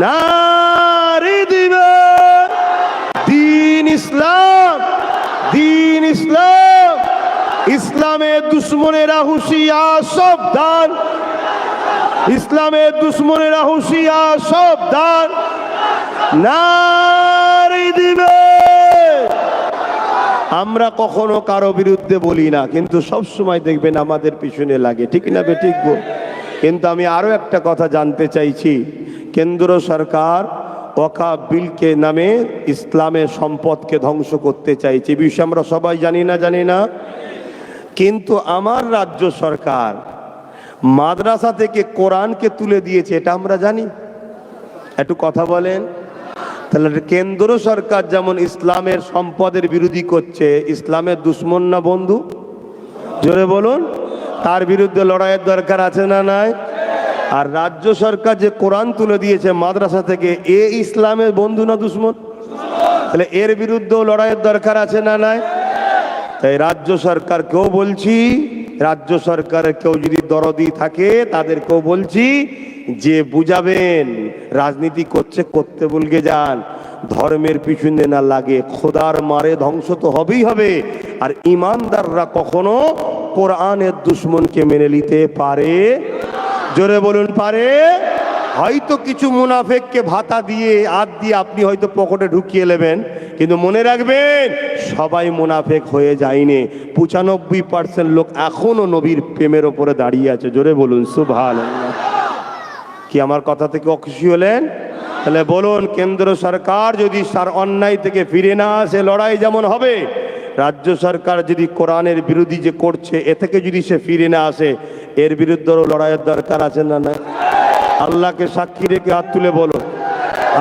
নারী দিবে দ্বীন ইসলাম, দ্বীন ইসলাম। ইসলামের দুশ্মনেরা হুঁশিয়ার, সাবধান। ইসলামের দুশ্মনেরা হুঁশিয়ার, সাবধান। নারী দিবে। আমরা কখনো কারো বিরুদ্ধে বলি না, কিন্তু সব সময় দেখবেন আমাদের পিছনে লাগে, ঠিক না বেঠিক গো? কিন্তু আমি আরো একটা কথা জানতে চাইছি, কেন্দ্র সরকার ওয়াকফ বিলকে নামে ইসলামের সম্পদকে ধ্বংস করতে চাইছে, এই বিষয়ে আমরা সবাই জানি না? জানি না। কিন্তু আমার রাজ্য সরকার মাদ্রাসা থেকে কোরআনকে তুলে দিয়েছে, এটা আমরা জানি? একটু কথা বলেন। তাহলে কেন্দ্র সরকার যেমন ইসলামের সম্পদের বিরোধী করছে, ইসলামের দুশ্মন না বন্ধু? জোরে বলুন। তার বিরুদ্ধে লড়াইয়ের দরকার আছে না নাই? আর রাজ্য সরকার যে কোরআন তুলে দিয়েছে মাদ্রাসা থেকে, এ ইসলামের বন্ধু না দুশ্মন? তাহলে এর বিরুদ্ধেও লড়াইয়ের দরকার আছে না নাই? তাই রাজ্য সরকারকেও বলছি, রাজ্য সরকারের কেউ যদি দরদি থাকে তাদেরকেও বলছি যে বুঝাবেন, রাজনীতি করতে বলকে যান, ধর্মের পিছনে না লাগে, খোদার মারে ধ্বংস তো হবেই হবে। আর ইমানদাররা কখনো কোরআনের দুশ্মনকে মেনে নিতে পারে? জোরে বলুন, পারে? হয়তো কিছু মুনাফেককে ভাতা দিয়ে হাত দিয়ে আপনি হয়তো পকেটে ঢুকিয়ে নেবেন, কিন্তু মনে রাখবেন সবাই মুনাফেক হয়ে যায়নি। 95% লোক এখনো নবীর প্রেমের ওপরে দাঁড়িয়ে আছে। জোরে বলুন সুবহানাল্লাহ। কি আমার কথা থেকে অখুশি হলেন? তাহলে বলুন, কেন্দ্র সরকার যদি তার অন্যায় থেকে ফিরে না আসে, লড়াই যেমন হবে। রাজ্য সরকার যদি কোরআনের বিরোধী যে করছে, এ থেকে যদি সে ফিরে না আসে, এর বিরুদ্ধেও লড়াইয়ের দরকার আছে না? না। আল্লাহকে সাক্ষী রেখে হাত তুলে বলো,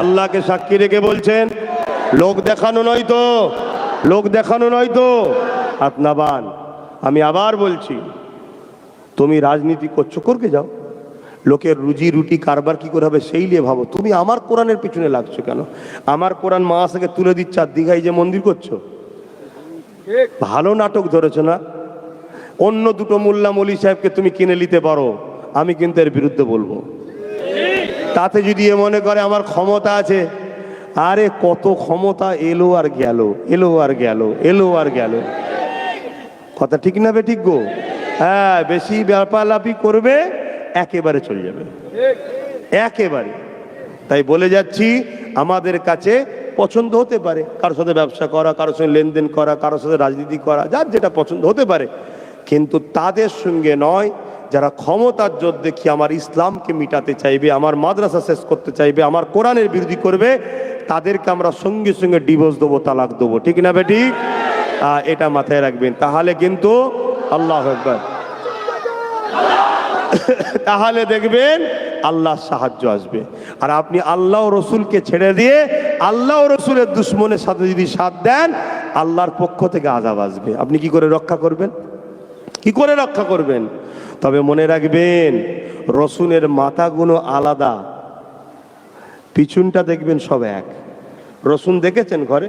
আল্লাহকে সাক্ষী রেখে বলছেন, লোক দেখানো নয় তো, লোক দেখানো নয় তো। হাত নাবান। আমি আবার বলছি, তুমি রাজনীতি করছো, করকে যাও। লোকের রুজি রুটি কারবার কি করে হবে সেই নিয়ে ভাবো। তুমি আমার কোরআনের পিছনে লাগছো কেন? আমার কোরআন মাসাকে তুলে দিচ্ছে, আর দীঘায় যে মন্দির করছো, ভালো নাটক ধরেছো না? অন্য দুটো মোল্লা মলি সাহেবকে তুমি কিনে নিতে পারো, আমি কিন্তু এর বিরুদ্ধে বলবো। তাতে যদি এ মনে করে আমার ক্ষমতা আছে, আরে কত ক্ষমতা এলো আর গেল, এলো আর গেল, এলো আর গেল। কথা ঠিক না বে ঠিক গো? হ্যাঁ, বেশি ব্যাপালাপি করবে একেবারে চলে যাবে, একেবারে। তাই বলে যাচ্ছি, আমাদের কাছে পছন্দ হতে পারে কারোর সাথে ব্যবসা করা, কারোর সঙ্গে লেনদেন করা, কারোর সাথে রাজনীতি করা, যার যেটা পছন্দ হতে পারে, কিন্তু তাদের সঙ্গে নয় যারা ক্ষমতার জোর দেখিয়ে আমার ইসলামকে মিটাতে চাইবে, আমার মাদ্রাসা শেষ করতে চাইবে, আমার কোরআনের বিরোধী করবে, তাদেরকে আমরা সঙ্গে সঙ্গে ডিভোর্স দেবো, তালাক দেবো। ঠিক না বেটি? এটা মাথায় রাখবেন, তাহলে কিন্তু আল্লাহু আকবার, তাহলে দেখবেন আল্লাহর সাহায্য আসবে। আর আপনি আল্লাহ রসুলকে ছেড়ে দিয়ে আল্লাহ রসুলের দুশ্মনের সাথে যদি সাথ দেন, আল্লাহর পক্ষ থেকে আযাব আসবে। আপনি কি করে রক্ষা করবেন? কি করে রক্ষা করবেন? তবে মনে রাখবেন, রসুনের মাথাগুলো আলাদা, পিছনটা দেখবেন সব এক। রসুন দেখেছেন ঘরে?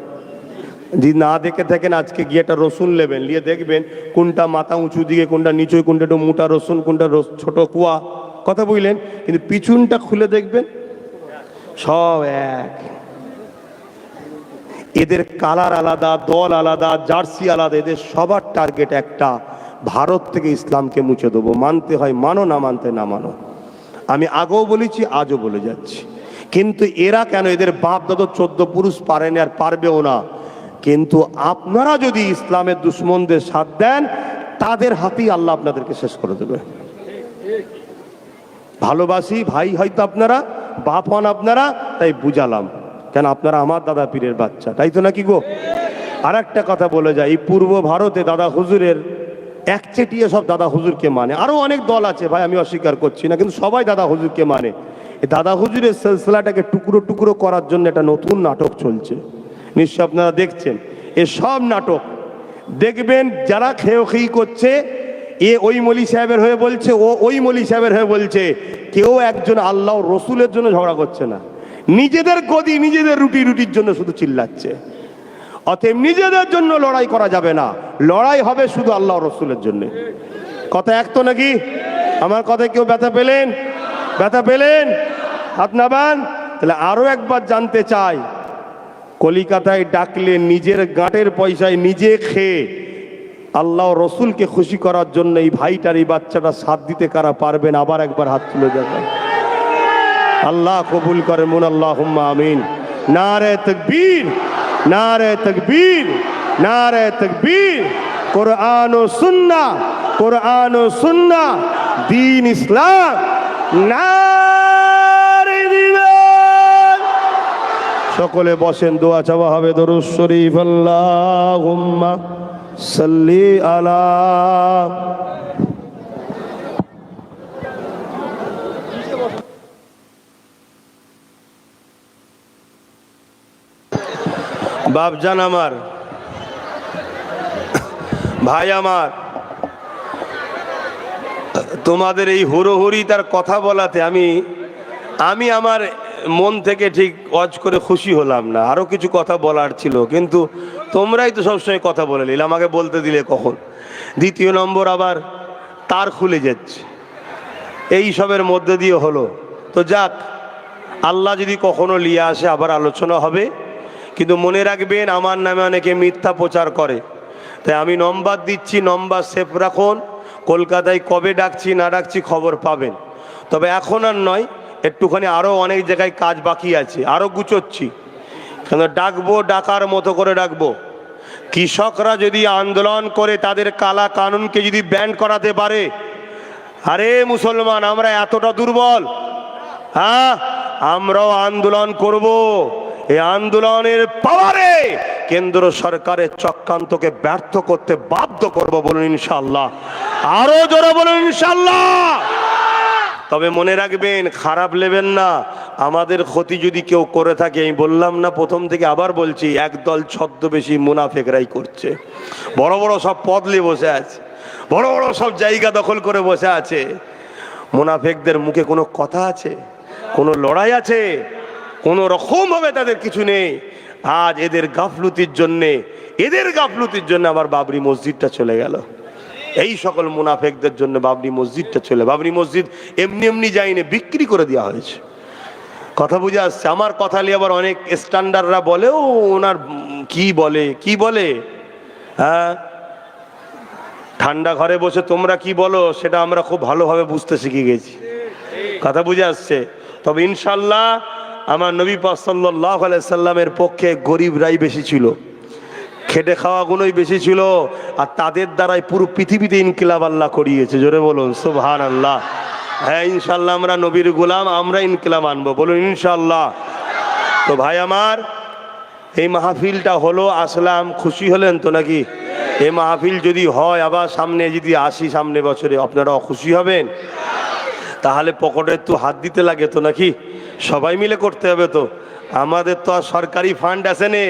যদি না দেখে থাকেন, আজকে গিয়ে একটা রসুন নেবেন, নিয়ে দেখবেন কোনটা মাথা উঁচু দিকে, কোনটা নিচু, কোনটা একটু মোটা রসুন, কোনটা ছোট কুয়া, কথা বুঝলেন? কিন্তু পিছনটা খুলে দেখবেন সব এক। এদের কালার আলাদা, দল আলাদা, জার্সি আলাদা, এদের সবার টার্গেট একটা, ভারত থেকে ইসলামকে মুছে দেবো। মানতে হয় মানো, না মানতে না মানো। আমি আগেও বলেছি, আজও বলে যাচ্ছি। কিন্তু এরা কেন, এদের বাপ দাদা 14 পুরুষ পারেনি, আর পারবেও না। কিন্তু আপনারা যদি ইসলামের দুশ্মনদের সাথ দেন, তাদের হাতেই আল্লাহ আপনাদেরকে শেষ করে দেবে। ভালোবাসি ভাই, হয়তো আপনারা বাপ হন আপনারা, তাই বুঝালাম, কেন আপনারা আমার দাদা পীরের বাচ্চা, তাই তো নাকি গো? আর একটা কথা বলে যায়, এই পূর্ব ভারতে দাদা হুজুরের একচেটিয়ে সব দাদা হুজুরকে মানে। আরো অনেক দল আছে ভাই, আমি অস্বীকার করছি না, কিন্তু সবাই দাদা হুজুরকে মানে। এই দাদা হুজুরের সিলসিলাটাকে টুকরো টুকরো করার জন্য একটা নতুন নাটক চলছে, নিশ্চয় আপনারা দেখছেন। এসব নাটক দেখবেন, যারা খেয়ে করছে, এ ওই মলি সাহেবের হয়ে বলছে, ও ওই মলি সাহেবের হয়ে বলছে। কেউ একজন আল্লাহ রসুলের জন্য ঝগড়া করছে না, নিজেদের গদি, নিজেদের রুটির জন্য শুধু চিল্লাচ্ছে। অতএব নিজেদের জন্য লড়াই করা যাবে না, লড়াই হবে শুধু আল্লাহ রসুলের জন্য। কথা এক তো নাকি? আমার কথায় কেউ ব্যথা পেলেন? ব্যথা পেলেন? হাত নামান। তাহলে আরো একবার জানতে চাই, কলিকাতায় ডাকলে নিজের গাঁটের পয়সায় নিজে খেয়ে আল্লাহ রসুলকে খুশি করার জন্য এই ভাইটার, এই বাচ্চাটা সাথ দিতে কারা পারবেন? আবার একবার হাত তুলে যাবেন। আল্লাহ কবুল করেন, মুন আল্লাহুম্মা আমিন। নারে তাকবীর, নারে তাকবীর, নারে তাকবীর। কোরআন ও সুন্নাহ, কোরআন ও সুন্নাহ, দ্বীন ইসলাম। নারে দিবেন। সকলে বসেন, দোয়া চাওয়া হবে, দরুদ শরীফ। আল্লাহুম্মা সাল্লি আলা। বাপজান আমার, ভাই আমার, তোমাদের এই হুড়োহুড়ি তার কথা বলাতে আমি আমার মন থেকে ঠিক ওয়াজ করে খুশি হলাম না। আরো কিছু কথা বলার ছিল, কিন্তু তোমরাই তো সবসময় কথা বলে নিলে, আমাকে বলতে দিলে কখন? দ্বিতীয় নম্বর, আবার তার খুলে যাচ্ছে, এই সবের মধ্যে দিয়ে হলো। তো যাক, আল্লাহ যদি কখনো নিয়ে আসে আবার আলোচনা হবে। কিন্তু মনে রাখবেন, আমার নামে অনেকে মিথ্যা প্রচার করে, তাই আমি নম্বর দিচ্ছি, নম্বর সেভ রাখুন। কলকাতায় কবে ডাকছি না ডাকছি খবর পাবেন। তবে এখন আর নয়, একটুখানি আরও অনেক জায়গায় কাজ বাকি আছে, আরও গুছোচ্ছি। কেন ডাকবো, ডাকার মতো করে ডাকবো। কৃষকরা যদি আন্দোলন করে তাদের কালা কানুনকে যদি ব্যান্ড করাতে পারে, আরে মুসলমান, আমরা এতটা দুর্বল? হ্যাঁ, আমরাও আন্দোলন করব। এই আন্দোলনের পাওয়ারে কেন্দ্র সরকারের চক্রান্তকে ব্যর্থ করতে বাধ্য করব। বলুন ইনশাআল্লাহ। আরো জোরে বলুন ইনশাআল্লাহ। তবে মনে রাখবেন, খারাপ নেবেন না। আমাদের ক্ষতি যদি কেউ করে থাকে, আমি বললাম না প্রথম থেকে, আবার বলছি, একদল ছদ্মবেশী মুনাফেকরাই করছে। বড় বড় সব পদ নিয়ে বসে আছে, বড় বড় সব জায়গা দখল করে বসে আছে। মুনাফেকদের মুখে কোনো কথা আছে? কোনো লড়াই আছে? কোনো রকম ভাবে তাদের কিছু নেই। আজ এদের গাফলুতির জন্য আবার বাবরি মসজিদটা চলে গেল। এই সকল মুনাফেকদের জন্য বাবরি মসজিদটা বাবরি মসজিদ এমনি এমনি যায়নি, বিক্রি করে দেওয়া হয়েছে। কথা বুঝে আসছে? আমার কথা নিয়ে আবার অনেক স্ট্যান্ডার্ডরা বলে, ও ওনার কি বলে, হ্যাঁ ঠান্ডা ঘরে বসে তোমরা কি বলো সেটা আমরা খুব ভালোভাবে বুঝতে শিখে গেছি। কথা বুঝে আসছে? তবে ইনশাল্লাহ আমার নবী পাক সাল্লাল্লাহু আলাইহি সাল্লামের পক্ষে গরিবরাই বেশি ছিল, খেটে খাওয়া গুলোই বেশি ছিল, আর তাদের দ্বারাই পুরো পৃথিবীতে ইনকিলাব আল্লাহ করিয়েছে। জোরে বলুন সুবহানাল্লাহ। হ্যাঁ ইনশাল্লাহ আমরা নবীর গোলাম, আমরা ইনকিলাব আনবো, বলুন ইনশাল্লাহ। তো ভাই আমার, এই মাহফিলটা হলো, আসলাম, খুশি হলেন তো নাকি? এই মাহফিল যদি হয় আবার সামনে যদি আসি সামনে বছরে, আপনারা খুশি হবেন? তাহলে পকেটে একটু হাত দিতে লাগে তো নাকি? সবাই মিলে করতে হবে তো। আমাদের তো আর সরকারি ফান্ড আছে নে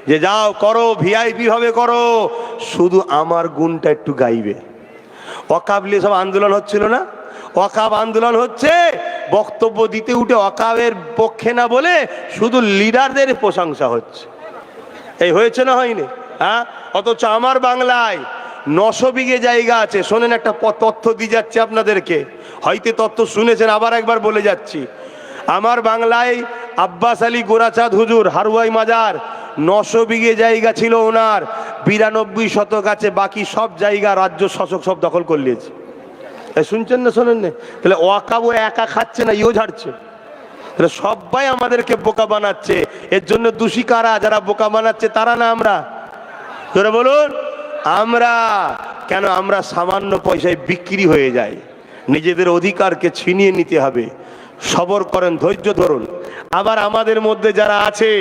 যে যাও করো ভিআইপি ভাবে করো, শুধু আমার গুণটা একটু গাইবে। ওয়াকাব নিয়ে সব আন্দোলন হচ্ছিল না? ওয়াকাব আন্দোলন হচ্ছে, বক্তব্য দিতে উঠে ওয়াকাবের পক্ষে না বলে শুধু লিডারদের প্রশংসা হচ্ছে। এই হয়েছে না হয়নি? হ্যাঁ, অথচ আমার বাংলায় 900 বিঘে জায়গা আছে। শোনেন, একটা তথ্য দিয়ে যাচ্ছে আপনাদেরকে, হয়তো তথ্য শুনেছেন, আবার একবার বলে যাচ্ছি। আমার বাংলায় আব্বাস আলী গোরাচাঁদ হুজুর হারুয়াই মাজার 900 বিঘে জায়গা ছিল ওনার, 92 শতক আছে, বাকি সব জায়গা রাজ্য শাসক সব দখল করে নিয়েছে। শুনছেন না শোনেন না? তাহলে ওয়াকাব ও একা খাচ্ছে না, ইও ঝাড়ছে। তাহলে সবাই আমাদেরকে বোকা বানাচ্ছে। এর জন্য দোষী কারা? যারা বোকা বানাচ্ছে তারা না আমরা? ধরে বলুন আমরা। কেন? আমরা সামান্য পয়সায় বিক্রি হয়ে যাই। নিজেদের অধিকারকে ছিনিয়ে নিতে হবে। সবর করেন, ধৈর্য ধরুন। আবার আমাদের মধ্যে যারা আছে,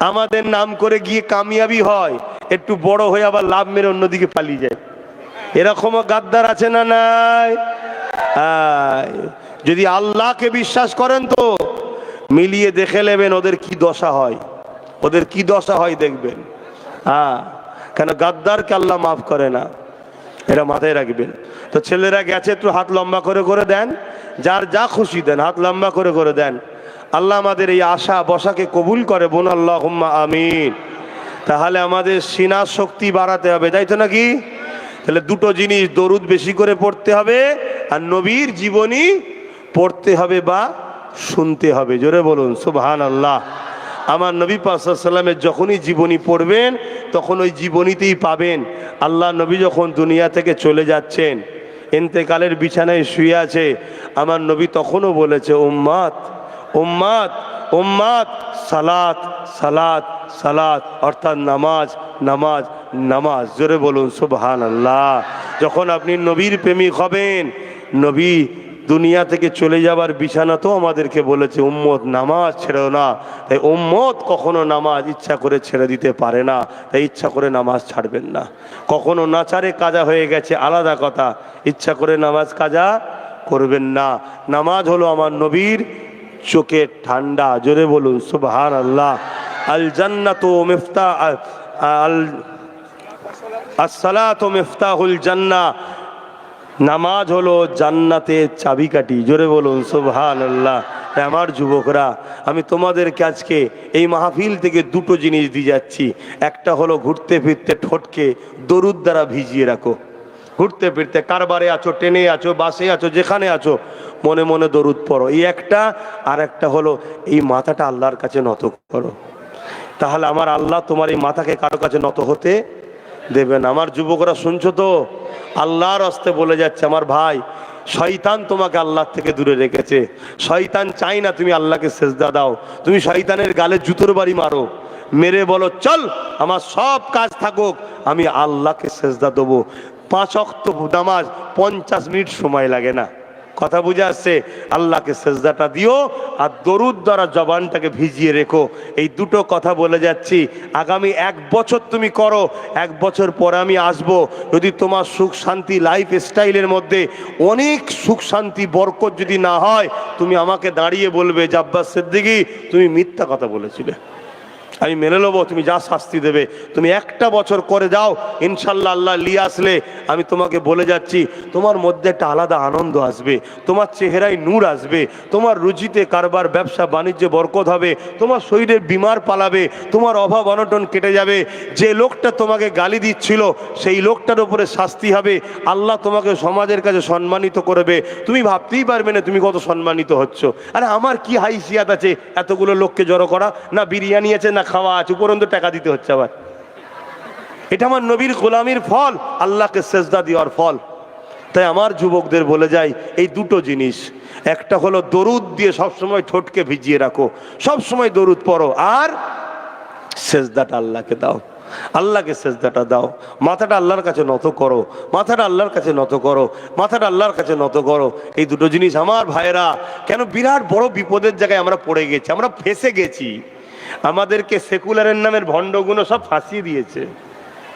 আমাদের নাম করে গিয়ে কামিয়াবি হয়, একটু বড় হয়ে আবার লাভ মেরে অন্যদিকে পালিয়ে যায়। এরকমও গাদ্দার আছে না নাই? যদি আল্লাহকে বিশ্বাস করেন তো মিলিয়ে দেখে নেবেন ওদের কি দশা হয়, ওদের কি দশা হয় দেখবেন। কেন? গাদ্দারকে আল্লাহ মাফ করে না, এটা মাথায় রাখবেন। তো ছেলেরা গেছে, একটু হাত লম্বা করে করে দেন, যার যা খুশি দেন, হাত লম্বা করে করে দেন। আল্লাহ আমাদের এই আশা বসাকে কবুল করে, বোন আল্লাহুম্মা আমিন। তাহলে আমাদের সিনার শক্তি বাড়াতে হবে, তাই তো নাকি? তাহলে দুটো জিনিস, দরুদ বেশি করে পড়তে হবে আর নবীর জীবনী পড়তে হবে বা শুনতে হবে। জোরে বলুন সুবহানাল্লাহ। আমার নবী পাক সাল্লাল্লাহু আলাইহি ওয়াসাল্লামের যখনই জীবনী পড়বেন তখন ওই জীবনীতেই পাবেন। আল্লাহ নবী যখন দুনিয়া থেকে চলে যাচ্ছেন, ইন্তেকালের বিছানায় শুয়ে আছে, আমার নবী তখনও বলেছে উম্মাত উম্মাত উম্মাত, সালাত সালাত সালাত, অর্থাৎ নামাজ নামাজ নামাজ। জোরে বলুন সুবহানাল্লাহ। যখন আপনি নবীর প্রেমিক হবেন, নবী দুনিয়া থেকে চলে যাবার বিছানা তো আমাদেরকে বলেছে উম্মত নামাজ ছেড়েও না। তাই উম্মত কখনো নামাজ ইচ্ছা করে ছেড়ে দিতে পারে না, তাই ইচ্ছা করে নামাজ ছাড়বেন না। কখনো নাচারে কাজা হয়ে গেছে আলাদা কথা, ইচ্ছা করে নামাজ কাজা করবেন না। নামাজ হলো আমার নবীর চোখের ঠান্ডা। জোরে বলুন সুবহানাল্লাহ। আল জান্নাতু মিফতাহ আসসালাতু মিফতাহুল জান্নাহ, নামাজ হলো জান্নাতের চাবিকাঠি। জোরে বলুন সুবহানাল্লাহ। আমার যুবকরা, আমি তোমাদেরকে আজকে এই মাহফিল থেকে দুটো জিনিস দিয়ে যাচ্ছি। একটা হলো ঘুরতে ফিরতে ঠোঁটকে দরুদ দ্বারা ভিজিয়ে রাখো। ঘুরতে ফিরতে কারবারে আছো, ট্রেনে আছো, বাসে আছো, যেখানে আছো, মনে মনে দরুদ পড়ো, এই একটা। আর একটা হলো এই মাথাটা আল্লাহর কাছে নত করো। তাহলে আমার আল্লাহ তোমার এই মাথাকে কারো কাছে নত হতে দেবেন। আমার যুবকরা শুনছো তো? আল্লাহর হস্তে বলে যাচ্ছে আমার ভাই, শয়তান তোমাকে আল্লাহ থেকে দূরে রেখেছে। শয়তান চাই না তুমি আল্লাহকে সেজদা দাও। তুমি শয়তানের গালে জুতোর বাড়ি মারো, মেরে বলো চল আমার সব কাজ থাকুক, আমি আল্লাহকে সেজদা দেবো। 5 ওয়াক্ত নামাজ 50 মিনিট সময় লাগে না। কথা বুঝে আসছে? আল্লাহকে সেজদাটা দিও আর দরুদ দ্বারা জবানটাকে ভিজিয়ে রেখো। এই দুটো কথা বলে যাচ্ছি। আগামী 1 বছর তুমি করো, 1 বছর পরে আমি আসব। যদি তোমার সুখ শান্তি লাইফ স্টাইলের মধ্যে অনেক সুখ শান্তি বরকত যদি না হয়, তুমি আমাকে দাঁড়িয়ে বলবে যে আব্বাস সিদ্দিকী তুমি মিথ্যা কথা বলেছিলে, আমি মেনে নেবো, তুমি যা শাস্তি দেবে। তুমি 1টা বছর করে যাও, ইনশাল্লাহ আল্লাহ নিয়ে আসলে আমি তোমাকে বলে যাচ্ছি তোমার মধ্যে একটা আলাদা আনন্দ আসবে, তোমার চেহারায় নূর আসবে, তোমার রুজিতে কারবার ব্যবসা বাণিজ্যে বরকত হবে, তোমার শরীরের বিমার পালাবে, তোমার অভাব অনটন কেটে যাবে। যে লোকটা তোমাকে গালি দিচ্ছিল সেই লোকটার উপরে শাস্তি হবে, আল্লাহ তোমাকে সমাজের কাছে সম্মানিত করবে। তুমি ভাবতেই পারবে না তুমি কত সম্মানিত হচ্ছ। আরে আমার কি হাইসিয়াত আছে এতগুলো লোককে জড়ো করা? না বিরিয়ানি আছে, না খাওয়া আছে, উপরন্তু টাকা দিতে হচ্ছে। আবার এটা আমার নবীর গোলামির ফল, আল্লাহকে সেজদা দেওয়ার ফল। তাই আমার যুবকদের বলে যাই, এই দুটো জিনিস, একটা হলো দরুদ দিয়ে সবসময় ঠোঁটকে ভিজিয়ে রাখো, সবসময় দরুদ পড়ো, আর সেজদাটা আল্লাহকে দাও, আল্লাহকে সেজদাটা দাও। মাথাটা আল্লাহর কাছে নত করো, মাথাটা আল্লাহর কাছে নত করো, মাথাটা আল্লাহর কাছে নত করো। এই দুটো জিনিস আমার ভাইয়েরা, কেন বিরাট বড় বিপদের জায়গায় আমরা পড়ে গেছি, আমরা ফেঁসে গেছি। আমাদেরকে সেকুলারের নামের ভণ্ডগুলো সব ফাঁসিয়ে দিয়েছে।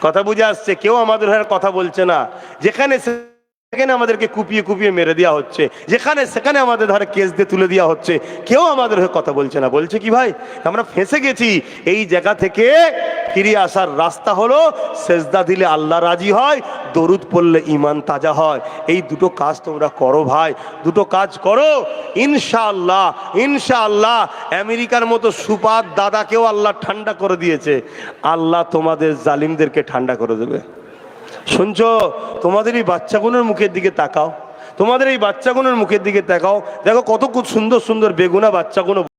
কথা বুঝে আসছে? কেউ আমাদের হয়ে কথা বলছে না। যেখানে সেখানে আমাদেরকে কুপিয়ে কুপিয়ে মেরে দেওয়া হচ্ছে, যেখানে সেখানে আমাদের ধারে কেস দিয়ে তুলে দেওয়া হচ্ছে, কেউ আমাদের হয়ে কথা বলছে না। বলছে কি ভাই, আমরা ফেঁসে গেছি। এই জায়গা থেকে ফিরে আসার রাস্তা হলো সেজদা দিলে আল্লাহ রাজি হয়, দরুদ পড়লে ঈমান তাজা হয়। এই দুটো কাজ তোমরা করো ভাই, দুটো কাজ করো, ইনশাআল্লাহ ইনশাআল্লাহ। আমেরিকার মতো সুপার দাদাকেও আল্লাহ ঠান্ডা করে দিয়েছে, আল্লাহ তোমাদের জালিমদেরকে ঠান্ডা করে দেবে। শুনছো? তোমাদের এই বাচ্চাগুলোর মুখের দিকে তাকাও, তোমাদের এই বাচ্চাগুলোর মুখের দিকে তাকাও, দেখো কত সুন্দর সুন্দর বেগুনা বাচ্চাগুলো